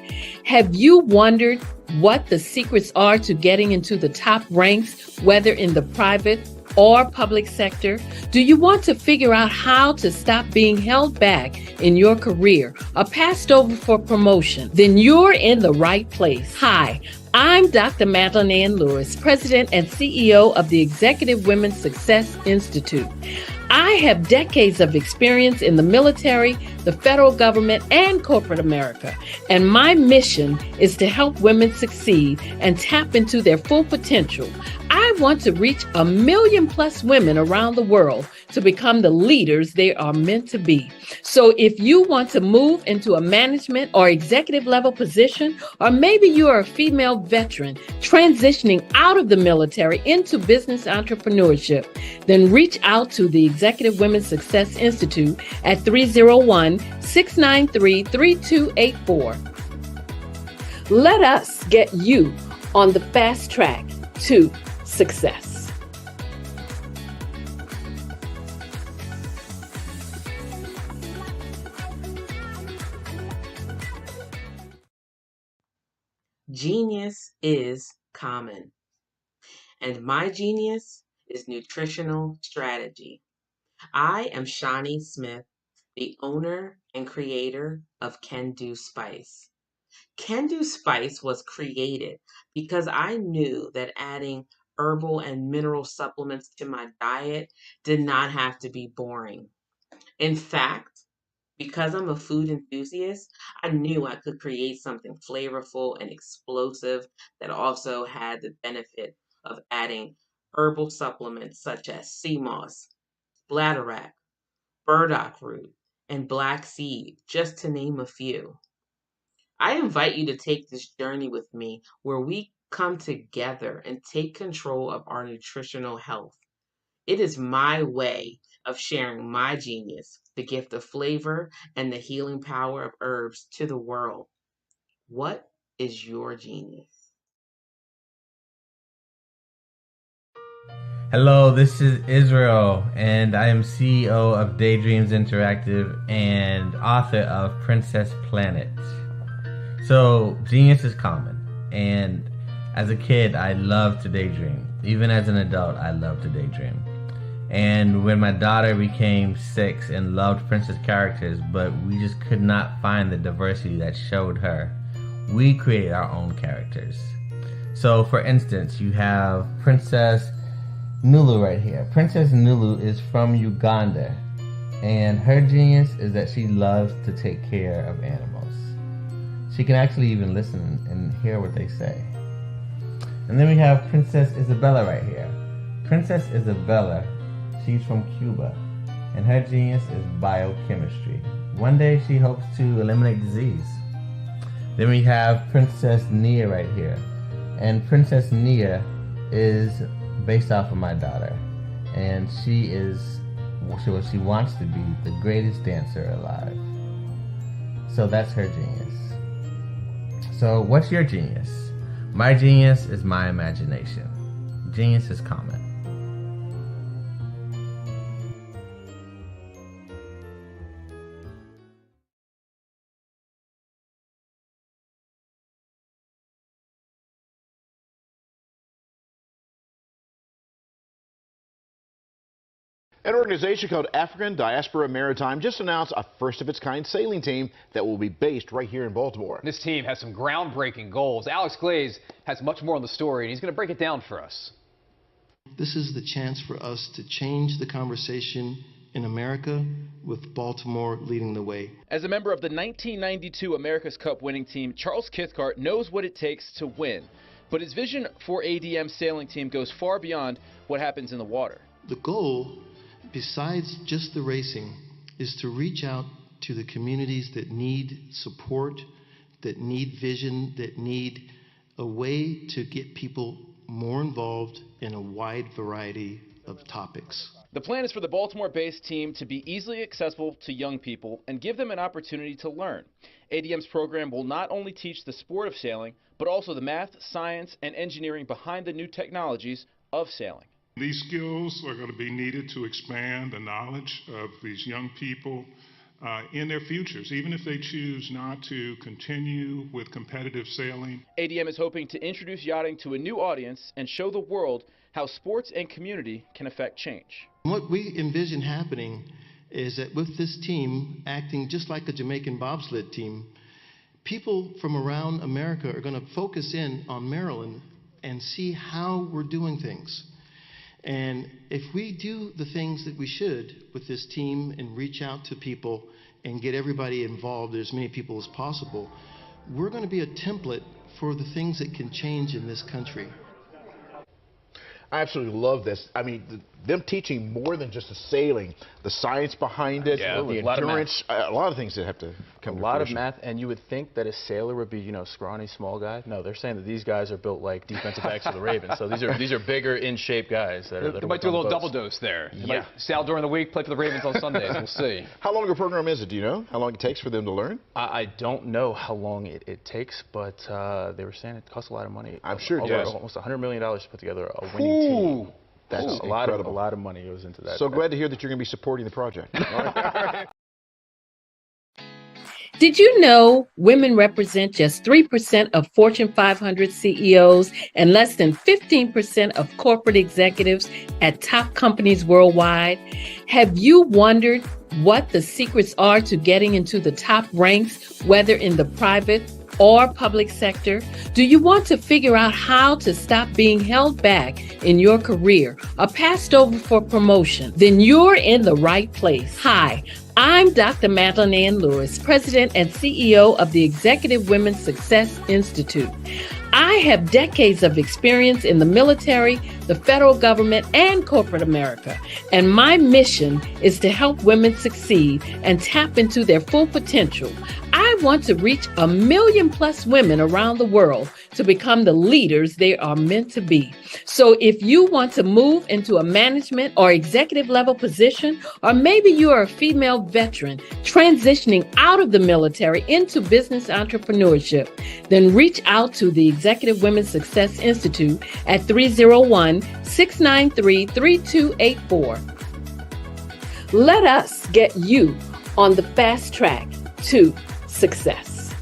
Have you wondered what the secrets are to getting into the top ranks, whether in the private or public sector? Do you want to figure out how to stop being held back in your career or passed over for promotion? Then you're in the right place. Hi, I'm Dr. Madeline Ann Lewis, President and CEO of the Executive Women's Success Institute. I have decades of experience in the military, the federal government, and corporate America, and my mission is to help women succeed and tap into their full potential. I I want to reach 1 million plus women around the world to become the leaders they are meant to be. So if you want to move into a management or executive level position, or maybe you are a female veteran transitioning out of the military into business entrepreneurship, then reach out to the Executive Women's Success Institute at 301-693-3284. Let us get you on the fast track to success. Genius is common, and my genius is nutritional strategy. I am Shawnee Smith, the owner and creator of Can Do Spice. Can Do Spice was created because I knew that adding herbal and mineral supplements to my diet did not have to be boring. In fact, because I'm a food enthusiast, I knew I could create something flavorful and explosive that also had the benefit of adding herbal supplements such as sea moss, bladderwrack, burdock root, and black seed, just to name a few. I invite you to take this journey with me where we come together and take control of our nutritional health. It is my way of sharing my genius, the gift of flavor and the healing power of herbs to the world. What is your genius? Hello, this is Israel, and I am CEO of Daydreams Interactive and author of Princess Planet. So, genius is common, and as a kid, I loved to daydream. Even as an adult, I love to daydream. And when my daughter became 6 and loved princess characters, but we just could not find the diversity that showed her, we created our own characters. So, for instance, you have Princess Nulu right here. Princess Nulu is from Uganda, and her genius is that she loves to take care of animals. She can actually even listen and hear what they say. And then we have Princess Isabella right here. Princess Isabella, she's from Cuba, and her genius is biochemistry. One day she hopes to eliminate disease. Then we have Princess Nia right here, and Princess Nia is based off of my daughter, and she wants to be the greatest dancer alive. So that's her genius. So what's your genius? My genius is my imagination. Genius is common. An organization called African Diaspora Maritime just announced a first-of-its-kind sailing team that will be based right here in Baltimore. This team has some groundbreaking goals. Alex Glaze has much more on the story, and he's going to break it down for us. This is the chance for us to change the conversation in America, with Baltimore leading the way. As a member of the 1992 America's Cup winning team, Charles Cathcart knows what it takes to win. But his vision for ADM's sailing team goes far beyond what happens in the water. The goal, besides just the racing, is to reach out to the communities that need support, that need vision, that need a way to get people more involved in a wide variety of topics. The plan is for the Baltimore-based team to be easily accessible to young people and give them an opportunity to learn. ADM's program will not only teach the sport of sailing, but also the math, science, and engineering behind the new technologies of sailing. These skills are going to be needed to expand the knowledge of these young people in their futures, even if they choose not to continue with competitive sailing. ADM is hoping to introduce yachting to a new audience and show the world how sports and community can affect change. What we envision happening is that with this team acting just like a Jamaican bobsled team, people from around America are going to focus in on Maryland and see how we're doing things. And if we do the things that we should with this team and reach out to people and get everybody involved, as many people as possible, we're going to be a template for the things that can change in this country. I absolutely love this. I mean, them teaching more than just the sailing, the science behind it, the endurance, a lot of things that have to come to fruition. A lot of math, and you would think that a sailor would be, you know, scrawny, small guy. No, they're saying that these guys are built like defensive backs of the Ravens. So these are bigger, in shape guys. They might do a little double dose there. They might sail during the week, play for the Ravens on Sundays. We'll see. How long a program is it? Do you know how long it takes for them to learn? I don't know how long it takes, but they were saying it costs a lot of money. I'm sure it does. Almost $100 million to put together a winning team. That's a lot of money goes into that. So glad to hear that you're going to be supporting the project. Did you know women represent just 3% of Fortune 500 CEOs and less than 15% of corporate executives at top companies worldwide? Have you wondered what the secrets are to getting into the top ranks, whether in the private or public sector? Do you want to figure out how to stop being held back in your career or passed over for promotion? Then you're in the right place. Hi, I'm Dr. Madeline Ann Lewis, President and CEO of the Executive Women's Success Institute. I have decades of experience in the military, the federal government, and corporate America, and my mission is to help women succeed and tap into their full potential. I want to reach 1 million+ women around the world to become the leaders they are meant to be. So if you want to move into a management or executive level position, or maybe you are a female veteran transitioning out of the military into business entrepreneurship, then reach out to the Executive Women's Success Institute at 301-693-3284. Let us get you on the fast track to success.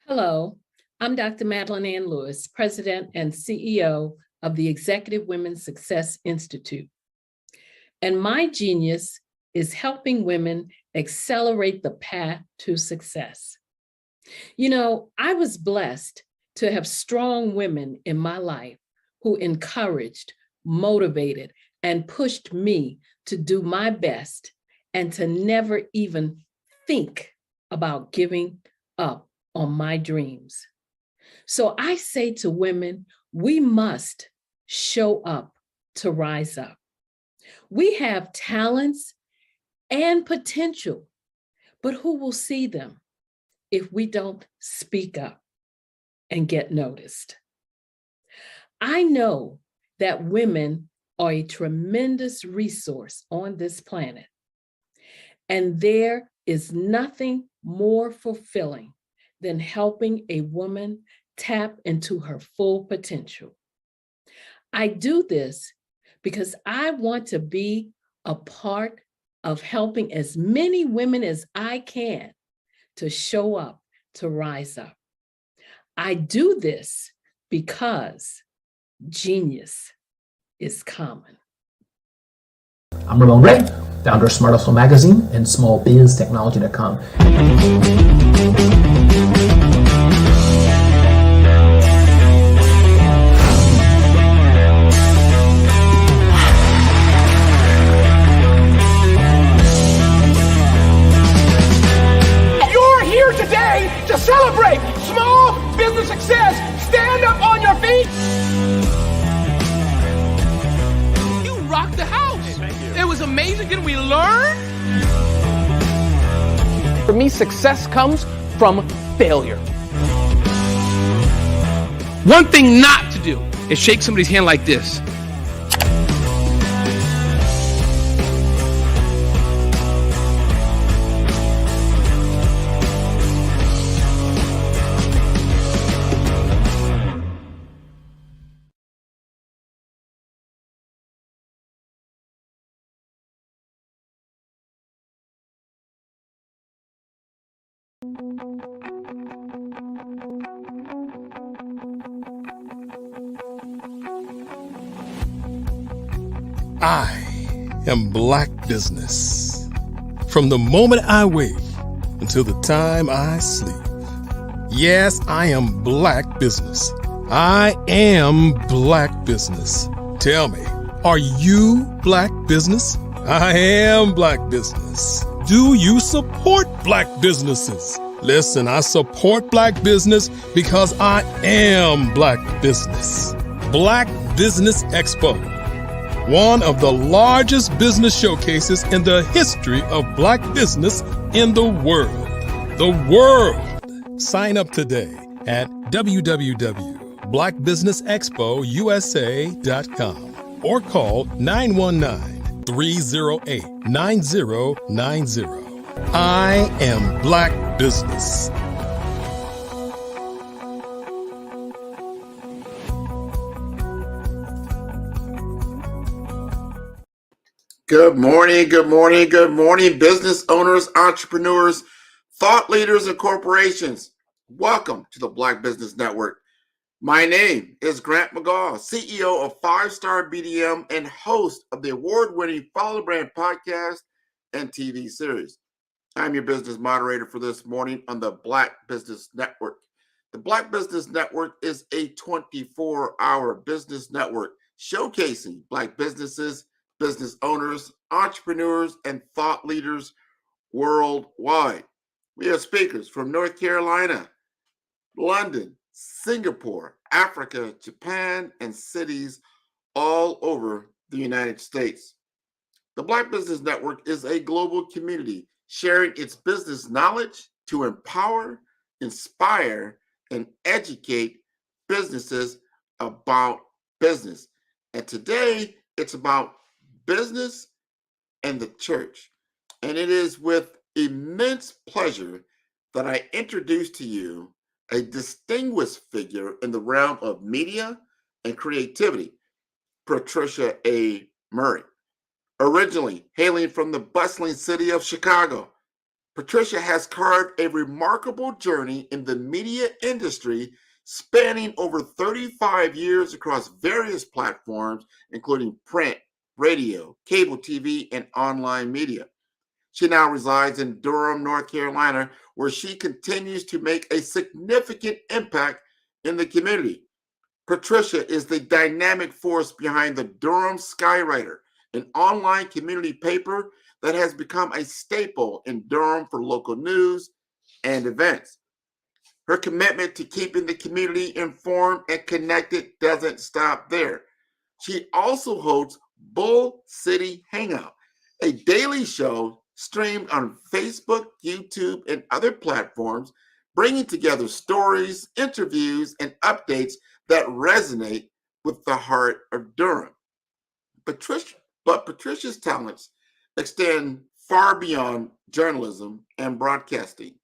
Hello, I'm Dr. Madeline Ann Lewis, President and CEO of the Executive Women's Success Institute. And my genius is helping women accelerate the path to success. You know, I was blessed to have strong women in my life who encouraged, motivated, and pushed me to do my best and to never even think about giving up on my dreams. So I say to women, we must show up to rise up. We have talents and potential, but who will see them if we don't speak up and get noticed? I know that women are a tremendous resource on this planet, and there is nothing more fulfilling than helping a woman tap into her full potential. I do this because I want to be a part of helping as many women as I can to show up, to rise up. I do this because genius is common. I'm Ramon Ray, founder of Smart Hustle Magazine and smallbiztechnology.com. You're here today to celebrate small business success. Stand up on your feet. You rocked the house. Thank you. It was amazing. Didn't we learn? For me, success comes from failure. One thing not to do is shake somebody's hand like this. I am Black business. From the moment I wake until the time I sleep. Yes, I am Black business. I am Black business. Tell me, are you Black business? I am Black business. Do you support black businesses? Listen, I support black business because I am black business. Black Business Expo, one of the largest business showcases in the history of black business in the world. The world! Sign up today at www.blackbusinessexpousa.com or call 919-308-9090. I am black business. Good morning, business owners, entrepreneurs, thought leaders, and corporations. Welcome to the Black Business Network. My name is Grant McGaw, CEO of 5-Star BDM and host of the award-winning Follow the Brand podcast and TV series. I'm your business moderator for this morning on the Black Business Network. The Black Business Network is a 24-hour business network showcasing black businesses, business owners, entrepreneurs, and thought leaders worldwide. We have speakers from North Carolina, London, Singapore, Africa, Japan, and cities all over the United States. The Black Business Network is a global community sharing its business knowledge to empower, inspire, and educate businesses about business. And today, it's about business and the church. And it is with immense pleasure that I introduce to you a distinguished figure in the realm of media and creativity, Patricia A. Murray. Originally hailing from the bustling city of Chicago, Patricia has carved a remarkable journey in the media industry spanning over 35 years across various platforms, including print, radio, cable TV, and online media. She now resides in Durham, North Carolina, where she continues to make a significant impact in the community. Patricia is the dynamic force behind the Durham Skywriter, an online community paper that has become a staple in Durham for local news and events. Her commitment to keeping the community informed and connected doesn't stop there. She also hosts Bull City Hangout, a daily show streamed on Facebook, YouTube, and other platforms, bringing together stories, interviews, and updates that resonate with the heart of Durham. Patricia's talents extend far beyond journalism and broadcasting.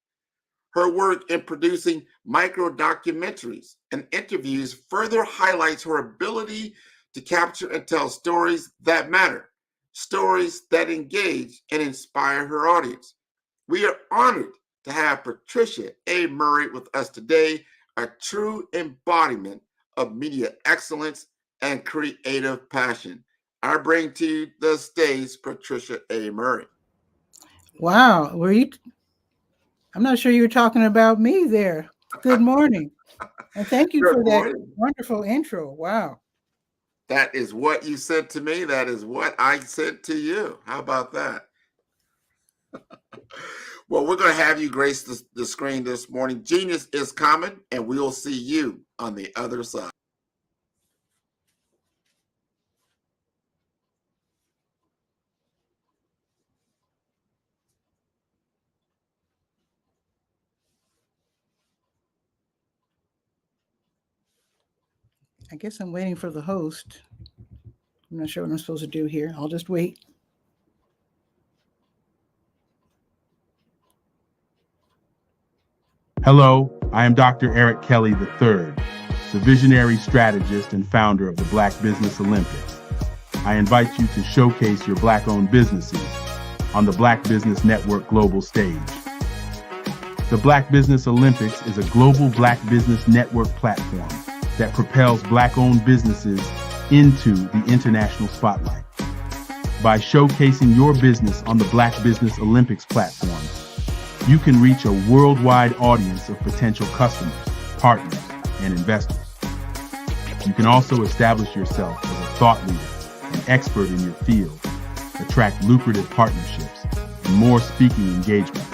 Her work in producing micro-documentaries and interviews further highlights her ability to capture and tell stories that matter, stories that engage and inspire her audience. We are honored to have Patricia A. Murray with us today, a true embodiment of media excellence and creative passion. I bring to the stage Patricia A. Murray. Wow, I'm not sure you were talking about me there. Good morning. And thank you for that wonderful intro. Wow. That is what you said to me. That is what I said to you. How about that? Well, we're going to have you grace the screen this morning. Genius is common, and we'll see you on the other side. I guess I'm waiting for the host. I'm not sure what I'm supposed to do here. I'll just wait. Hello, I am Dr. Eric Kelly III, the visionary strategist and founder of the Black Business Olympics. I invite you to showcase your Black-owned businesses on the Black Business Network global stage. The Black Business Olympics is a global Black Business Network platform that propels Black-owned businesses into the international spotlight. By showcasing your business on the Black Business Olympics platform, you can reach a worldwide audience of potential customers, partners, and investors. You can also establish yourself as a thought leader and expert in your field, attract lucrative partnerships, and and more speaking engagements.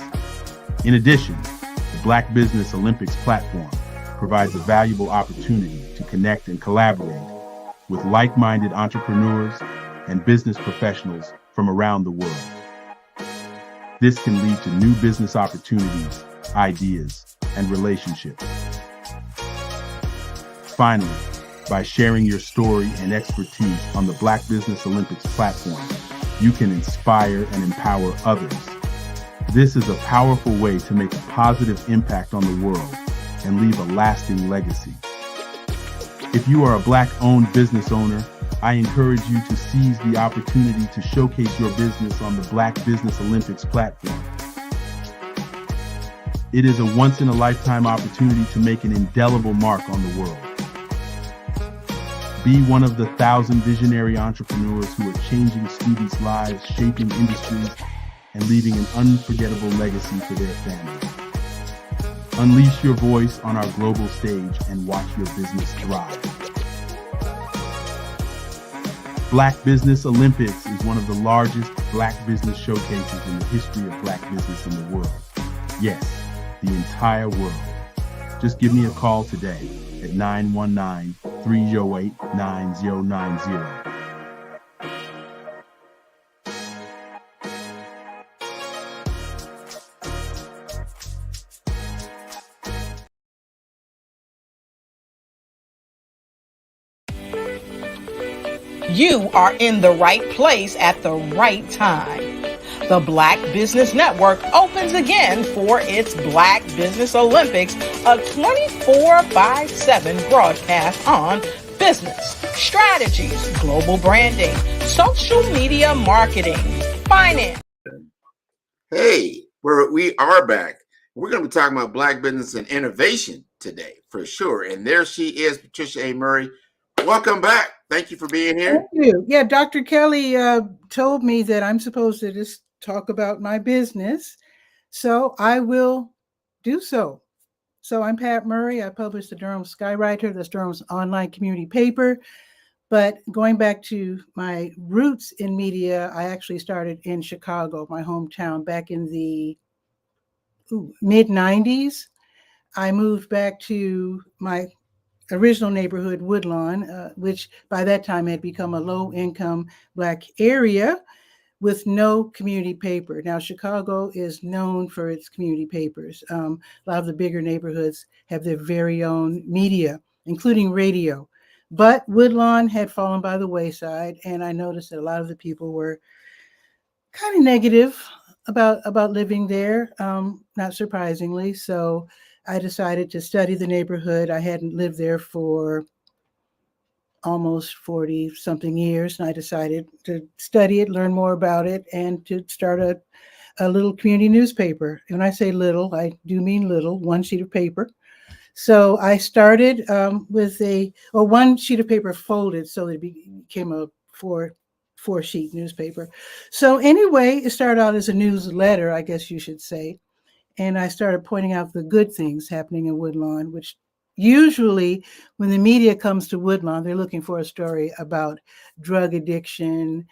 In addition, the Black Business Olympics platform provides a valuable opportunity to connect and collaborate with like-minded entrepreneurs and business professionals from around the world. This can lead to new business opportunities, ideas, and relationships. Finally, by sharing your story and expertise on the Black Business Olympics platform, you can inspire and empower others. This is a powerful way to make a positive impact on the world and leave a lasting legacy. If you are a Black-owned business owner, I encourage you to seize the opportunity to showcase your business on the Black Business Olympics platform. It is a once-in-a-lifetime opportunity to make an indelible mark on the world. Be one of the 1,000 visionary entrepreneurs who are changing students' lives, shaping industries, and leaving an unforgettable legacy for their families. Unleash your voice on our global stage and watch your business thrive. Black Business Olympics is one of the largest Black business showcases in the history of Black business in the world. Yes, the entire world. Just give me a call today at 919-308-9090. You are in the right place at the right time. The Black Business Network opens again for its Black Business Olympics, a 24/7 broadcast on business, strategies, global branding, social media marketing, finance. Hey, we are back. We're going to be talking about Black business and innovation today, for sure. And there she is, Patricia A. Murray. Welcome back. Thank you for being here. Thank you. Yeah, Dr. Kelly told me that I'm supposed to just talk about my business, so I will do so. So I'm Pat Murray. I publish the Durham Skywriter, that's Durham's online community paper. But going back to my roots in media, I actually started in Chicago, my hometown, back in the mid-90s. I moved back to my original neighborhood, Woodlawn, which by that time had become a low-income Black area with no community paper. Now, Chicago is known for its community papers. A lot of the bigger neighborhoods have their very own media, including radio. But Woodlawn had fallen by the wayside, and I noticed that a lot of the people were kind of negative about living there, not surprisingly. So I decided to study the neighborhood. I hadn't lived there for almost 40 something years, and I decided to study it, learn more about it, and to start a little community newspaper. And when I say little, I do mean little, one sheet of paper. So I started with one sheet of paper folded, so it became a four sheet newspaper. So anyway, it started out as a newsletter, I guess you should say. And I started pointing out the good things happening in Woodlawn, which usually when the media comes to Woodlawn, they're looking for a story about drug addiction,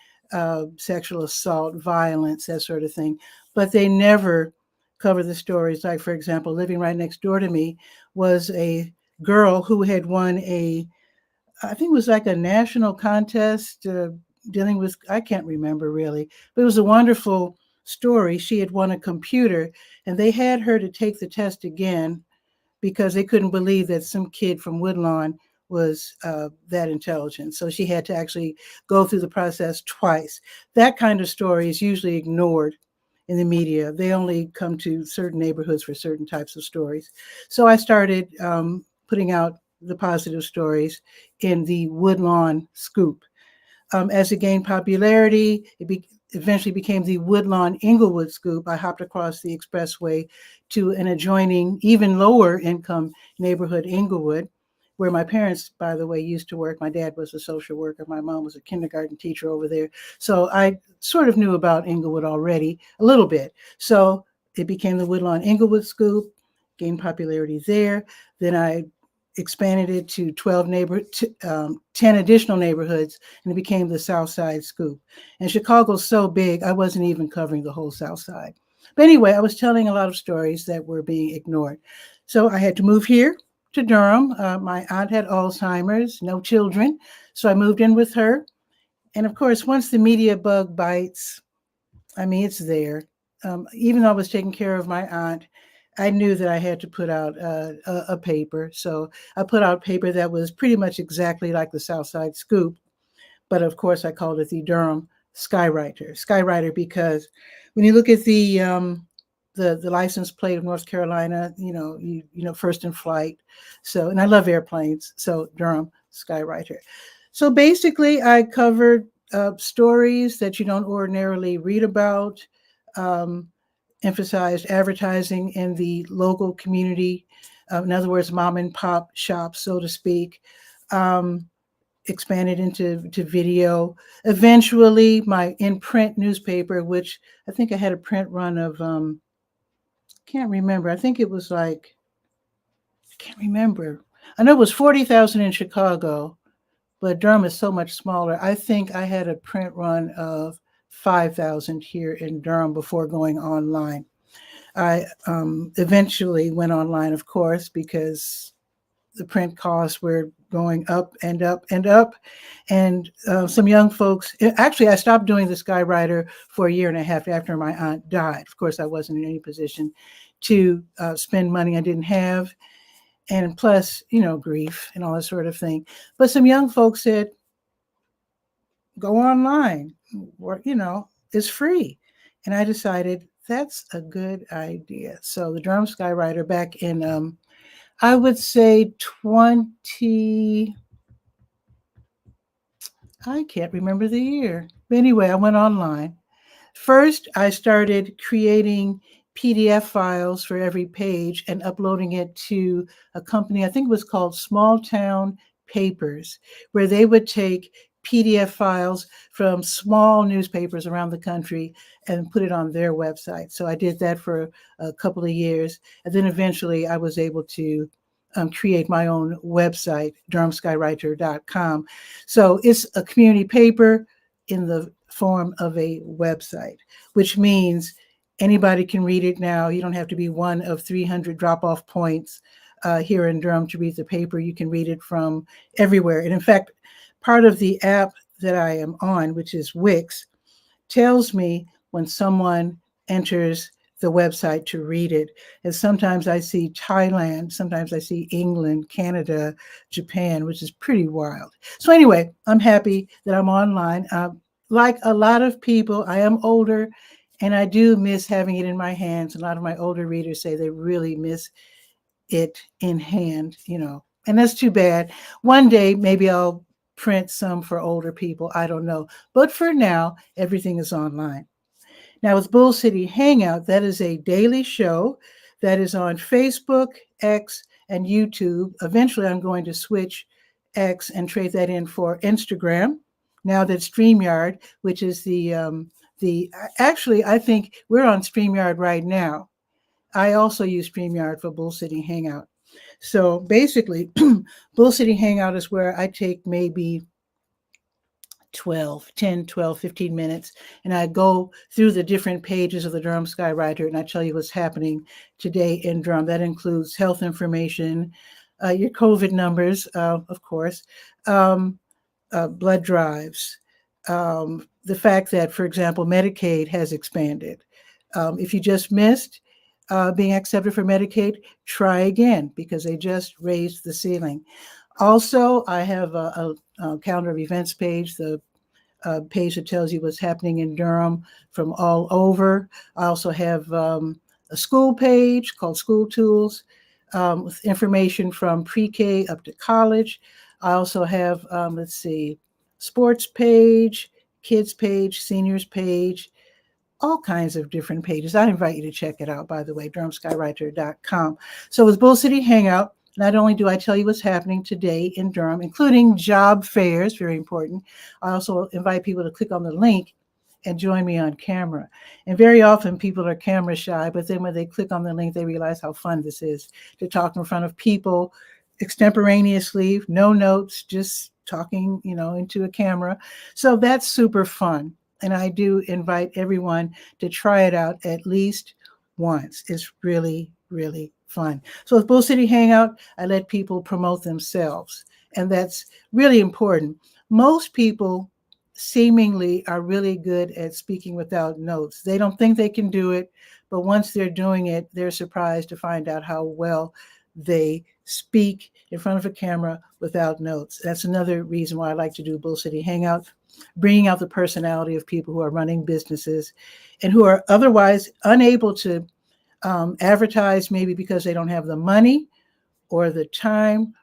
sexual assault, violence, that sort of thing. But they never cover the stories. Like, for example, living right next door to me was a girl who had won I think it was like a national contest dealing with, I can't remember really, but it was a wonderful story. She had won a computer, and they had her to take the test again because they couldn't believe that some kid from Woodlawn was that intelligent. So she had to actually go through the process twice. That kind of story is usually ignored in the media. They only come to certain neighborhoods for certain types of stories. So I started putting out the positive stories in the Woodlawn Scoop. As it gained popularity, it eventually became the Woodlawn Inglewood Scoop. I hopped across the expressway to an adjoining, even lower income neighborhood, Inglewood, where my parents, by the way, used to work. My dad was a social worker. My mom was a kindergarten teacher over there. So I sort of knew about Inglewood already a little bit. So it became the Woodlawn Inglewood Scoop, gained popularity there. Then I expanded it to 10 additional neighborhoods, and it became the South Side Scoop. And Chicago's so big, I wasn't even covering the whole South Side. But anyway, I was telling a lot of stories that were being ignored. So I had to move here to Durham. My aunt had Alzheimer's, no children, so I moved in with her. And of course, once the media bug bites, I mean, it's there. Even though I was taking care of my aunt, I knew that I had to put out a paper. So I put out paper that was pretty much exactly like the Southside Scoop. But of course, I called it the Durham Skywriter. Skywriter because when you look at the license plate of North Carolina, you know, first in flight. So, and I love airplanes. So Durham Skywriter. So basically, I covered stories that you don't ordinarily read about. Emphasized advertising in the local community, in other words, mom and pop shops, so to speak, expanded into video. Eventually, my in-print newspaper, which I think I had a print run of, can't remember. I think it was like, I can't remember. I know it was 40,000 in Chicago, but Durham is so much smaller. I think I had a print run of 5,000 here in Durham before going online. I eventually went online, of course, because the print costs were going up and up and up. And some young folks, actually, I stopped doing the Skywriter for a year and a half after my aunt died. Of course, I wasn't in any position to spend money I didn't have. And plus, you know, grief and all that sort of thing. But some young folks said, go online, or, you know, it's free. And I decided that's a good idea. So the Durham Skywriter back in, I would say I can't remember the year. But anyway, I went online. First, I started creating PDF files for every page and uploading it to a company, I think it was called Small Town Papers, where they would take PDF files from small newspapers around the country and put it on their website. So I did that for a couple of years. And then eventually I was able to create my own website, durhamskywriter.com. So it's a community paper in the form of a website, which means anybody can read it now. You don't have to be one of 300 drop-off points here in Durham to read the paper. You can read it from everywhere. And in fact, part of the app that I am on, which is Wix, tells me when someone enters the website to read it. And sometimes I see Thailand, sometimes I see England, Canada, Japan, which is pretty wild. So anyway, I'm happy that I'm online. Like a lot of people, I am older and I do miss having it in my hands. A lot of my older readers say they really miss it in hand, you know, and that's too bad. One day, maybe I'll print some for older people. I don't know. But for now, everything is online. Now with Bull City Hangout, that is a daily show that is on Facebook, X, and YouTube. Eventually, I'm going to switch X and trade that in for Instagram. Now that StreamYard, which is actually, I think we're on StreamYard right now. I also use StreamYard for Bull City Hangout. So basically, Bull City Hangout is where I take maybe 10, 12, 15 minutes, and I go through the different pages of the Durham Skywriter, and I tell you what's happening today in Durham. That includes health information, your COVID numbers, of course, blood drives, the fact that, for example, Medicaid has expanded. If you just missed being accepted for Medicaid, try again because they just raised the ceiling. Also, I have a calendar of events page, the page that tells you what's happening in Durham from all over. I also have a school page called School Tools with information from pre-K up to college. I also have, sports page, kids page, seniors page, all kinds of different pages. I invite you to check it out, by the way, durhamskywriter.com. So with Bull City Hangout, not only do I tell you what's happening today in Durham, including job fairs, very important, I also invite people to click on the link and join me on camera. And very often people are camera shy, but then when they click on the link, they realize how fun this is to talk in front of people extemporaneously, no notes, just talking, into a camera. So that's super fun. And I do invite everyone to try it out at least once. It's really, really fun. So with Bull City Hangout, I let people promote themselves. And that's really important. Most people seemingly are really good at speaking without notes. They don't think they can do it, but once they're doing it, they're surprised to find out how well they speak in front of a camera without notes. That's another reason why I like to do Bull City Hangout, bringing out the personality of people who are running businesses and who are otherwise unable to advertise, maybe because they don't have the money or the time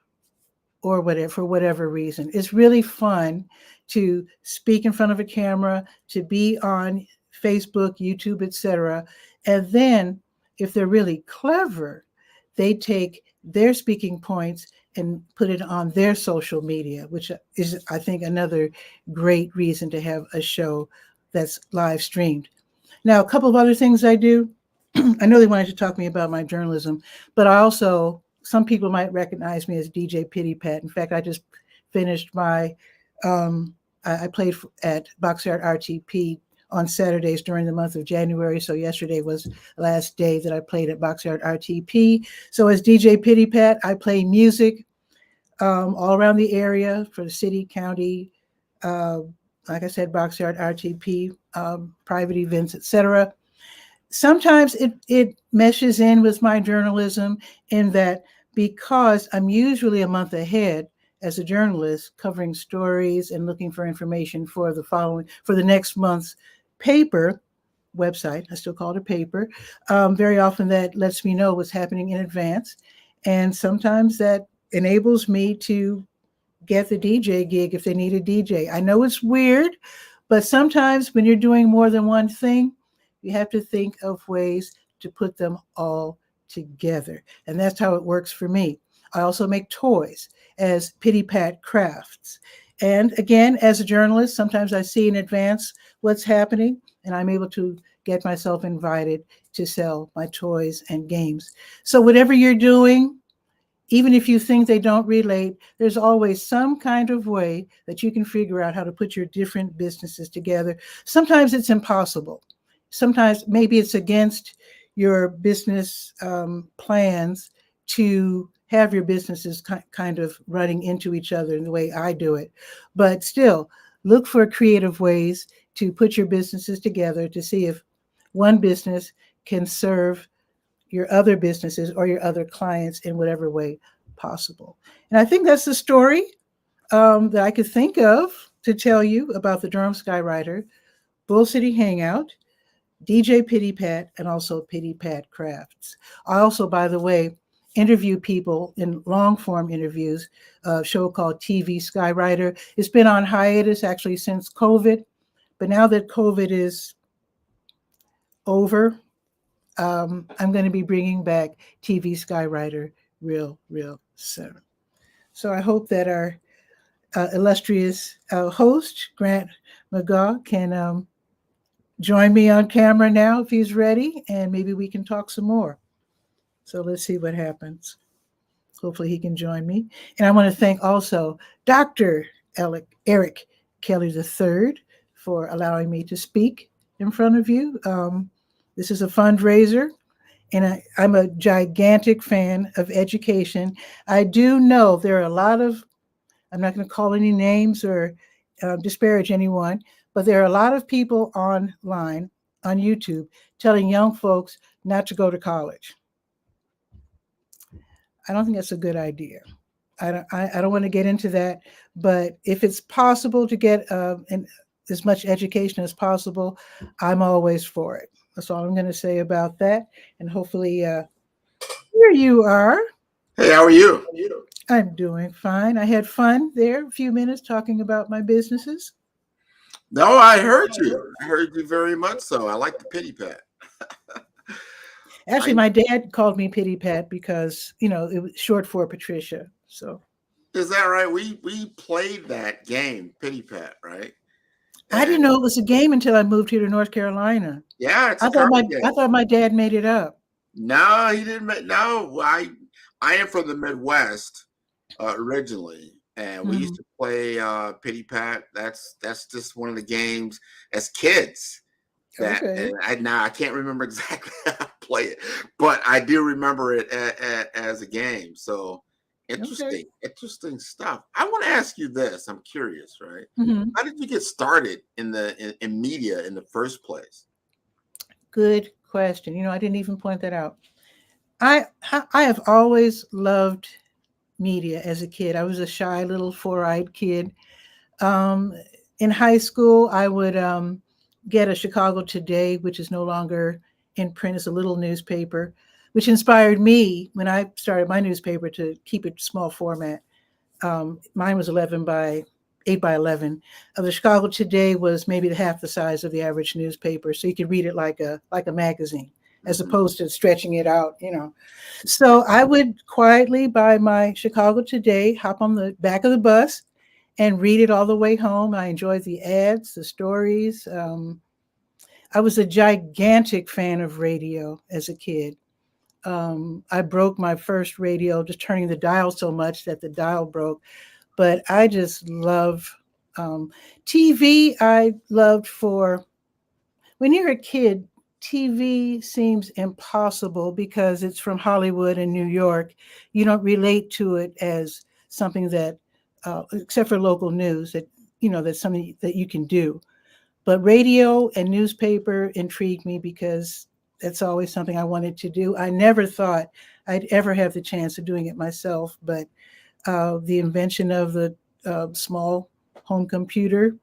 or whatever, for whatever reason. It's really fun to speak in front of a camera, to be on Facebook, YouTube, etc. And then if they're really clever, they take their speaking points and put it on their social media, which is, I think, another great reason to have a show that's live streamed. Now, a couple of other things I do. I know they wanted to talk to me about my journalism, but I also, some people might recognize me as DJ Pity Pat. In fact, I just finished my, I played at Boxyard RTP on Saturdays during the month of January. So yesterday was the last day that I played at Boxyard RTP. So as DJ Pity Pat, I play music all around the area for the city, county, like I said, Boxyard RTP, private events, etc. Sometimes it meshes in with my journalism in that because I'm usually a month ahead as a journalist covering stories and looking for information for the next month's paper website. I still call it a paper. Very often that lets me know what's happening in advance. And sometimes that enables me to get the DJ gig if they need a DJ. I know it's weird, but sometimes when you're doing more than one thing, you have to think of ways to put them all together. And that's how it works for me. I also make toys as Pity Pat Crafts. And again, as a journalist, sometimes I see in advance what's happening, and I'm able to get myself invited to sell my toys and games. So whatever you're doing, even if you think they don't relate, there's always some kind of way that you can figure out how to put your different businesses together. Sometimes it's impossible. Sometimes maybe it's against your business plans to have your businesses kind of running into each other in the way I do it. But still, look for creative ways to put your businesses together to see if one business can serve your other businesses or your other clients in whatever way possible. And I think that's the story that I could think of to tell you about the Durham Skywriter, Bull City Hangout, DJ Pity Pat, and also Pity Pat Crafts. I also, by the way, interview people in long form interviews, a show called TV Skywriter. It's been on hiatus actually since COVID, but now that COVID is over, I'm going to be bringing back TV Skywriter real soon. So I hope that our illustrious host, Grant McGaugh, can join me on camera now if he's ready, and maybe we can talk some more. So let's see what happens. Hopefully he can join me. And I want to thank also Dr. Eric Kelly III for allowing me to speak in front of you. This is a fundraiser, and I'm a gigantic fan of education. I do know there are a lot of, I'm not going to call any names or disparage anyone, but there are a lot of people online on YouTube telling young folks not to go to college. I don't think that's a good idea. I don't want to get into that, but if it's possible to get as much education as possible, I'm always for it. That's all I'm going to say about that. And hopefully, here you are. Hey, how are you? I'm doing fine. I had fun there, a few minutes talking about my businesses. No, I heard you. I heard you very much so. I like the Pity Pat. Actually, my dad called me Pity Pat because, it was short for Patricia. So is that right? We played that game, Pity Pat, right? I didn't know it was a game until I moved here to North Carolina. Yeah, it's I thought my dad made it up. No, he didn't. No, I am from the Midwest, originally, and we used Mhm. to play pity pat. That's just one of the games as kids that, Okay. and I can't remember exactly how to play it, but I do remember it as a game. So Okay. interesting stuff. I want to ask you this. I'm curious, right? Mhm. How did you get started in media in the first place? Good question. I didn't even point that out. I have always loved media as a kid. I was a shy little four-eyed kid. Um, in high school, I would get a Chicago Today, which is no longer in print. It's a little newspaper, which inspired me when I started my newspaper to keep it small format. Mine was 11 by 8 by 11. The Chicago Today was maybe half the size of the average newspaper, so you could read it like a magazine, as opposed to stretching it out. So I would quietly buy my Chicago Today, hop on the back of the bus, and read it all the way home. I enjoyed the ads, the stories. I was a gigantic fan of radio as a kid. I broke my first radio just turning the dial so much that the dial broke. But I just love TV. I loved for when you're a kid, TV seems impossible because it's from Hollywood and New York. You don't relate to it as something that, except for local news, that's something that you can do. But radio and newspaper intrigued me because that's always something I wanted to do. I never thought I'd ever have the chance of doing it myself, but the invention of the small home computer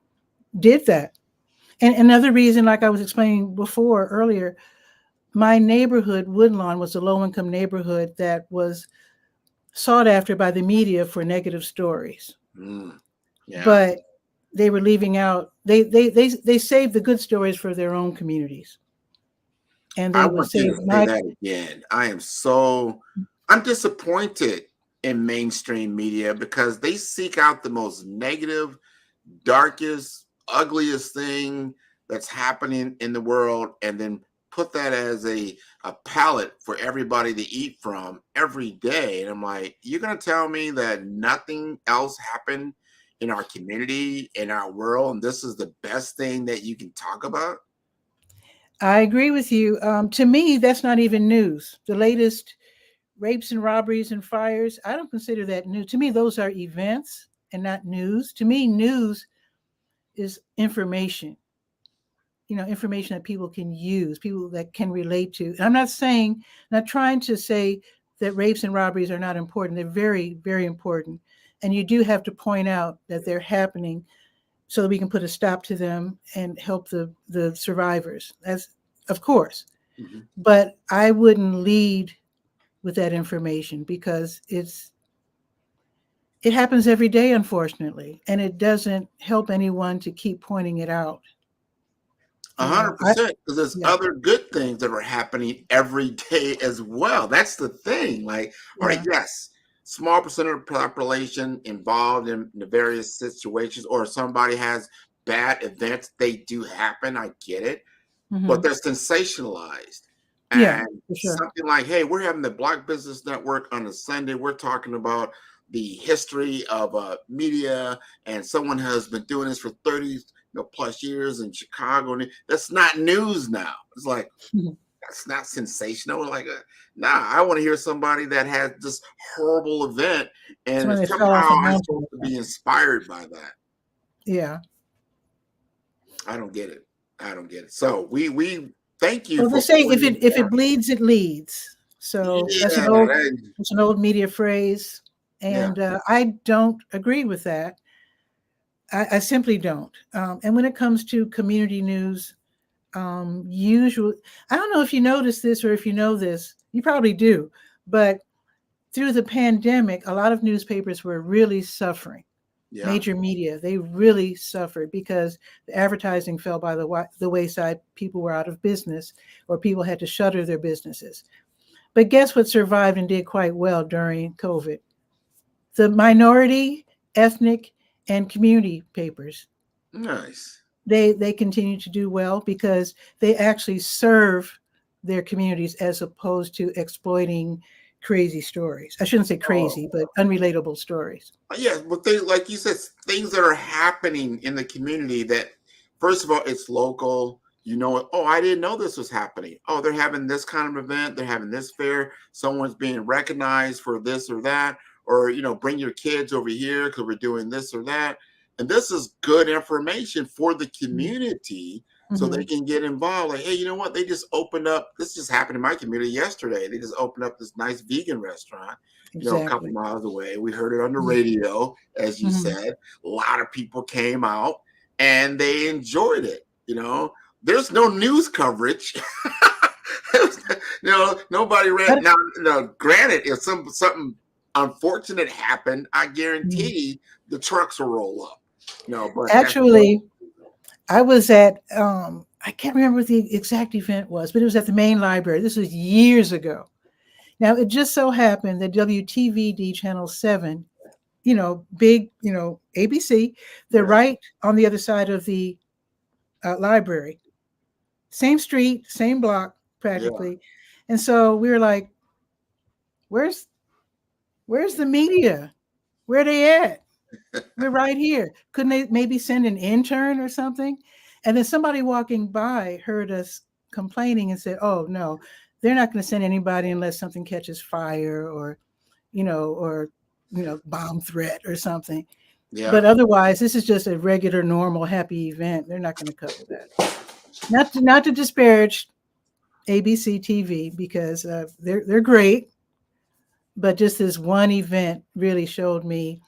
did that. And another reason, like I was explaining before earlier, my neighborhood, Woodlawn, was a low-income neighborhood that was sought after by the media for negative stories. Yeah. But they were leaving out. They saved the good stories for their own communities, and I they would want you save to say my. that again. I'm disappointed in mainstream media because they seek out the most negative, darkest, ugliest thing that's happening in the world and then put that as a palette for everybody to eat from every day. And I'm like, you're going to tell me that nothing else happened in our community, in our world, and this is the best thing that you can talk about? I agree with you. To me, that's not even news. The latest rapes and robberies and fires, I don't consider that news. To me, those are events and not news. To me, news is information. Information that people can use, people that can relate to. And I'm not trying to say that rapes and robberies are not important. They're very, very important. And you do have to point out that they're happening so that we can put a stop to them and help the survivors. That's of course. But I wouldn't lead with that information because it happens every day, unfortunately, and it doesn't help anyone to keep pointing it out. 100%, because there's other good things that are happening every day as well. That's the thing. Like, all right, yes, small percent of the population involved in the various situations, or somebody has bad events, they do happen. I get it, but they're sensationalized. Yeah, And for sure. something like, hey, we're having the Black Business Network on a Sunday. We're talking about the history of media, and someone has been doing this for 30 plus years in Chicago. And that's not news now. It's like, that's not sensational. Like, nah, I want to hear somebody that had this horrible event, and Someone that fell off somehow a I'm mountain. supposed to be inspired by that. Yeah. I don't get it. I don't get it. So we thank you Well, they for say if pointing it out. bleeds, it leads. So that's Yeah, it's an old media phrase, and I don't agree with that. I simply don't. And when it comes to community news, usually, I don't know if you notice this or if you know this, you probably do, but through the pandemic, a lot of newspapers were really suffering. Major media, they really suffered because the advertising fell by the wayside. People were out of business, or people had to shutter their businesses. But guess what survived and did quite well during COVID? The minority, ethnic, and community papers. Nice. They continue to do well because they actually serve their communities as opposed to exploiting crazy stories. I shouldn't say crazy, but unrelatable stories. Yeah, but they, like you said, things that are happening in the community that, first of all, it's local. You know, oh, I didn't know this was happening. Oh, they're having this kind of event. They're having this fair. Someone's being recognized for this or that. Or, you know, bring your kids over here because we're doing this or that. And this is good information for the community so they can get involved. Like, hey, you know what? They just opened up. This just happened in my community yesterday. They just opened up this nice vegan restaurant, you know, a couple miles away. We heard it on the radio, as you said. A lot of people came out and they enjoyed it. You know, there's no news coverage. You know, nobody ran. Now, you know, granted, if something unfortunate happened, I guarantee the trucks will roll up. You know, but actually, I was at I can't remember what the exact event was, but it was at the main library. This was years ago. Now, it just so happened that WTVD Channel 7, you know, big, you know, ABC, they're right on the other side of the library. Same street, same block, practically. Yeah. And so we were like, where's the media? Where are they at? We're right here. Couldn't they maybe send an intern or something? And then somebody walking by heard us complaining and said, oh, no, they're not going to send anybody unless something catches fire or bomb threat or something. Yeah. But otherwise, this is just a regular, normal, happy event. They're not going to cover that. Not to disparage ABC TV because they're great, but just this one event really showed me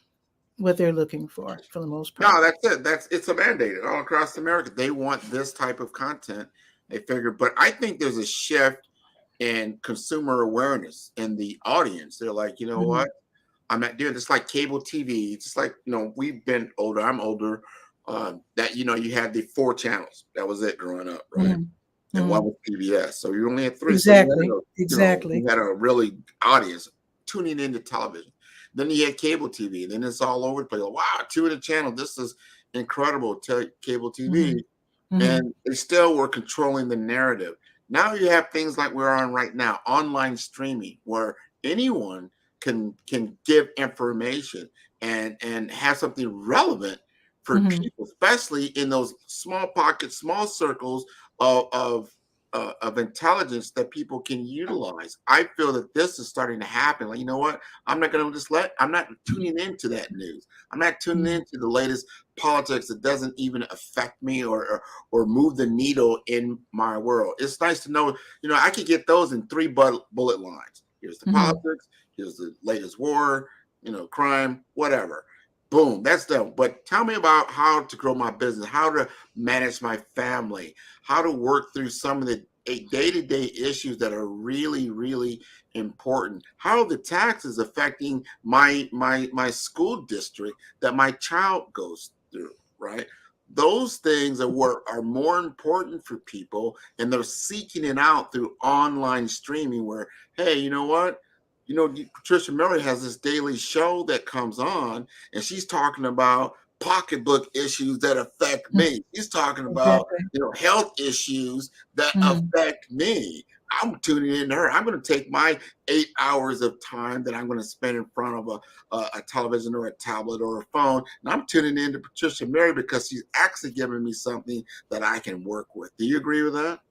what they're looking for the most part. No, that's it. It's a mandate all across America. They want this type of content. They figure, but I think there's a shift in consumer awareness in the audience. They're like, you know what? I'm not doing this. Like cable TV. It's just like, you know, we've been older. I'm older. That, you know, you had the 4 channels. That was it growing up, right? And one was PBS. So you only had 3. Exactly. So Exactly. You had a really audience tuning into television. Then you had cable TV. Then it's all over the place. Wow, 2 in a channel. This is incredible. Cable TV. And they still were controlling the narrative. Now you have things like we're on right now, online streaming, where anyone can give information and have something relevant for people, especially in those small pockets, small circles of intelligence that people can utilize. I feel that this is starting to happen. Like, you know what? I'm not going to I'm not tuning into that news. I'm not tuning into the latest politics that doesn't even affect me or move the needle in my world. It's nice to know, you know, I could get those in 3 bullet lines. Here's the politics. Here's the latest war, you know, crime, whatever. Boom, that's done. But tell me about how to grow my business, how to manage my family, how to work through some of the day-to-day issues that are really, really important. How are the taxes affecting my school district that my child goes through, right? Those things are more important for people, and they're seeking it out through online streaming where, hey, you know what? You know, Patricia Murray has this daily show that comes on, and she's talking about pocketbook issues that affect me. She's talking about, you know, health issues that affect me. I'm tuning in to her. I'm going to take my 8 hours of time that I'm going to spend in front of a television or a tablet or a phone, and I'm tuning in to Patricia Murray because she's actually giving me something that I can work with. Do you agree with that?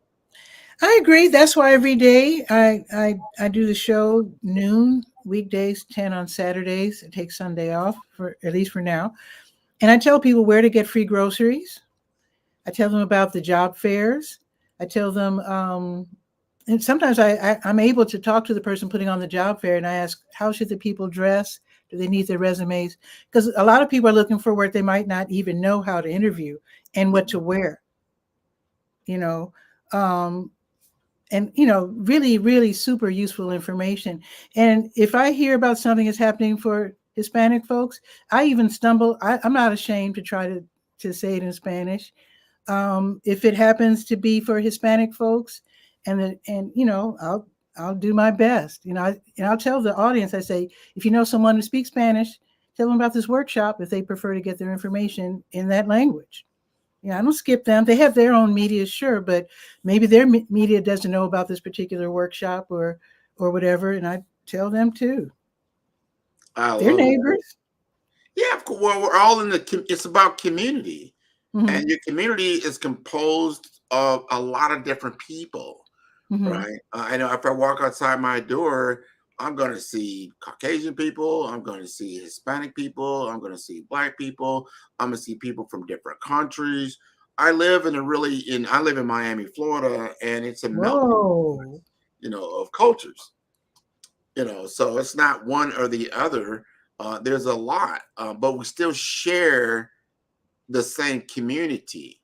I agree. That's why every day I do the show noon, weekdays, 10 on Saturdays. I take Sunday off, for at least for now. And I tell people where to get free groceries. I tell them about the job fairs. I tell them, and sometimes I'm able to talk to the person putting on the job fair, and I ask, how should the people dress? Do they need their resumes? Because a lot of people are looking for work. They might not even know how to interview and what to wear, you know. And, you know, really, really super useful information. And if I hear about something that's happening for Hispanic folks, I even stumble. I'm not ashamed to try to say it in Spanish. If it happens to be for Hispanic folks, and you know, I'll do my best. You know, and I'll tell the audience, I say, if you know someone who speaks Spanish, tell them about this workshop if they prefer to get their information in that language. Yeah, I don't skip them. They have their own media, sure, but maybe their media doesn't know about this particular workshop or whatever. And I tell them too. I They're love it. neighbors. Yeah, of course. Well, we're all in it's about community. Mhm. And your community is composed of a lot of different people, Mhm. right? I know if I walk outside my door, I'm going to see Caucasian people, I'm going to see Hispanic people, I'm going to see Black people, I'm going to see people from different countries. I live in Miami, Florida, and it's a melting Whoa. of cultures. So it's not one or the other. There's a lot, but we still share the same community.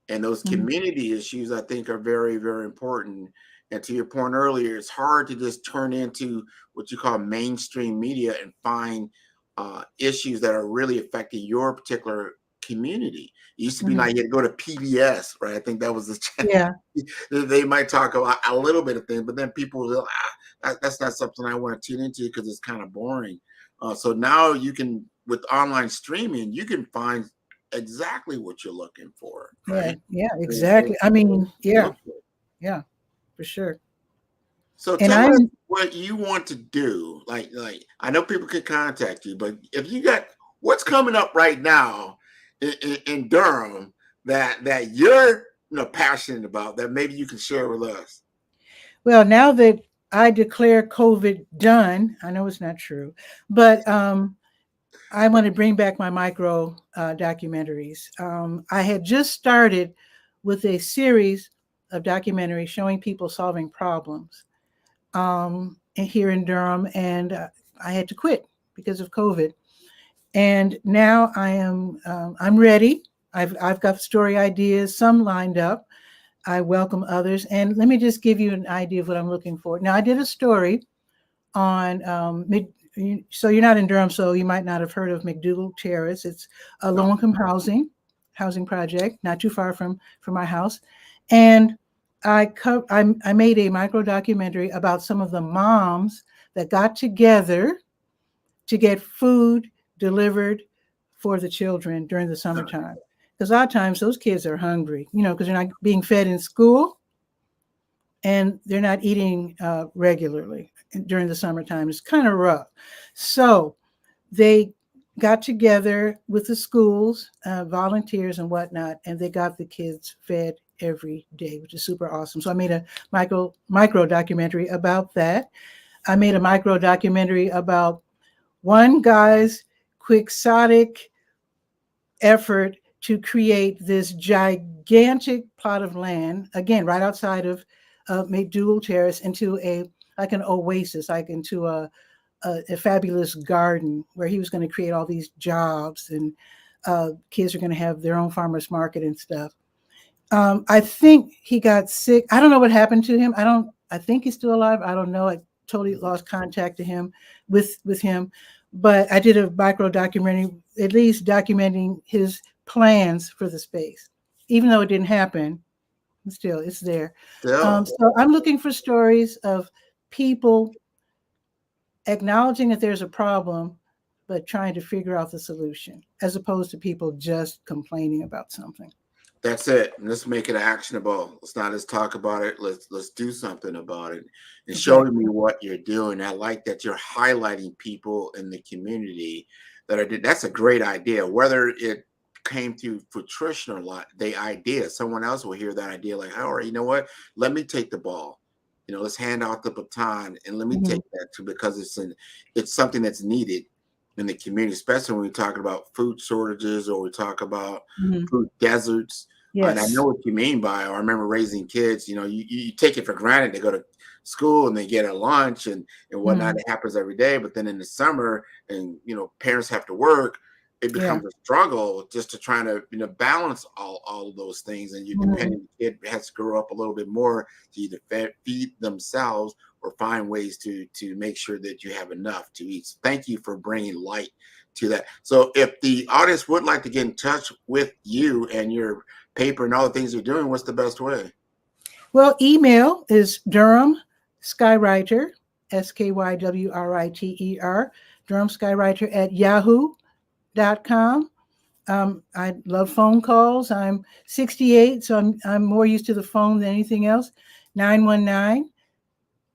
And those Mhm. community issues, I think, are very, very important. And to your point earlier, it's hard to just turn into what you call mainstream media and find issues that are really affecting your particular community. It used to be Mhm. like you had to go to PBS, right? I think that was the channel. Yeah. They might talk about a little bit of things, but then people will, that's not something I want to tune into because it's kind of boring. So now you can, with online streaming, you can find exactly what you're looking for, Yeah. right? Yeah. Exactly. I mean, yeah. Yeah. For sure. So And tell us I'm what you want to do. Like I know people can contact you, but if you got what's coming up right now in Durham that you're passionate about that maybe you can share with us. Well, now that I declare COVID done, I know it's not true, but I want to bring back my micro documentaries. I had just started with a series of documentaries showing people solving problems here in Durham, and I had to quit because of COVID. And now I'm ready. I've got story ideas, some lined up. I welcome others. And let me just give you an idea of what I'm looking for. Now, I did a story on, so you're not in Durham, so you might not have heard of McDougall Terrace. It's a low-income housing project, not too far from my house. And I made a micro documentary about some of the moms that got together to get food delivered for the children during the summertime. Because a lot of times those kids are hungry, because they're not being fed in school and they're not eating regularly during the summertime. It's kind of rough. So they got together with the schools, volunteers and whatnot, and they got the kids fed every day, which is super awesome. So I made a micro documentary about that. I made a micro documentary about one guy's quixotic effort to create this gigantic plot of land, again, right outside of McDougall Terrace, into an oasis, like into a fabulous garden where he was going to create all these jobs, and kids are going to have their own farmers market and stuff. I think he got sick. I don't know what happened to him. I think he's still alive. I don't know. I totally lost contact to him with him. But I did a micro documentary, at least documenting his plans for the space, even though it didn't happen. Still, it's there. So I'm looking for stories of people acknowledging that there's a problem, but trying to figure out the solution, as opposed to people just complaining about something. That's it. Let's make it actionable. Let's not just talk about it. Let's do something about it. And showing me what you're doing. I like that you're highlighting people in the community that are. That's a great idea. Whether it came through fruition or not, the idea. Someone else will hear that idea like, all right, you know what? Let me take the ball. Let's hand out the baton and let me take that too, because it's something that's needed in the community, especially when we talk about food shortages or we talk about food deserts. Yes. And I know what you mean by, I remember raising kids, you take it for granted. They go to school and they get a lunch and whatnot. It happens every day. But then in the summer and, parents have to work, it becomes a struggle just to try to, balance all of those things. And you're depending, the kid has to grow up a little bit more to either feed themselves or find ways to make sure that you have enough to eat. So thank you for bringing light to that. So if the audience would like to get in touch with you and your paper and all the things you're doing, what's the best way? Well, email is Durham Skywriter, SKYWRITER, Durham Skywriter at yahoo.com. I love phone calls. I'm 68, so I'm more used to the phone than anything else. 919.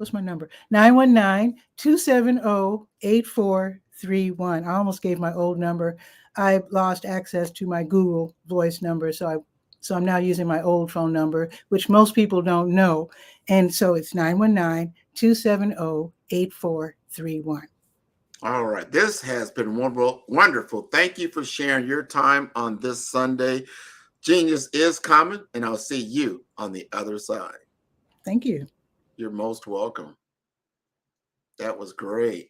what's my number? 919-270-8431. I almost gave my old number. I lost access to my Google Voice number, so I'm now using my old phone number, which most people don't know. And so it's 919-270-8431. All right. This has been wonderful. Thank you for sharing your time on this Sunday. Genius is common, and I'll see you on the other side. Thank you. You're most welcome. That was great.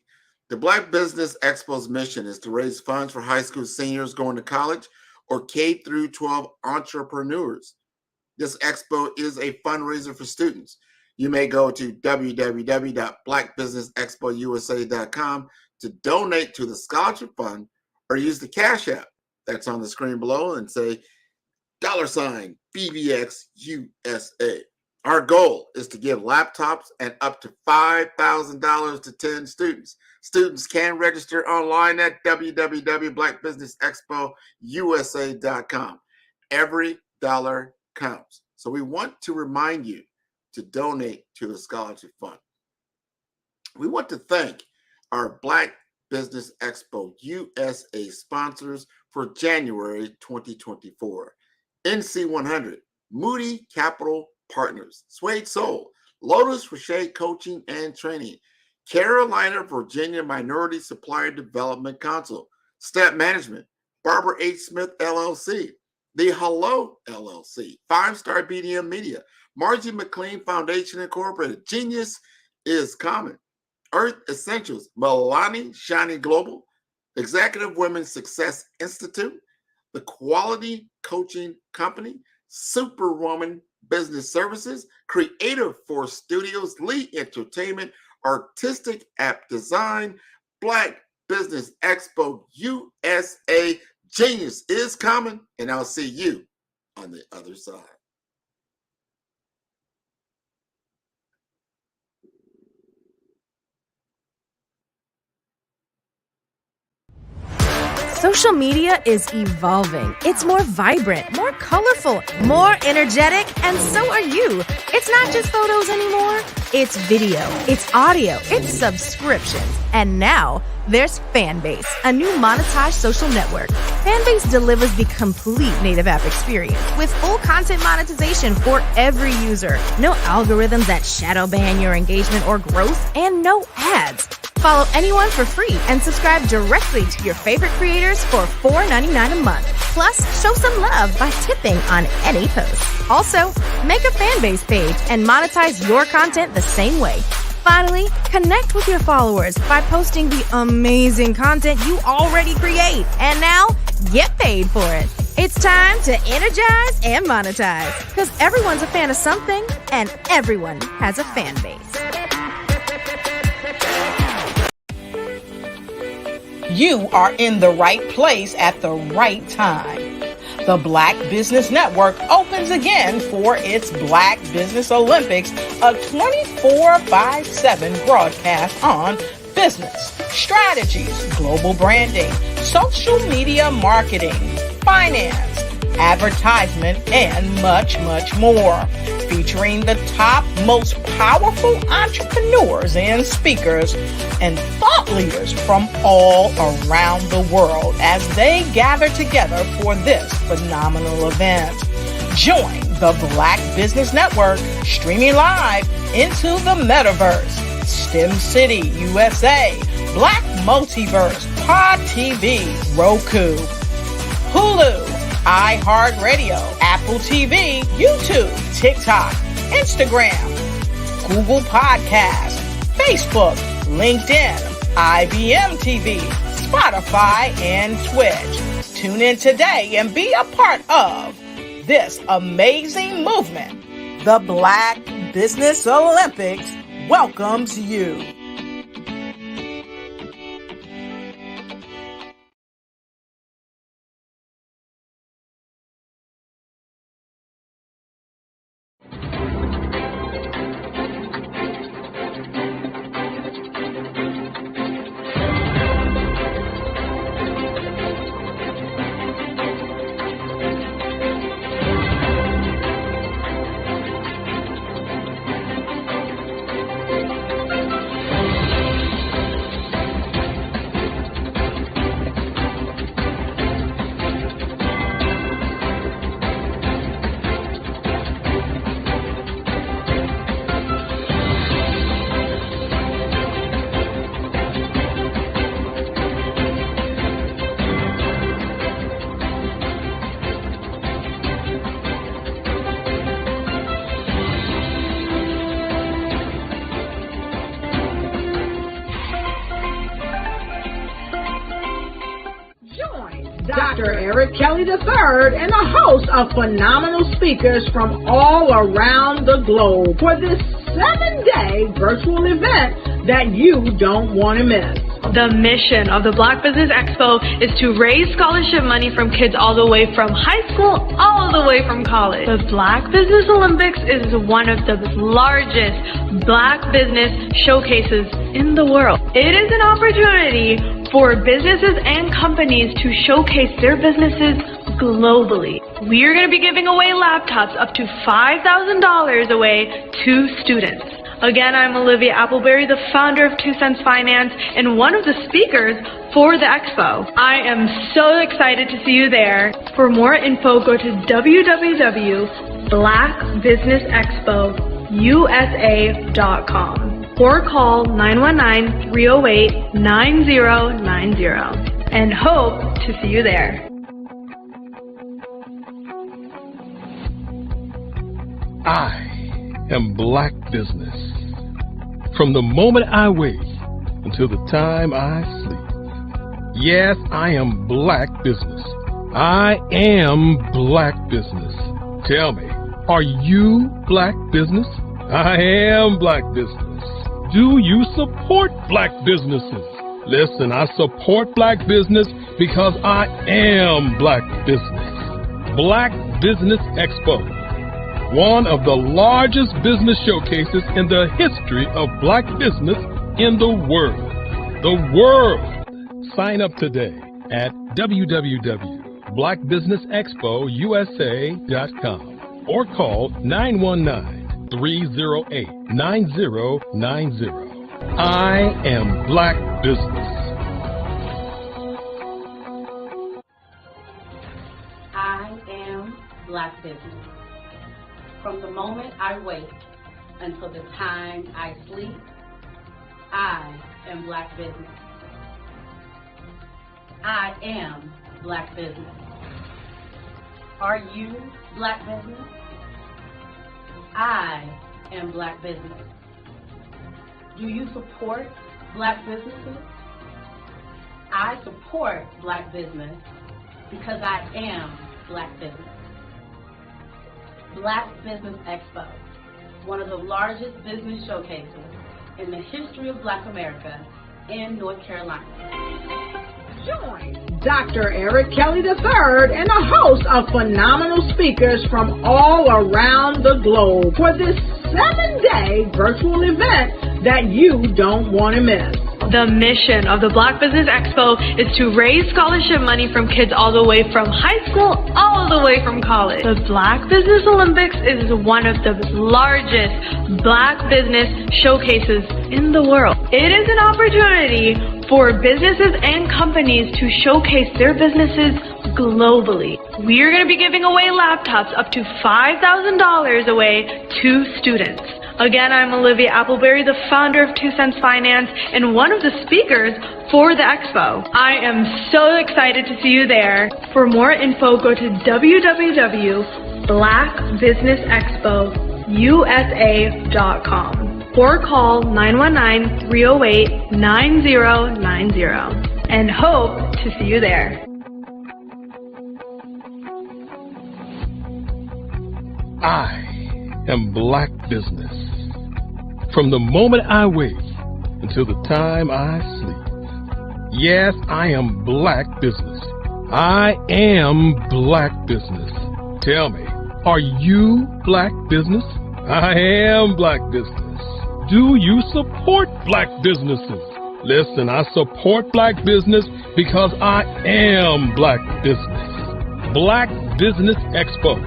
The Black Business Expo's mission is to raise funds for high school seniors going to college or K-12 entrepreneurs. This expo is a fundraiser for students. You may go to www.blackbusinessexpousa.com to donate to the scholarship fund, or use the Cash App that's on the screen below and say $BBXUSA. Our goal is to give laptops and up to $5,000 to 10 students. Students can register online at www.blackbusinessexpousa.com. Every dollar counts. So we want to remind you to donate to the scholarship fund. We want to thank our Black Business Expo USA sponsors for January 2024. NC100, Moody Capital Partners, Suede Soul, Lotus Rocher Coaching and Training, Carolina, Virginia Minority Supplier Development Council, Step Management, Barbara H. Smith LLC, The Hello LLC, 5-Star BDM Media, Margie McLean Foundation Incorporated, Genius is Common, Earth Essentials, Milani Shiny Global, Executive Women's Success Institute, The Quality Coaching Company, Superwoman Business Services, Creative Force Studios, Lee Entertainment, Artistic App Design, Black Business Expo USA. Genius is common, and I'll see you on the other side. Social media is evolving. It's more vibrant, more colorful, more energetic, and so are you. It's not just photos anymore. It's video, it's audio, it's subscriptions. And now there's Fanbase, a new monetized social network. Fanbase delivers the complete native app experience with full content monetization for every user. No algorithms that shadow ban your engagement or growth, and no ads. Follow anyone for free and subscribe directly to your favorite creators for $4.99 a month. Plus, show some love by tipping on any post. Also, make a Fanbase page and monetize your content the same way. Finally, connect with your followers by posting the amazing content you already create. And now, get paid for it. It's time to energize and monetize, because everyone's a fan of something and everyone has a fan base. You are in the right place at the right time. The Black Business Network opens again for its Black Business Olympics, a 24/7 broadcast on business, strategies, global branding, social media marketing, finance, advertisement, and much, much more. Featuring the top, most powerful entrepreneurs and speakers and thought leaders from all around the world as they gather together for this phenomenal event. Join the Black Business Network streaming live into the metaverse, STEM City USA, Black Multiverse, Pod TV, Roku, Hulu, iHeartRadio, Apple TV, YouTube, TikTok, Instagram, Google Podcasts, Facebook, LinkedIn, IBM TV, Spotify, and Twitch. Tune in today and be a part of this amazing movement. The Black Business Olympics welcomes you. Dr. Eric Kelly III and a host of phenomenal speakers from all around the globe for this 7-day virtual event that you don't want to miss. The mission of the Black Business Expo is to raise scholarship money from kids all the way from high school all the way from college. The Black Business Olympics is one of the largest Black business showcases in the world. It is an opportunity for businesses and companies to showcase their businesses globally. We are going to be giving away laptops up to $5,000 away to students. Again, I'm Olivia Appleberry, the founder of 2 Cents Finance and one of the speakers for the expo. I am so excited to see you there. For more info, go to www.blackbusinessexpousa.com or call 919-308-9090 and hope to see you there. I am Black business. From the moment I wake until the time I sleep. Yes, I am Black business. I am Black business. Tell me, are you Black business? I am Black business. Do you support Black businesses? Listen, I support Black business because I am Black business. Black Business Expo, one of the largest business showcases in the history of Black business in the world. The world! Sign up today at www.blackbusinessexpousa.com or call 919-308-9090. I am Black business. I am Black business. From the moment I wake until the time I sleep, I am Black business. I am Black business. Are you Black business? I am Black business. Do you support Black businesses? I support Black business because I am Black business. Black Business Expo, one of the largest business showcases in the history of Black America in North Carolina. Join Dr. Eric Kelly III and a host of phenomenal speakers from all around the globe for this 7-day virtual event that you don't want to miss. The mission of the Black Business Expo is to raise scholarship money from kids all the way from high school all the way from college. The Black Business Olympics is one of the largest Black business showcases in the world. It is an opportunity for businesses and companies to showcase their businesses globally. We are going to be giving away laptops up to $5,000 away to students. Again, I'm Olivia Appleberry, the founder of 2 Cents Finance and one of the speakers for the expo. I am so excited to see you there. For more info, go to www.blackbusinessexpousa.com or call 919-308-9090 and hope to see you there. I am Black business. From the moment I wake until the time I sleep. Yes, I am Black business. I am Black business. Tell me, are you Black business? I am Black business. Do you support Black businesses? Listen, I support Black business because I am Black business. Black Business Expo,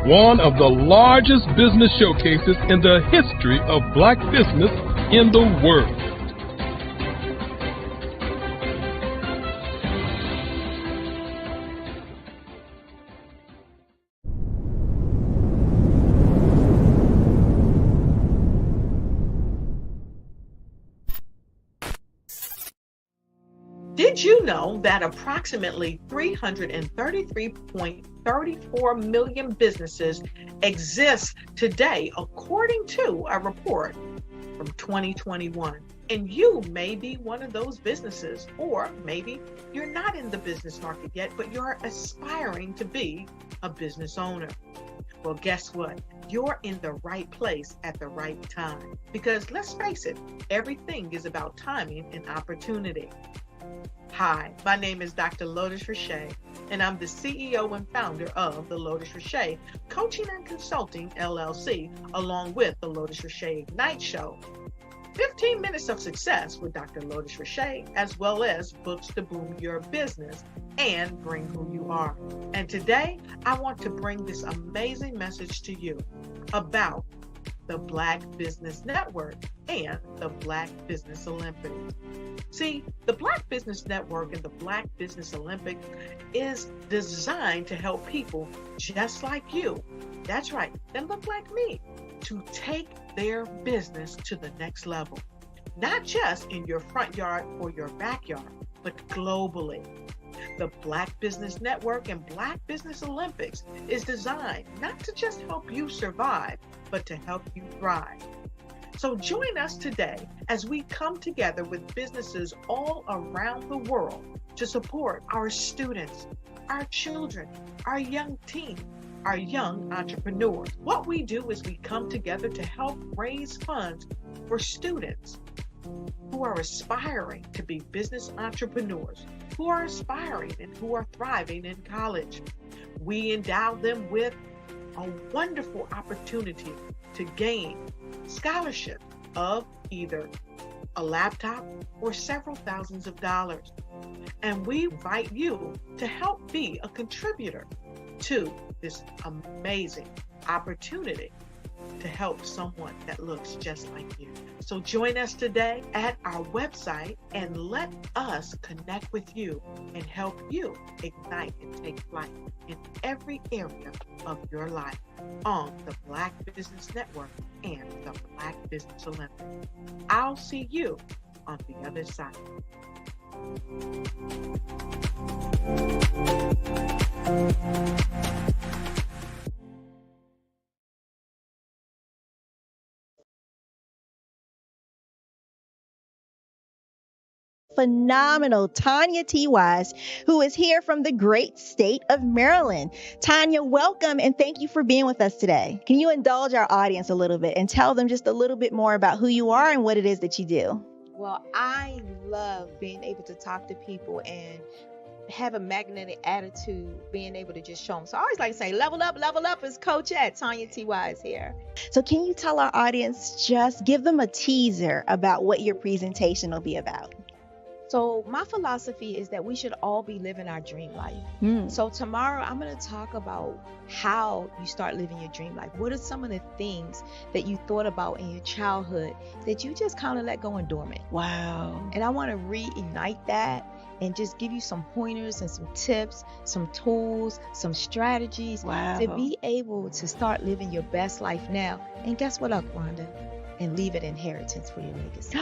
one of the largest business showcases in the history of Black business in the world. Did you know that approximately 333.34 million businesses exist today, according to a report from 2021. And you may be one of those businesses, or maybe you're not in the business market yet, but you're aspiring to be a business owner. Well, guess what? You're in the right place at the right time. Because let's face it, everything is about timing and opportunity. Hi, my name is Dr. Lotus Richey, and I'm the CEO and founder of the Lotus Richey Coaching and Consulting LLC, along with the Lotus Richey Ignite Show. 15 minutes of success with Dr. Lotus Richey, as well as books to boom your business and bring who you are. And today, I want to bring this amazing message to you about the Black Business Network and the Black Business Olympics. See, the Black Business Network and the Black Business Olympic is designed to help people just like you, that's right, that look like me, to take their business to the next level. Not just in your front yard or your backyard, but globally. The Black Business Network and Black Business Olympics is designed not to just help you survive, but to help you thrive. So join us today as we come together with businesses all around the world to support our students, our children, our young teens, our young entrepreneurs. What we do is we come together to help raise funds for students who are aspiring to be business entrepreneurs, who are aspiring and who are thriving in college. We endow them with a wonderful opportunity to gain scholarship of either a laptop or several thousands of dollars. And we invite you to help be a contributor to this amazing opportunity to help someone that looks just like you. So join us today at our website and let us connect with you and help you ignite and take flight in every area of your life on the Black Business Network and the Black Business Olympics. I'll see you on the other side. Phenomenal Tanya T. Wise, who is here from the great state of Maryland. Tanya, welcome and thank you for being with us today. Can you indulge our audience a little bit and tell them just a little bit more about who you are and what it is that you do? Well, I love being able to talk to people and have a magnetic attitude, being able to just show them. So I always like to say, level up is Coach at Tanya T. Wise here. So can you tell our audience, just give them a teaser about what your presentation will be about? So my philosophy is that we should all be living our dream life. So tomorrow I'm going to talk about how you start living your dream life. What are some of the things that you thought about in your childhood that you just kind of let go and dormant? Wow. And I want to reignite that and just give you some pointers and some tips, some tools, some strategies to be able to start living your best life now. And guess what, Rhonda? And leave an inheritance for your legacy.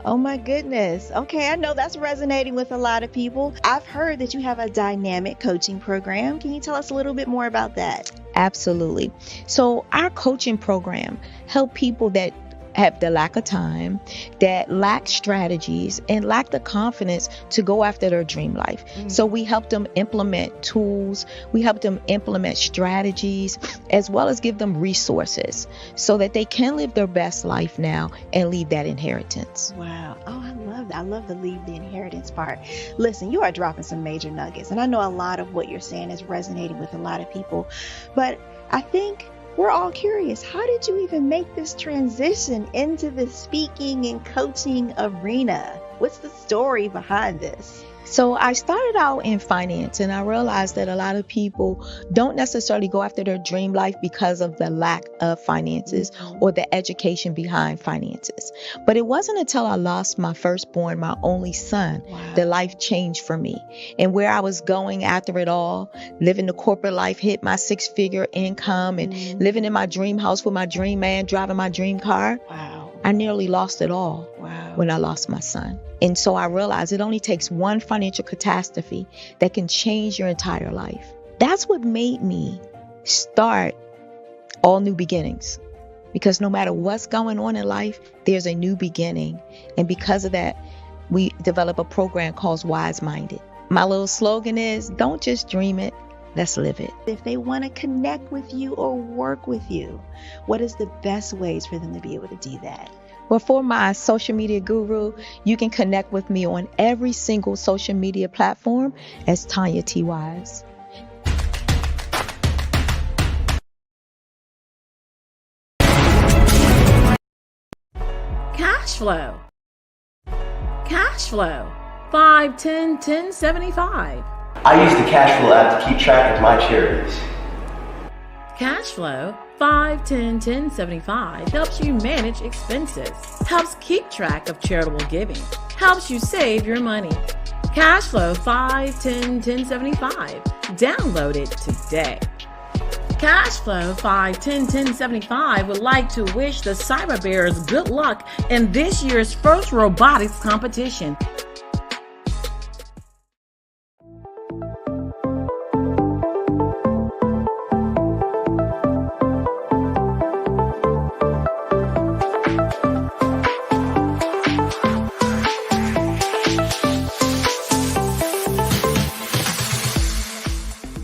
Oh my goodness. Okay, I know that's resonating with a lot of people. I've heard that you have a dynamic coaching program. Can you tell us a little bit more about that? Absolutely. So our coaching program help people that have the lack of time, that lack strategies, and lack the confidence to go after their dream life. So we help them implement tools, we help them implement strategies, as well as give them resources so that they can live their best life now and leave that inheritance. Wow. Oh, I love that. I love the leave the inheritance part. Listen, you are dropping some major nuggets, and I know a lot of what you're saying is resonating with a lot of people, but I think we're all curious. How did you even make this transition into the speaking and coaching arena? What's the story behind this? So I started out in finance, and I realized that a lot of people don't necessarily go after their dream life because of the lack of finances or the education behind finances. But it wasn't until I lost my firstborn, my only son, that life changed for me. And where I was going after it all, living the corporate life, hit my 6-figure income and living in my dream house with my dream man, driving my dream car. I nearly lost it all when I lost my son. And so I realized it only takes one financial catastrophe that can change your entire life. That's what made me start All New Beginnings. because no matter what's going on in life, there's a new beginning. And because of that, we develop a program called Wise Minded. My little slogan is, don't just dream it, let's live it. If they want to connect with you or work with you, what is the best ways for them to be able to do that? Well, for my social media guru, you can connect with me on every single social media platform as Tanya T. Wise. Cash flow. Cash flow. 5, 10, 10, 75. I use the cash flow app to keep track of my charities. Cash flow 5, 10, 10, 75 helps you manage expenses, helps keep track of charitable giving, helps you save your money. Cash flow 5, 10, 10, 75. Download it today. Cash flow 5, 10, 10, 75 would like to wish the Cyber Bears good luck in this year's first robotics competition.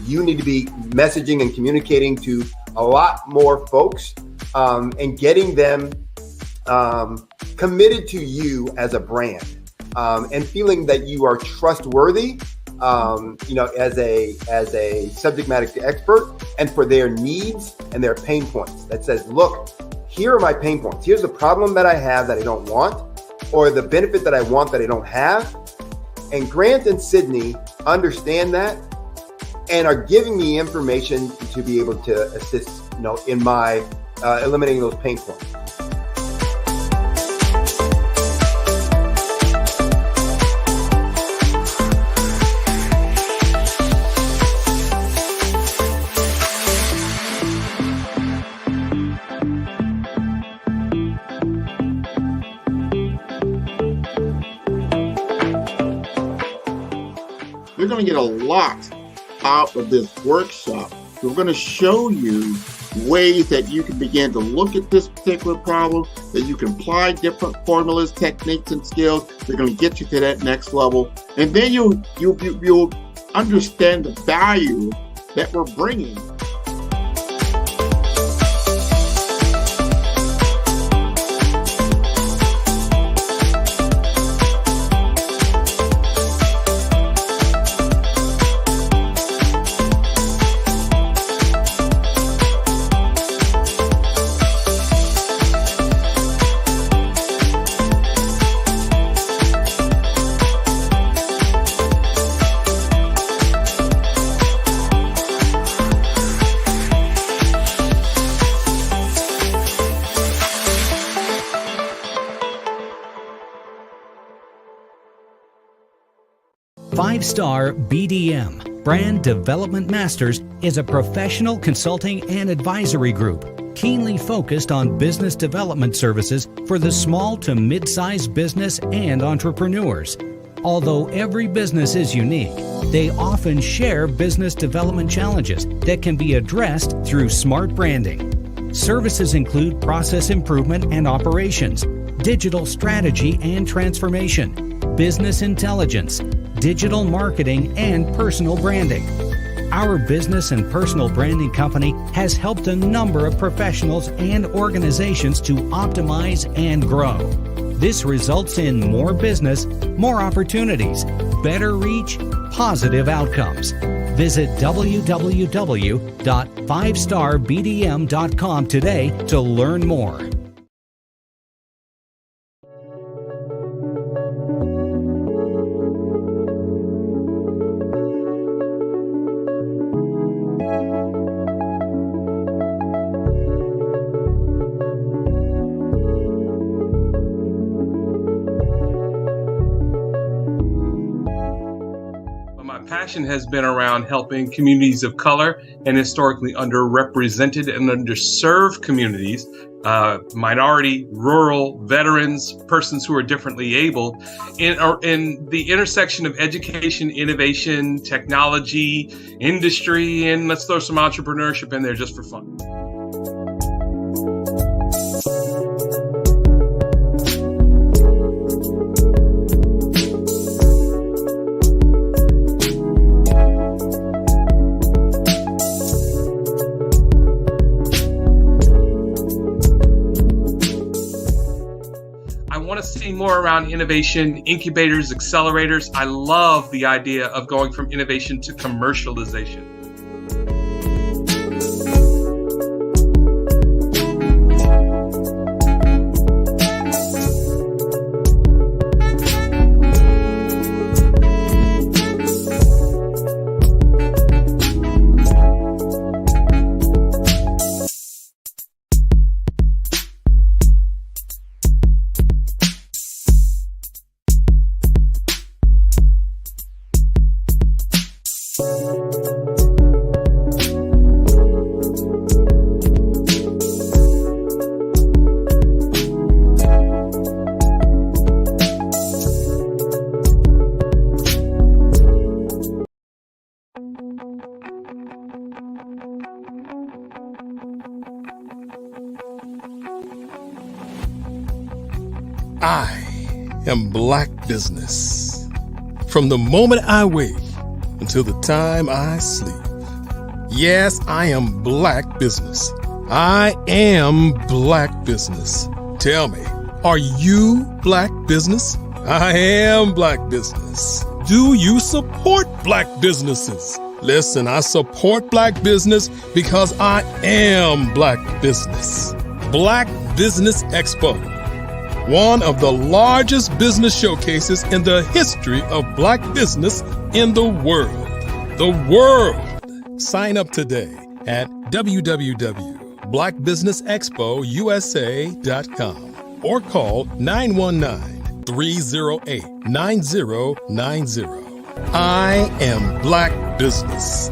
You need to be messaging and communicating to a lot more folks and getting them committed to you as a brand and feeling that you are trustworthy, as a subject matter expert, and for their needs and their pain points. That says, look, here are my pain points. Here's the problem that I have that I don't want, or the benefit that I want that I don't have. And Grant and Sydney understand that and are giving me information to be able to assist, in my eliminating those pain points. You're going to get a lot out of this workshop. We're going to show you ways that you can begin to look at this particular problem, that you can apply different formulas, techniques, and skills. They're going to get you to that next level. And then you'll understand the value that we're bringing. Five-Star BDM, Brand Development Masters, is a professional consulting and advisory group keenly focused on business development services for the small to mid-sized business and entrepreneurs. Although every business is unique, they often share business development challenges that can be addressed through smart branding. Services include process improvement and operations, digital strategy and transformation, business intelligence, digital marketing, and personal branding. Our business and personal branding company has helped a number of professionals and organizations to optimize and grow. This results in more business, more opportunities, better reach, positive outcomes. Visit www.fivestarbdm.com today to learn more. Passion has been around helping communities of color and historically underrepresented and underserved communities, minority, rural, veterans, persons who are differently able, in the intersection of education, innovation, technology, industry, and let's throw some entrepreneurship in there just for fun. more around innovation, incubators, accelerators. I love the idea of going from innovation to commercialization. I am Black business. From the moment I wake until the time I sleep. Yes, I am Black business. I am Black business. Tell me, are you Black business? I am Black business. Do you support Black businesses? Listen, I support Black business because I am Black business. Black Business Expo, one of the largest business showcases in the history of Black business in the world. The world! Sign up today at www.blackbusinessexpousa.com or call 919-308-9090. I am Black business.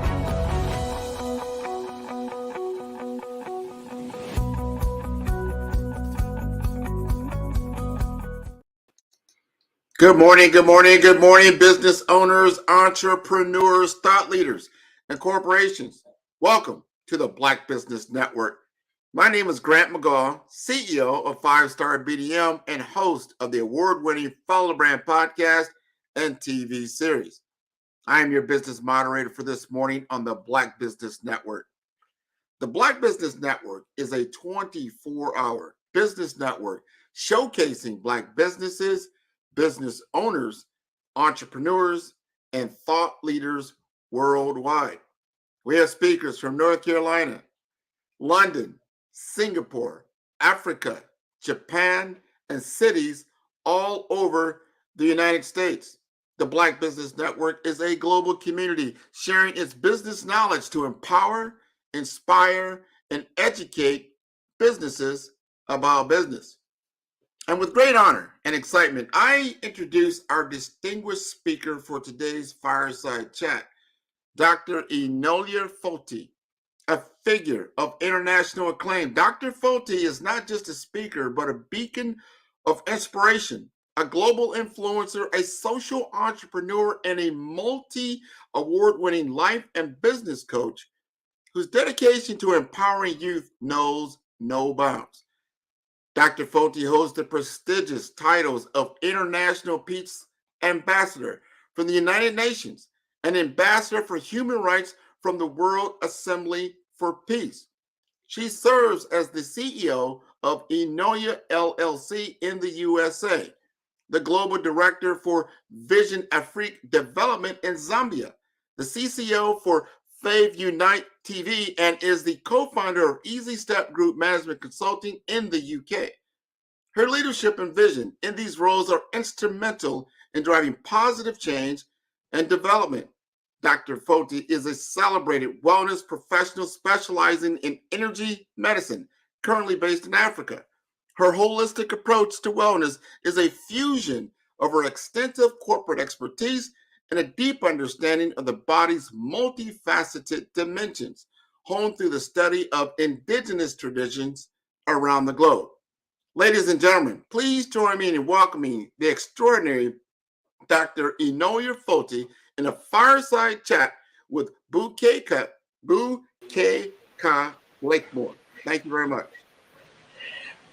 Good morning, business owners, entrepreneurs, thought leaders, and corporations. Welcome to the Black Business Network. My name is Grant McGaw, CEO of 5-Star BDM and host of the award-winning Follow the Brand podcast and TV series. I am your business moderator for this morning on the Black Business Network. The Black Business Network is a 24-hour business network showcasing Black businesses, business owners, entrepreneurs, and thought leaders worldwide. We have speakers from North Carolina, London, Singapore, Africa, Japan, and cities all over the United States. The Black Business Network is a global community sharing its business knowledge to empower, inspire, and educate businesses about business. And with great honor and excitement, I introduce our distinguished speaker for today's fireside chat, Dr. Enolia Foti, a figure of international acclaim. Dr. Foti is not just a speaker, but a beacon of inspiration, a global influencer, a social entrepreneur, and a multi-award-winning life and business coach whose dedication to empowering youth knows no bounds. Dr. Foti holds the prestigious titles of International Peace Ambassador from the United Nations and Ambassador for Human Rights from the World Assembly for Peace. She serves as the CEO of Enolia LLC in the USA, the Global Director for Vision Afrique Development in Zambia, the CCO for Fave Unite TV, and is the co-founder of Easy Step Group Management Consulting in the UK. Her leadership and vision in these roles are instrumental in driving positive change and development. Dr. Foti is a celebrated wellness professional specializing in energy medicine, currently based in Africa. Her holistic approach to wellness is a fusion of her extensive corporate expertise and a deep understanding of the body's multifaceted dimensions, honed through the study of indigenous traditions around the globe. Ladies and gentlemen, please join me in welcoming the extraordinary Dr. Enolia Foti in a fireside chat with Bukeka Blakemore. Thank you very much.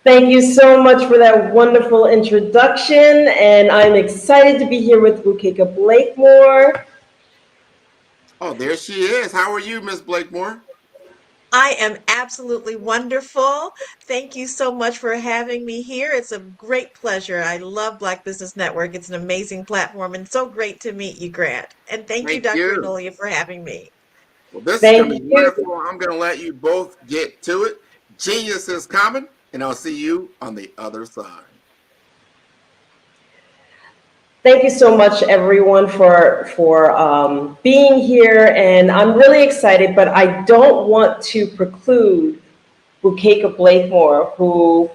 Thank you so much for that wonderful introduction, and I'm excited to be here with Bukeka Blakemore. Oh, there she is. How are you, Miss Blakemore? I am absolutely wonderful. Thank you so much for having me here. It's a great pleasure. I love Black Business Network. It's an amazing platform and so great to meet you, Grant. And thank you, Thank Dr. you. Anolia, for having me. Well, this is going Thank to be you. wonderful. I'm going to let you both get to it. Genius is coming, and I'll see you on the other side. Thank you so much, everyone, for being here. And I'm really excited, but I don't want to preclude Bukeka Blakemore, who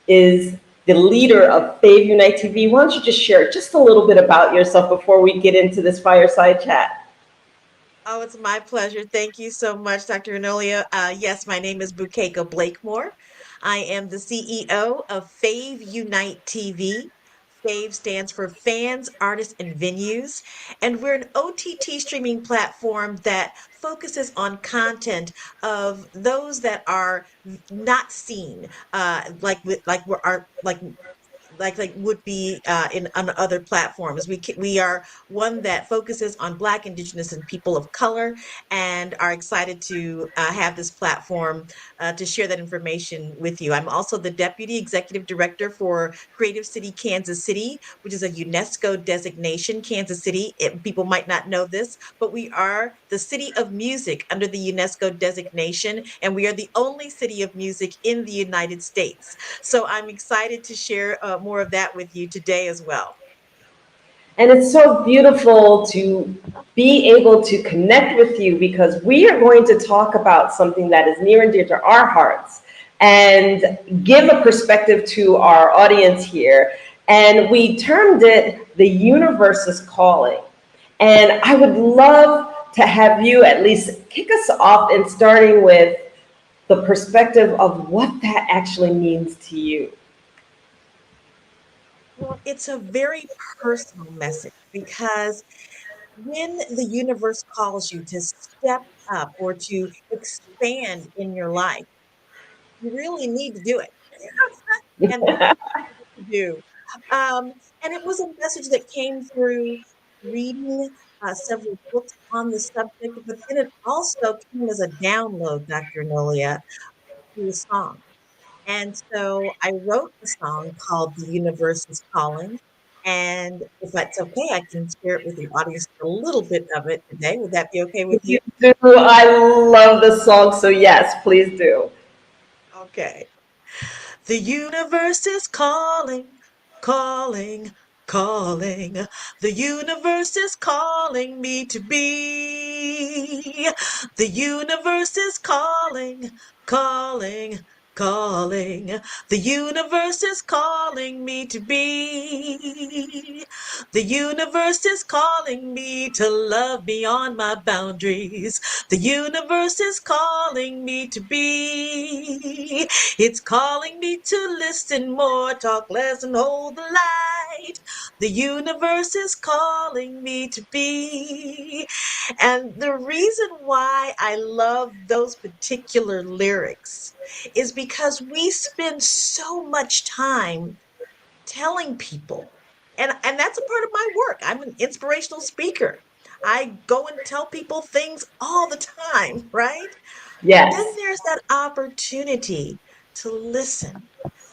is the leader of Fave Unite TV. Why don't you just share just a little bit about yourself before we get into this fireside chat? Oh, it's my pleasure. Thank you so much, Dr. Anolia. Yes, my name is Bukeka Blakemore. I am the CEO of Fave Unite TV. Fave stands for Fans, Artists, and Venues. And we're an OTT streaming platform that focuses on content of those that are not seen, like would be in on other platforms. We are one that focuses on Black, Indigenous, and people of color, and are excited to have this platform to share that information with you. I'm also the Deputy Executive Director for Creative City, Kansas City, which is a UNESCO designation. Kansas City, people might not know this, but we are the City of Music under the UNESCO designation, and we are the only city of music in the United States. So I'm excited to share more of that with you today as well. And it's so beautiful to be able to connect with you, because we are going to talk about something that is near and dear to our hearts and give a perspective to our audience here. And we termed it The Universe is Calling. And I would love to have you at least kick us off in starting with the perspective of what that actually means to you. Well, it's a very personal message, because when the universe calls you to step up or to expand in your life, you really need to do it. And that's what to do. And it was a message that came through reading several books on the subject, but then it also came as a download, Dr. Nolia, through a song. And so I wrote a song called The Universe is Calling. And if that's okay, I can share it with the audience, a little bit of it today. Would that be okay with you? You do. I love the song, so yes, please do. Okay. The universe is calling, calling, calling. The universe is calling me to be. The universe is calling, calling, calling. The universe is calling me to be. The universe is calling me to love beyond my boundaries. The universe is calling me to be. It's calling me to listen more, talk less, and hold the light. The universe is calling me to be. And the reason why I love those particular lyrics is because we spend so much time telling people, and that's a part of my work. I'm an inspirational speaker. I go and tell people things all the time, right? But then Yes. there's that opportunity to listen,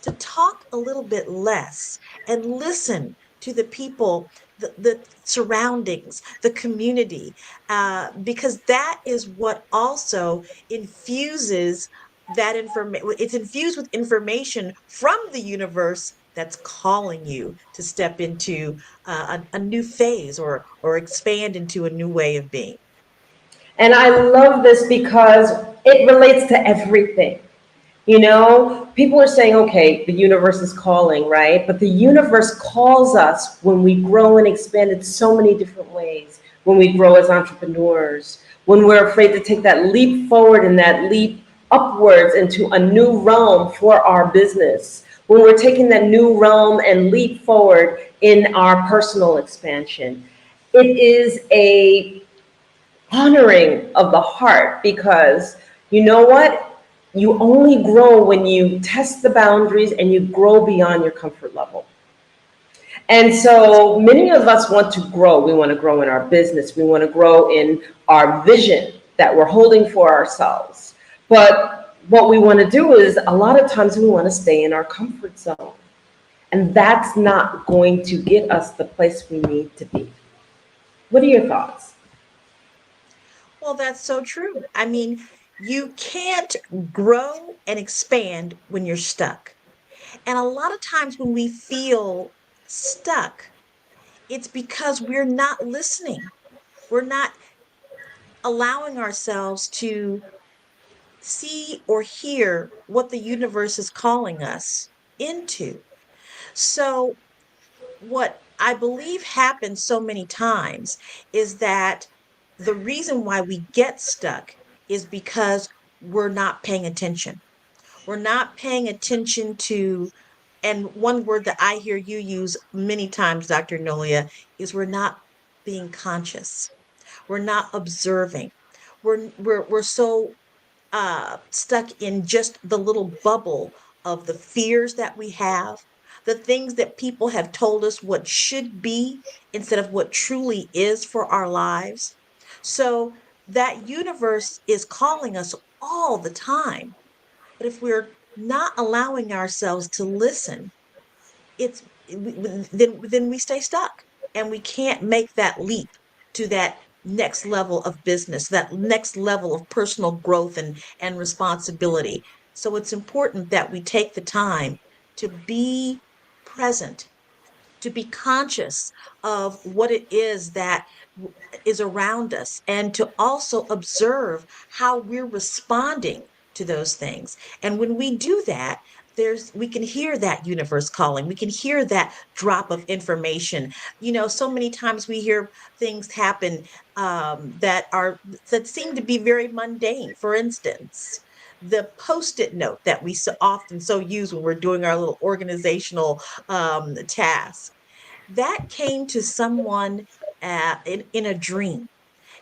to talk a little bit less, and listen to the people, the surroundings, the community, because that is what also infuses that information. It's infused with information from the universe that's calling you to step into a new phase, or expand into a new way of being. And I love this because it relates to everything. You know, people are saying, okay, the universe is calling, right? But the universe calls us when we grow and expand in so many different ways. When we grow as entrepreneurs, when we're afraid to take that leap forward and that leap upwards into a new realm for our business, when we're taking that new realm and leap forward in our personal expansion. It is a honoring of the heart, because you know what? You only grow when you test the boundaries and you grow beyond your comfort level. And so many of us want to grow. We want to grow in our business. We want to grow in our vision that we're holding for ourselves. But what we want to do is a lot of times we want to stay in our comfort zone. And that's not going to get us the place we need to be. What are your thoughts? Well, that's so true. I mean, you can't grow and expand when you're stuck. And a lot of times when we feel stuck, it's because we're not listening. We're not allowing ourselves to see or hear what the universe is calling us into. So, what I believe happens so many times is that the reason why we get stuck is because we're not paying attention. We're not paying attention to, and one word that I hear you use many times, Dr. Nolia, is we're not being conscious. We're not observing. We're so stuck in just the little bubble of the fears that we have, the things that people have told us what should be instead of what truly is for our lives. So that universe is calling us all the time. But if we're not allowing ourselves to listen, it's then we stay stuck and we can't make that leap to that next level of business, that next level of personal growth and responsibility. So it's important that we take the time to be present, to be conscious of what it is that is around us, and to also observe how we're responding to those things. And when we do that, we can hear that universe calling. We can hear that drop of information. You know, so many times we hear things happen that seem to be very mundane. For instance, the post-it note that we so often use when we're doing our little organizational task, that came to someone in a dream.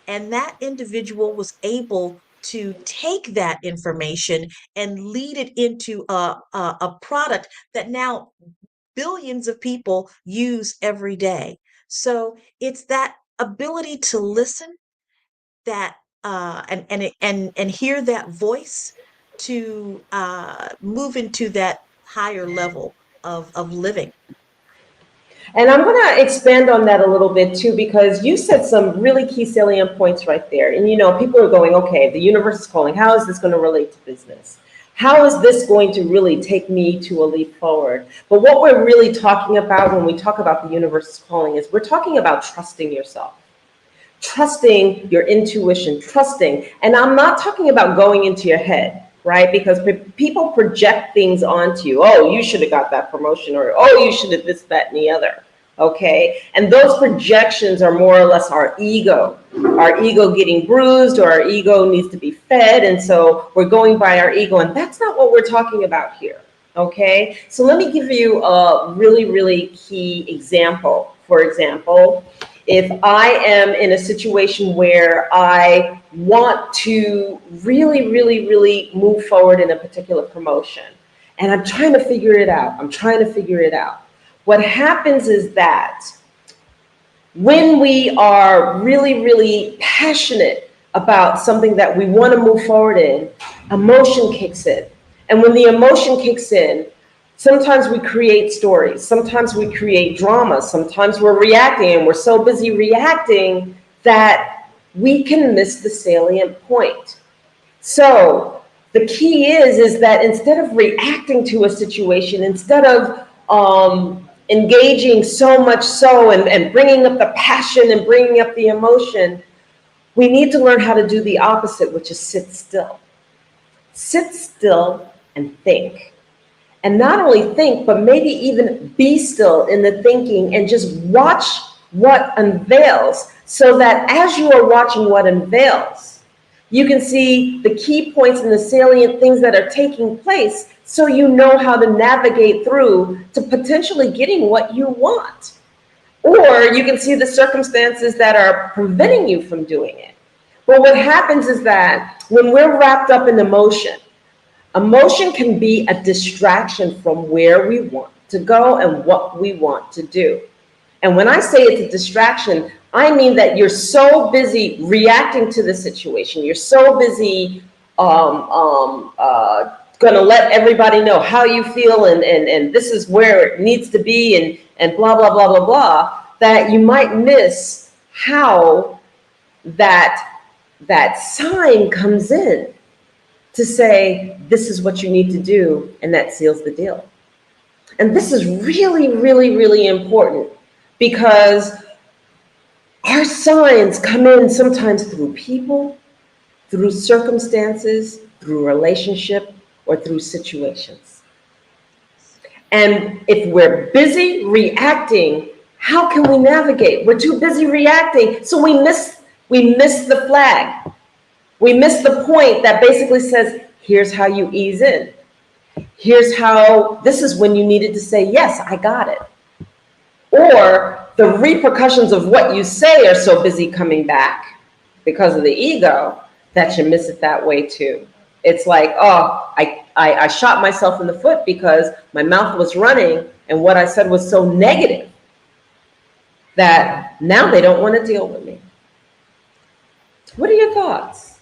And that individual was able to take that information and lead it into a product that now billions of people use every day. So it's that ability to listen, that and hear that voice, to move into that higher level of living. And I'm going to expand on that a little bit too, because you said some really key salient points right there. And you know, people are going, okay, the universe is calling. How is this going to relate to business? How is this going to really take me to a leap forward? But what we're really talking about when we talk about the universe is calling is we're talking about trusting yourself, trusting your intuition, trusting. And I'm not talking about going into your head, right? Because people project things onto you. Oh, you should have got that promotion, or oh, you should have this, that, and the other. Okay. And those projections are more or less our ego getting bruised, or our ego needs to be fed. And so we're going by our ego, and that's not what we're talking about here. Okay. So let me give you a really, really key example. For example, if I am in a situation where I want to really, really, really move forward in a particular promotion, and I'm trying to figure it out, what happens is that when we are really, really passionate about something that we want to move forward in, emotion kicks in. And when the emotion kicks in, sometimes we create stories, sometimes we create drama, sometimes we're reacting, and we're so busy reacting that we can miss the salient point. So the key is that instead of reacting to a situation, instead of engaging so much so and bringing up the passion and bringing up the emotion, we need to learn how to do the opposite, which is sit still. Sit still and think. And not only think, but maybe even be still in the thinking and just watch what unveils, so that as you are watching what unveils, you can see the key points and the salient things that are taking place, so you know how to navigate through to potentially getting what you want. Or you can see the circumstances that are preventing you from doing it. But what happens is that when we're wrapped up in emotion can be a distraction from where we want to go and what we want to do. And when I say it's a distraction, I mean that you're so busy reacting to the situation. You're so busy going to let everybody know how you feel, and this is where it needs to be, and blah, blah, blah, blah, blah, that you might miss how that sign comes in to say, this is what you need to do, and that seals the deal. And this is really, really, really important, because our signs come in sometimes through people, through circumstances, through relationship, or through situations. And if we're busy reacting, how can we navigate? We're too busy reacting, so we miss the flag. We miss the point that basically says, here's how you ease in. Here's how, this is when you needed to say, yes, I got it. Or the repercussions of what you say are so busy coming back because of the ego that you miss it that way too. It's like, oh, I shot myself in the foot because my mouth was running and what I said was so negative that now they don't want to deal with me. What are your thoughts?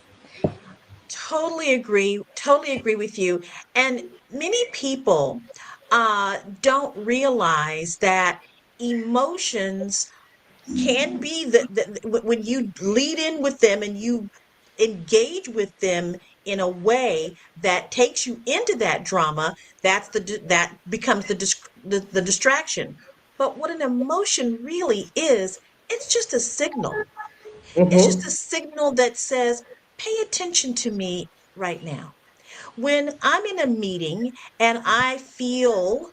Totally agree with you. And many people don't realize that emotions can be when you lead in with them and you engage with them in a way that takes you into that drama, that becomes the distraction. But what an emotion really is, it's just a signal. It's just a signal that says, pay attention to me right now. When I'm in a meeting and I feel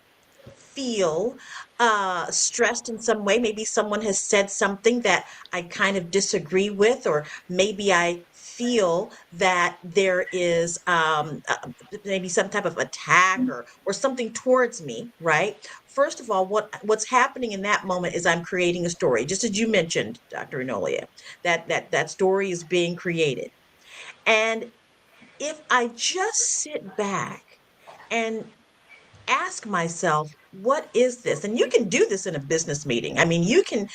stressed in some way, maybe someone has said something that I kind of disagree with, or maybe I feel that there is maybe some type of attack or something towards me, right? First of all, what's happening in that moment is I'm creating a story, just as you mentioned, Dr. Enolia, that story is being created. And if I just sit back and ask myself, what is this? And you can do this in a business meeting. I mean, you can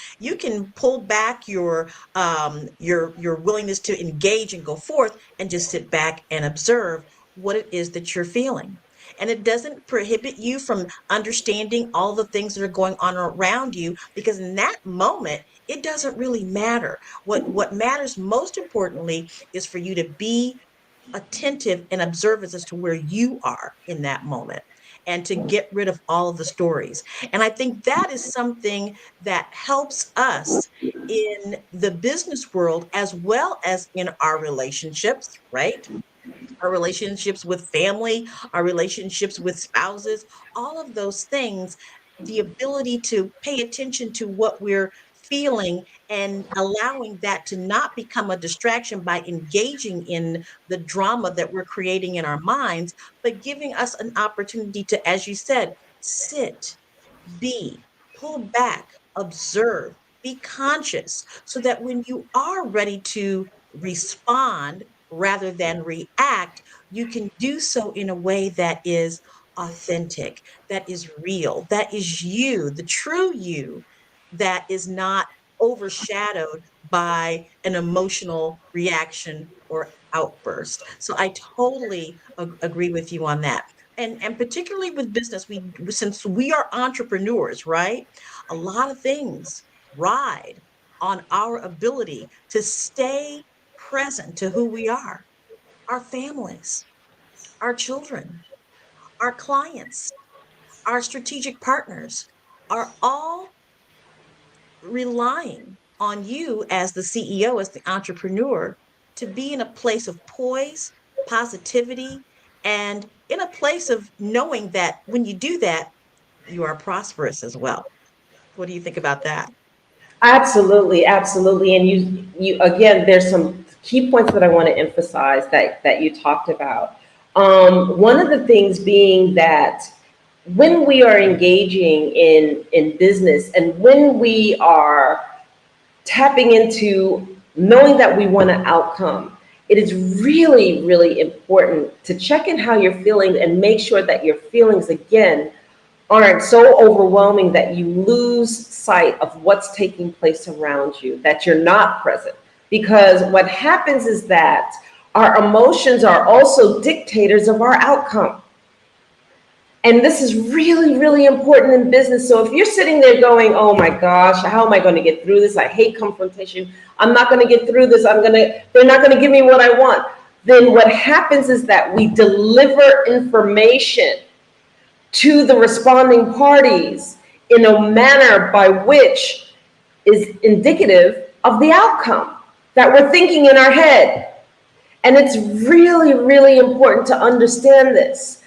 pull back your willingness to engage and go forth and just sit back and observe what it is that you're feeling. And it doesn't prohibit you from understanding all the things that are going on around you, because in that moment, it doesn't really matter. What matters most importantly is for you to be attentive and observant as to where you are in that moment, and to get rid of all of the stories. And I think that is something that helps us in the business world as well as in our relationships, right? Our relationships with family, our relationships with spouses, all of those things, the ability to pay attention to what we're feeling and allowing that to not become a distraction by engaging in the drama that we're creating in our minds, but giving us an opportunity to, as you said, sit, be, pull back, observe, be conscious, so that when you are ready to respond rather than react, you can do so in a way that is authentic, that is real, that is you, the true you, that is not overshadowed by an emotional reaction or outburst. So I totally agree with you on that. And particularly with business, since we are entrepreneurs, right? A lot of things ride on our ability to stay present to who we are, our families, our children, our clients, our strategic partners are all relying on you as the CEO, as the entrepreneur, to be in a place of poise, positivity, and in a place of knowing that when you do that, you are prosperous as well. What do you think about that? Absolutely, absolutely. And you again, there's some key points that I want to emphasize that you talked about. One of the things being that when we are engaging in business and when we are tapping into knowing that we want an outcome, it is really, really important to check in how you're feeling and make sure that your feelings, again, aren't so overwhelming that you lose sight of what's taking place around you, that you're not present. Because what happens is that our emotions are also dictators of our outcome. And this is really, really important in business. So if you're sitting there going, oh my gosh, how am I going to get through this? I hate confrontation. I'm not going to get through this. They're not going to give me what I want. Then what happens is that we deliver information to the responding parties in a manner by which is indicative of the outcome that we're thinking in our head. And it's really, really important to understand this.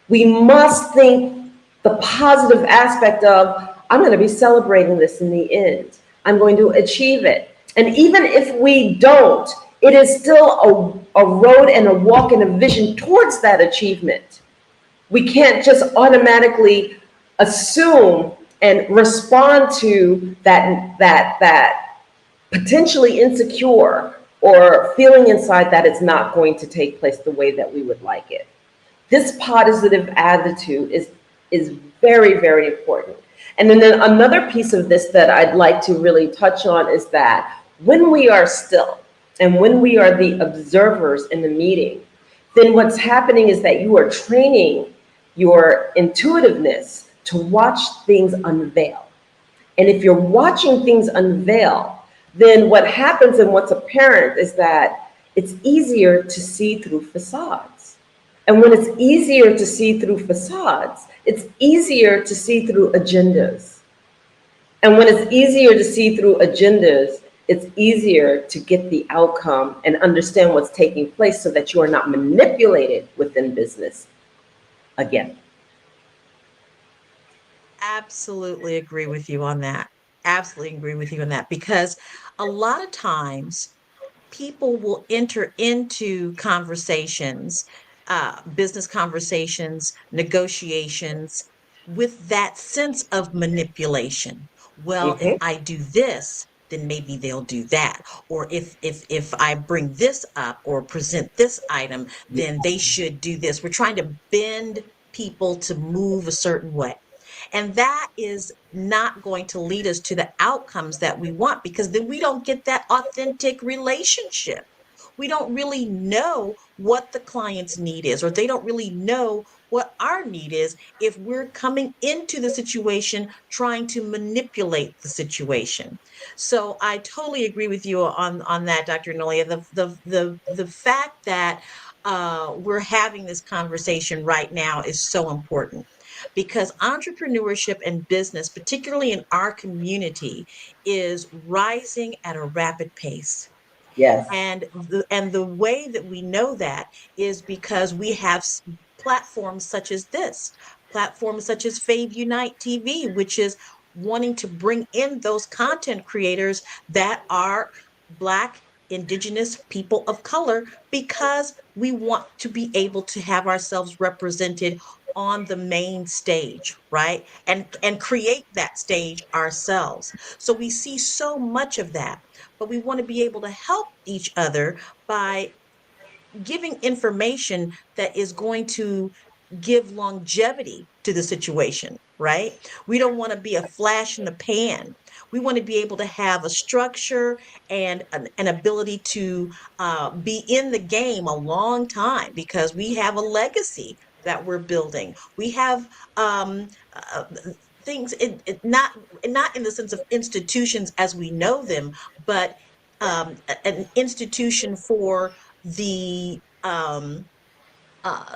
We must think the positive aspect of, I'm going to be celebrating this in the end. I'm going to achieve it. And even if we don't, it is still a road and a walk and a vision towards that achievement. We can't just automatically assume and respond to that potentially insecure or feeling inside that it's not going to take place the way that we would like it. This positive attitude is very, very important. And then another piece of this that I'd like to really touch on is that when we are still and when we are the observers in the meeting, then what's happening is that you are training your intuitiveness to watch things unveil. And if you're watching things unveil, then what happens and what's apparent is that it's easier to see through facades. And when it's easier to see through facades, it's easier to see through agendas. And when it's easier to see through agendas, it's easier to get the outcome and understand what's taking place so that you are not manipulated within business again. Absolutely agree with you on that. Absolutely agree with you on that, because a lot of times people will enter into conversations, business conversations, negotiations, with that sense of manipulation. Well, if I do this, then maybe they'll do that. Or if I bring this up or present this item, then they should do this. We're trying to bend people to move a certain way. And that is not going to lead us to the outcomes that we want, because then we don't get that authentic relationship. We don't really know what the client's need is, or they don't really know what our need is if we're coming into the situation trying to manipulate the situation. So I totally agree with you on that, Dr. Nolia. The fact that we're having this conversation right now is so important, because entrepreneurship and business, particularly in our community, is rising at a rapid pace. Yes. And the way that we know that is because we have platforms such as this, platforms such as Fave Unite TV, which is wanting to bring in those content creators that are Black, Indigenous, people of color, because we want to be able to have ourselves represented on the main stage, right? And create that stage ourselves. So we see so much of that, but we want to be able to help each other by giving information that is going to give longevity to the situation, right? We don't want to be a flash in the pan. We want to be able to have a structure and an ability to be in the game a long time, because we have a legacy that we're building. We have things not in the sense of institutions as we know them, but an institution for the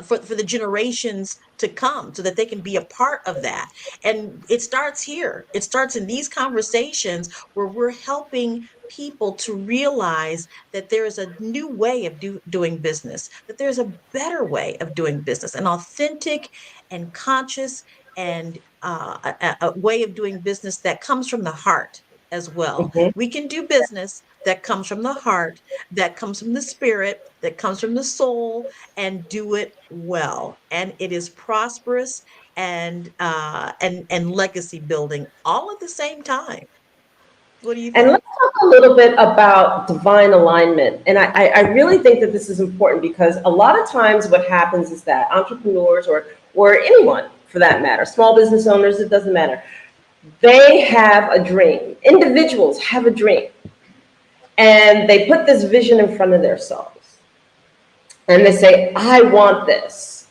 for the generations to come, so that they can be a part of that. And it starts here. It starts in these conversations where we're helping people to realize that there is a new way of doing business, that there's a better way of doing business, an authentic and conscious and a way of doing business that comes from the heart as well. We can do business that comes from the heart, that comes from the spirit, that comes from the soul, and do it well. And it is prosperous and legacy building all at the same time. What do you think? And let's talk a little bit about divine alignment. And I really think that this is important, because a lot of times what happens is that entrepreneurs or anyone for that matter, small business owners, it doesn't matter, they have a dream. Individuals have a dream. And they put this vision in front of themselves. and they say, I want this.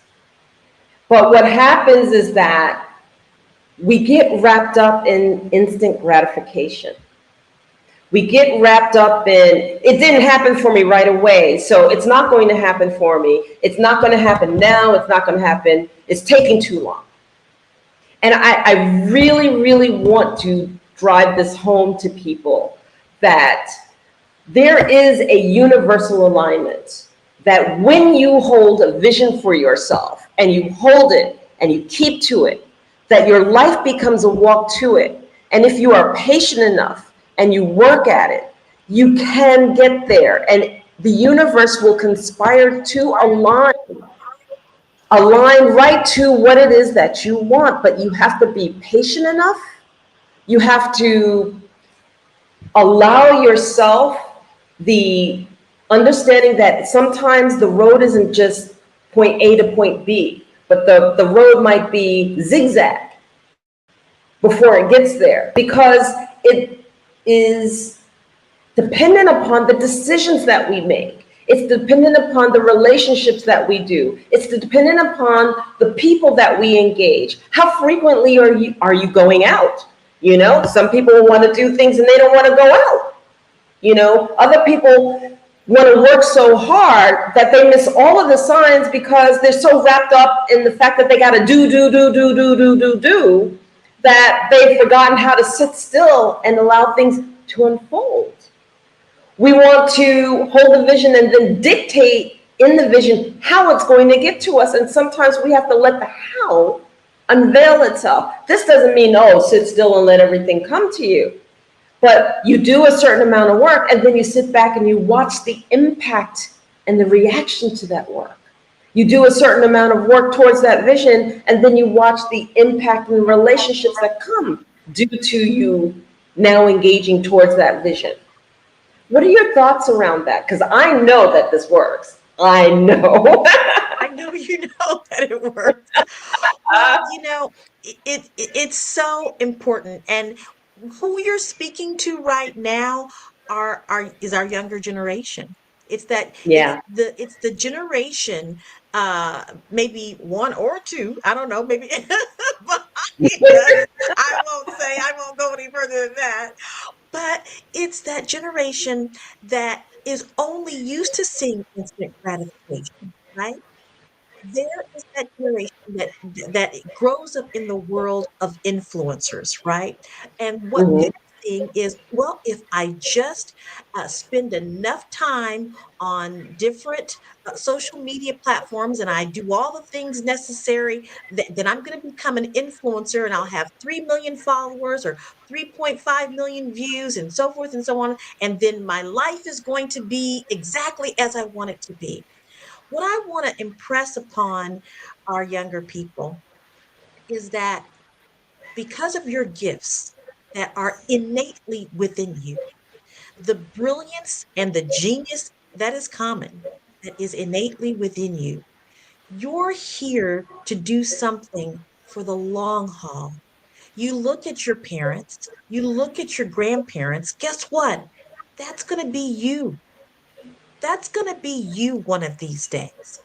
But what happens is that we get wrapped up in instant gratification. We get wrapped up in, it didn't happen for me right away, so it's not going to happen for me. It's not going to happen now. It's not going to happen. It's taking too long. And I really, really want to drive this home to people that there is a universal alignment, that when you hold a vision for yourself and you hold it and you keep to it, that your life becomes a walk to it. And if you are patient enough and you work at it, you can get there. And the universe will conspire to align right to what it is that you want. But you have to be patient enough. You have to allow yourself the understanding that sometimes the road isn't just point A to point B, but the road might be zigzag before it gets there, because it is dependent upon the decisions that we make. It's dependent upon the relationships that we do. It's dependent upon the people that we engage. How frequently are you going out? You know, some people want to do things and they don't want to go out. You know, other people want to work so hard that they miss all of the signs because they're so wrapped up in the fact that they got to do, that they've forgotten how to sit still and allow things to unfold. We want to hold a vision and then dictate in the vision how it's going to get to us. And sometimes we have to let the how unveil itself. This doesn't mean, oh, sit still and let everything come to you. But you do a certain amount of work, and then you sit back and you watch the impact and the reaction to that work. You do a certain amount of work towards that vision, and then you watch the impact and the relationships that come due to you now engaging towards that vision. What are your thoughts around that? Because I know that this works. I know. I know you know that it works. Well, you know, it's so important. And who you're speaking to right now is our younger generation. It's that it's the generation, maybe one or two, I don't know, maybe I won't go any further than that. But it's that generation that is only used to seeing instant gratification, right? There is that generation that grows up in the world of influencers, right? And what they're seeing is, well, if I just spend enough time on different social media platforms and I do all the things necessary, then I'm going to become an influencer and I'll have 3 million followers or 3.5 million views and so forth and so on. And then my life is going to be exactly as I want it to be. What I want to impress upon our younger people is that because of your gifts that are innately within you, the brilliance and the genius that is common, that is innately within you, you're here to do something for the long haul. You look at your parents, you look at your grandparents, guess what? That's going to be you. That's going to be you one of these days.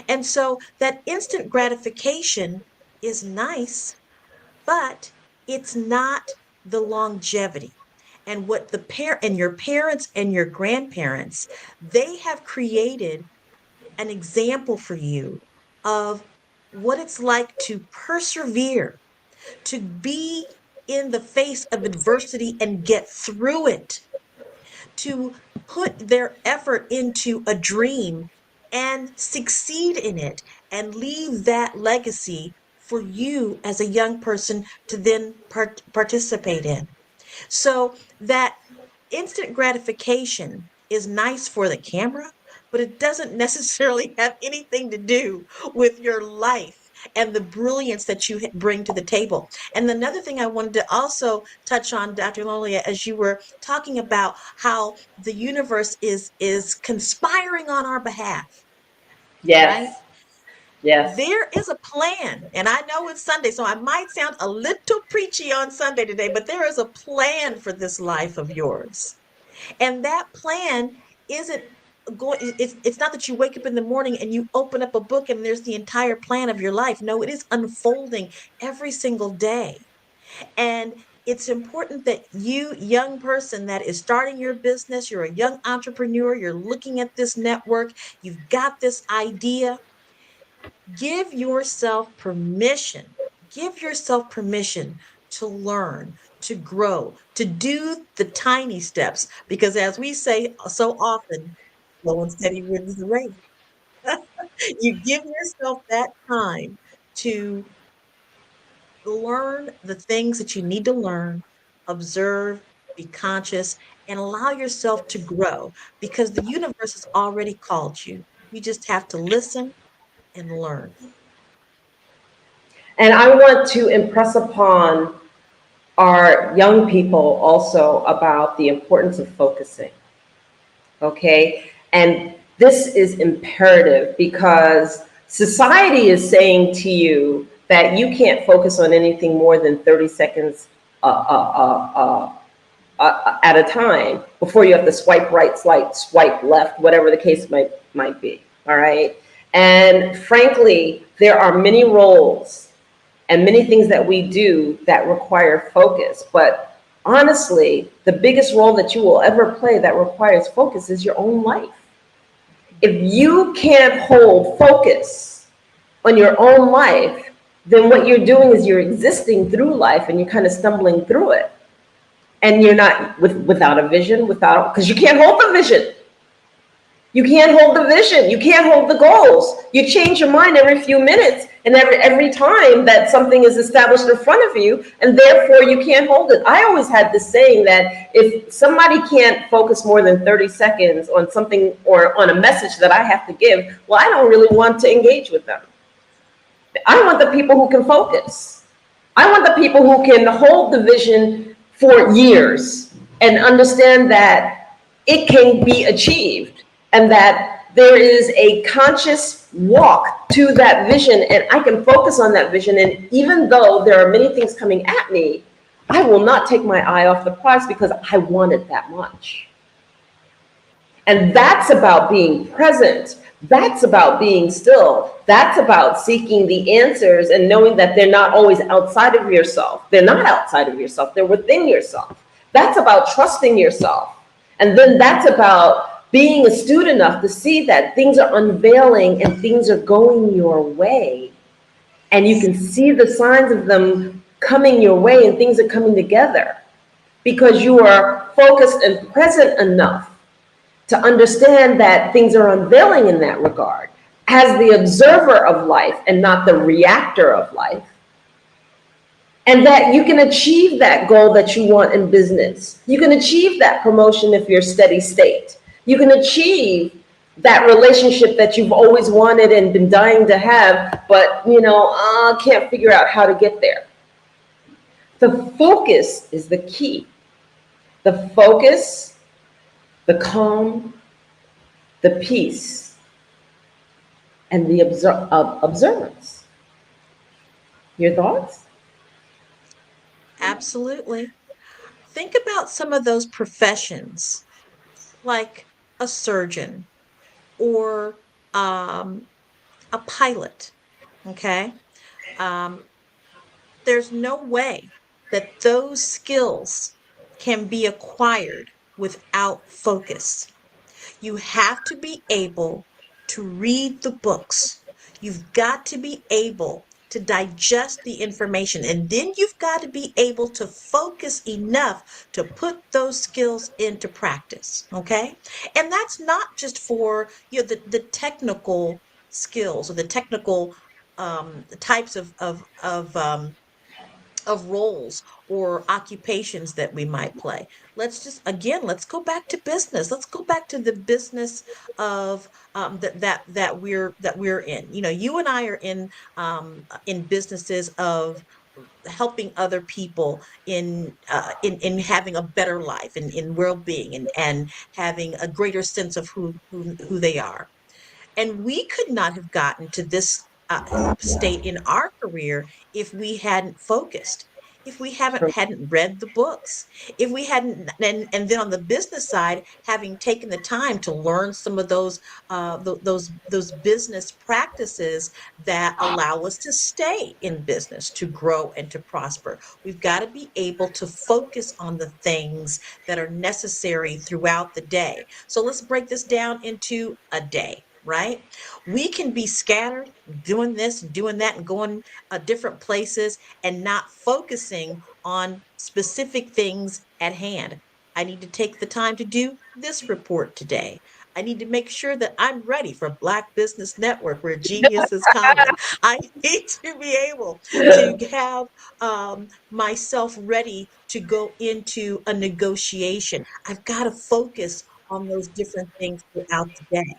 And so that instant gratification is nice, but it's not the longevity. And what your parents and your grandparents, they have created an example for you of what it's like to persevere, to be in the face of adversity and get through it, to put their effort into a dream and succeed in it and leave that legacy for you as a young person to then participate in. So that instant gratification is nice for the camera, but it doesn't necessarily have anything to do with your life and the brilliance that you bring to the table. And another thing I wanted to also touch on, Dr. Lolia, as you were talking about how the universe is conspiring on our behalf. Yes. Right? Yes. There is a plan, and I know it's Sunday, so I might sound a little preachy on Sunday today, but there is a plan for this life of yours. And that plan isn't it's not that you wake up in the morning and you open up a book and there's the entire plan of your life. No, it is unfolding every single day. And it's important that you, young person that is starting your business, you're a young entrepreneur, you're looking at this network, you've got this idea, give yourself permission. Give yourself permission to learn, to grow, to do the tiny steps. Because as we say so often, slow and steady wins the race. You give yourself that time to learn the things that you need to learn, observe, be conscious, and allow yourself to grow because the universe has already called you. You just have to listen and learn. And I want to impress upon our young people also about the importance of focusing. Okay? And this is imperative because society is saying to you that you can't focus on anything more than 30 seconds at a time before you have to swipe right, swipe left, whatever the case might be. All right? And frankly, there are many roles and many things that we do that require focus. But honestly, the biggest role that you will ever play that requires focus is your own life. If you can't hold focus on your own life, then what you're doing is you're existing through life and you're kind of stumbling through it. And you're not without a vision, because you can't hold the vision. You can't hold the vision. You can't hold the goals. You change your mind every few minutes and every time that something is established in front of you, and therefore you can't hold it. I always had this saying that if somebody can't focus more than 30 seconds on something or on a message that I have to give, well, I don't really want to engage with them. I want the people who can focus. I want the people who can hold the vision for years and understand that it can be achieved and that there is a conscious walk to that vision and I can focus on that vision. And even though there are many things coming at me, I will not take my eye off the prize because I want it that much. And that's about being present. That's about being still. That's about seeking the answers and knowing that they're not always outside of yourself. They're not outside of yourself. They're within yourself. That's about trusting yourself. And then that's about being astute enough to see that things are unveiling and things are going your way. And you can see the signs of them coming your way and things are coming together because you are focused and present enough to understand that things are unveiling in that regard as the observer of life and not the reactor of life. And that you can achieve that goal that you want in business. You can achieve that promotion if you're steady state. You can achieve that relationship that you've always wanted and been dying to have, but can't figure out how to get there. The focus is the key. The focus, the calm, the peace, and the observance. Your thoughts? Absolutely. Think about some of those professions, like a surgeon or a pilot, okay? There's no way that those skills can be acquired without focus. You have to be able to read the books. You've got to be able to digest the information. And then you've got to be able to focus enough to put those skills into practice. Okay. And that's not just for the technical skills or the technical types of roles or occupations that we might play. Let's go back to business. Let's go back to the business of that we're in. You and I are in businesses of helping other people in having a better life and in well-being and having a greater sense of who they are. And we could not have gotten to this state in our career if we hadn't focused, if we hadn't read the books, if we hadn't, and then on the business side, having taken the time to learn some of those business practices that allow us to stay in business, to grow and to prosper. We've got to be able to focus on the things that are necessary throughout the day. So let's break this down into a day, right? We can be scattered, doing this, doing that, and going different places and not focusing on specific things at hand. I need to take the time to do this report today. I need to make sure that I'm ready for Black Business Network, where genius is common. I need to be able to have myself ready to go into a negotiation. I've got to focus on those different things throughout the day.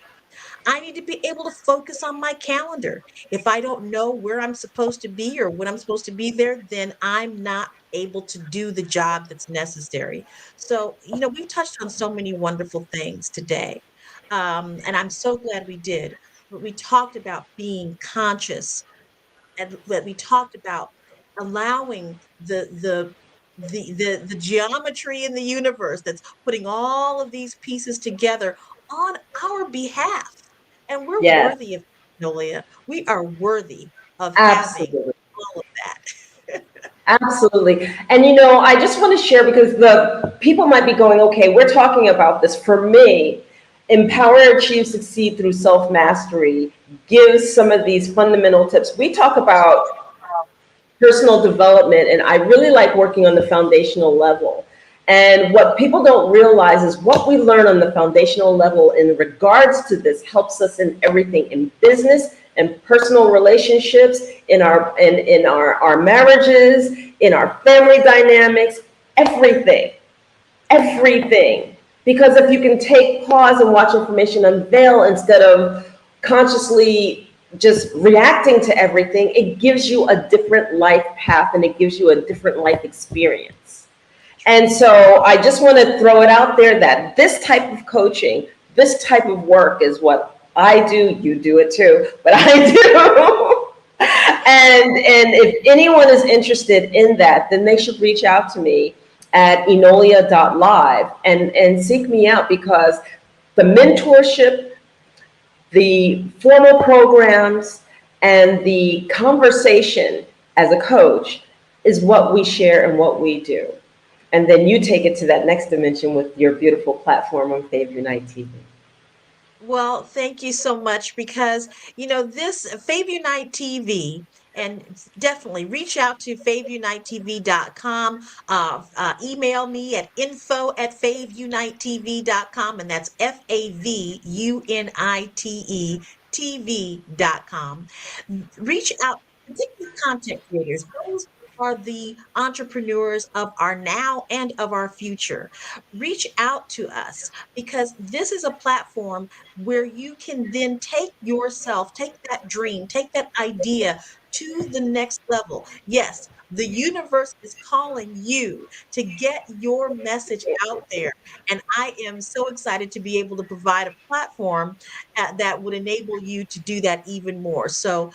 I need to be able to focus on my calendar. If I don't know where I'm supposed to be or when I'm supposed to be there, then I'm not able to do the job that's necessary. So, we've touched on so many wonderful things today. And I'm so glad we did. But we talked about being conscious, and that we talked about allowing the geometry in the universe that's putting all of these pieces together on our behalf. And we're Yes, worthy of Nolia. We are worthy of having absolutely. all of that. Absolutely. And I just want to share, because the people might be going, okay, we're talking about this. For me, Empower, Achieve, Succeed through Self-Mastery gives some of these fundamental tips. We talk about personal development, and I really like working on the foundational level. And what people don't realize is what we learn on the foundational level in regards to this helps us in everything, in business and personal relationships, in our marriages, in our family dynamics, everything. Because if you can take pause and watch information unveil instead of consciously just reacting to everything, it gives you a different life path and it gives you a different life experience. And so I just want to throw it out there that this type of coaching, this type of work is what I do. You do it too, but I do. And if anyone is interested in that, then they should reach out to me at enolia.live and seek me out, because the mentorship, the formal programs, and the conversation as a coach is what we share and what we do. And then you take it to that next dimension with your beautiful platform on Fave Unite TV. Well, thank you so much, because, this Fave Unite TV, and definitely reach out to faveunitetv.com. Email me at info@faveunitetv.com, and that's FAVUNITE TV.com. Reach out, particularly content creators. Those are the entrepreneurs of our now and of our future. Reach out to us, because this is a platform where you can then take yourself, take that dream, take that idea to the next level. Yes, the universe is calling you to get your message out there. And I am so excited to be able to provide a platform that would enable you to do that even more. So,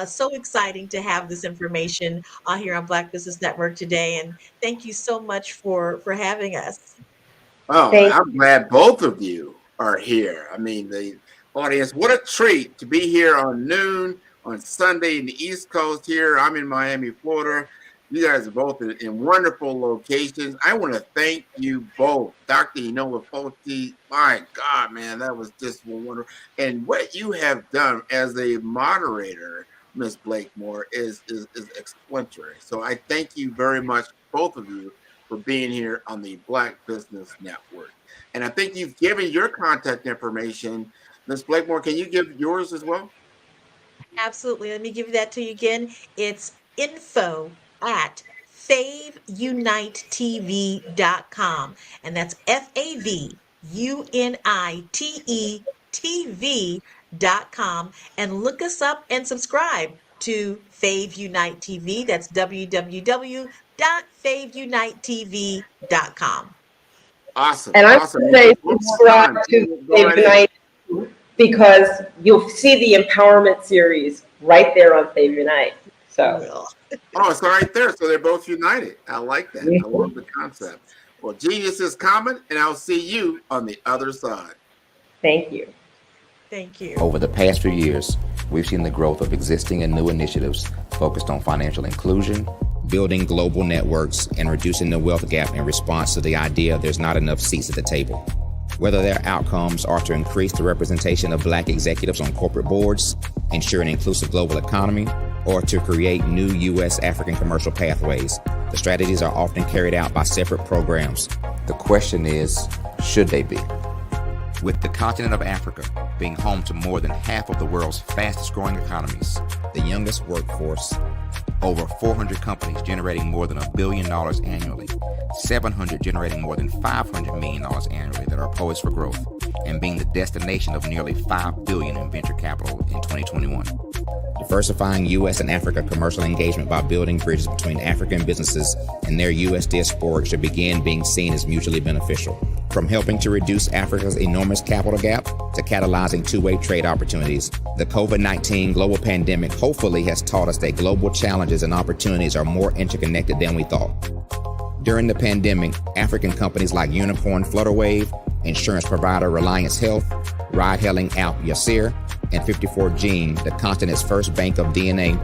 so exciting to have this information here on Black Business Network today. And thank you so much for having us. Oh, I'm glad both of you are here. I mean, the audience, what a treat to be here on noon on Sunday in the East Coast here. I'm in Miami, Florida. You guys are both in wonderful locations. I want to thank you both. Dr. Enola Foti, my God, man, that was just wonderful. And what you have done as a moderator, Ms. Blakemore, is exemplary. So I thank you very much, both of you, for being here on the Black Business Network. And I think you've given your contact information. Ms. Blakemore, can you give yours as well? Absolutely. Let me give that to you again. It's info@faveunitetv.com. And that's FAVUNITE TV.com. And look us up and subscribe to Fave Unite TV. That's www.faveunitetv.com. Awesome. And I Awesome. would say subscribe to Fave Unite, because you'll see the empowerment series right there on Fave Unite. So. Oh, it's right there. So they're both united. I like that. I love the concept. Well, genius is common, and I'll see you on the other side. Thank you. Thank you. Over the past few years, we've seen the growth of existing and new initiatives focused on financial inclusion, building global networks, and reducing the wealth gap in response to the idea there's not enough seats at the table. Whether their outcomes are to increase the representation of Black executives on corporate boards, ensure an inclusive global economy, or to create new U.S. African commercial pathways, the strategies are often carried out by separate programs. The question is, should they be? With the continent of Africa being home to more than half of the world's fastest growing economies, the youngest workforce, over 400 companies generating more than $1 billion annually, 700 generating more than $500 million annually that are poised for growth, and being the destination of nearly $5 billion in venture capital in 2021. Diversifying U.S. and Africa commercial engagement by building bridges between African businesses and their U.S. diaspora should begin being seen as mutually beneficial. From helping to reduce Africa's enormous capital gap to catalyzing two-way trade opportunities, the COVID-19 global pandemic hopefully has taught us that global challenges and opportunities are more interconnected than we thought. During the pandemic, African companies like Unicorn Flutterwave, insurance provider Reliance Health, ride-hailing app Yasir, and 54Gene, the continent's first bank of DNA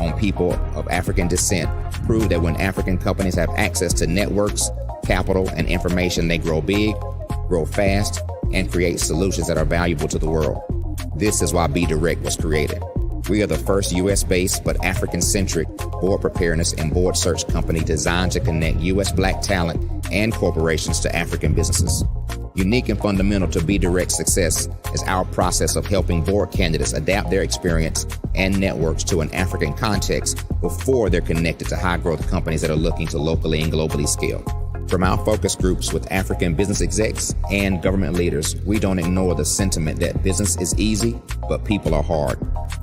on people of African descent, proved that when African companies have access to networks, capital, and information, they grow big, grow fast, and create solutions that are valuable to the world. This is why Be Direct was created. We are the first U.S.-based but African-centric board preparedness and board search company designed to connect U.S. Black talent and corporations to African businesses. Unique and fundamental to Be Direct's success is our process of helping board candidates adapt their experience and networks to an African context before they're connected to high-growth companies that are looking to locally and globally scale. From our focus groups with African business execs and government leaders, we don't ignore the sentiment that business is easy, but people are hard.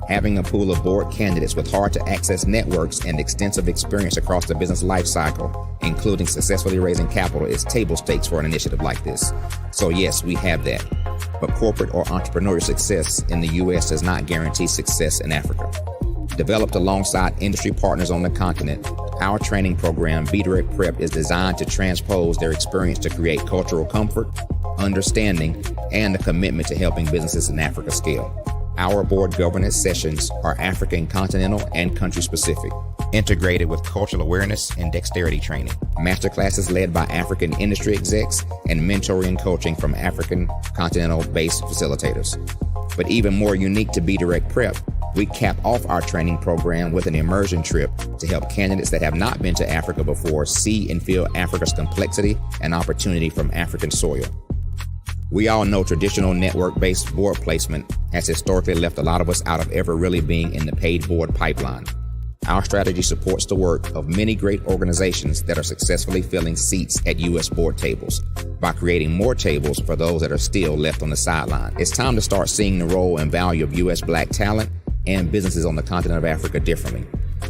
Having a pool of board candidates with hard-to-access networks and extensive experience across the business lifecycle, including successfully raising capital, is table stakes for an initiative like this. So yes, we have that. But corporate or entrepreneurial success in the U.S. does not guarantee success in Africa. Developed alongside industry partners on the continent, our training program, Be Direct Prep, is designed to transpose their experience to create cultural comfort, understanding, and a commitment to helping businesses in Africa scale. Our board governance sessions are African, continental, and country-specific, integrated with cultural awareness and dexterity training, masterclasses led by African industry execs, and mentoring and coaching from African continental-based facilitators. But even more unique to Be Direct Prep, we cap off our training program with an immersion trip to help candidates that have not been to Africa before see and feel Africa's complexity and opportunity from African soil. We all know traditional network-based board placement has historically left a lot of us out of ever really being in the paid board pipeline. Our strategy supports the work of many great organizations that are successfully filling seats at U.S. board tables by creating more tables for those that are still left on the sideline. It's time to start seeing the role and value of U.S. Black talent and businesses on the continent of Africa differently.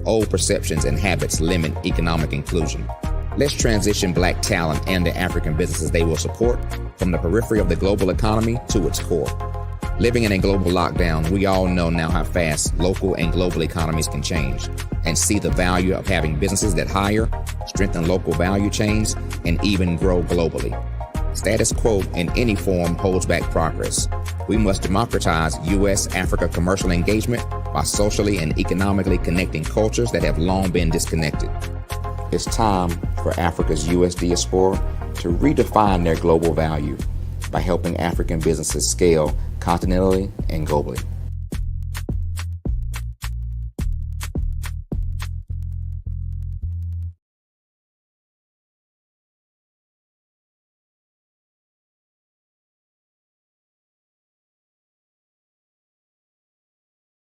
Old perceptions and habits limit economic inclusion. Let's transition Black talent and the African businesses they will support from the periphery of the global economy to its core. Living in a global lockdown, we all know now how fast local and global economies can change, and see the value of having businesses that hire, strengthen local value chains, and even grow globally. Status quo in any form holds back progress. We must democratize U.S.-Africa commercial engagement by socially and economically connecting cultures that have long been disconnected. It's time for Africa's U.S. diaspora to redefine their global value by helping African businesses scale continentally and globally.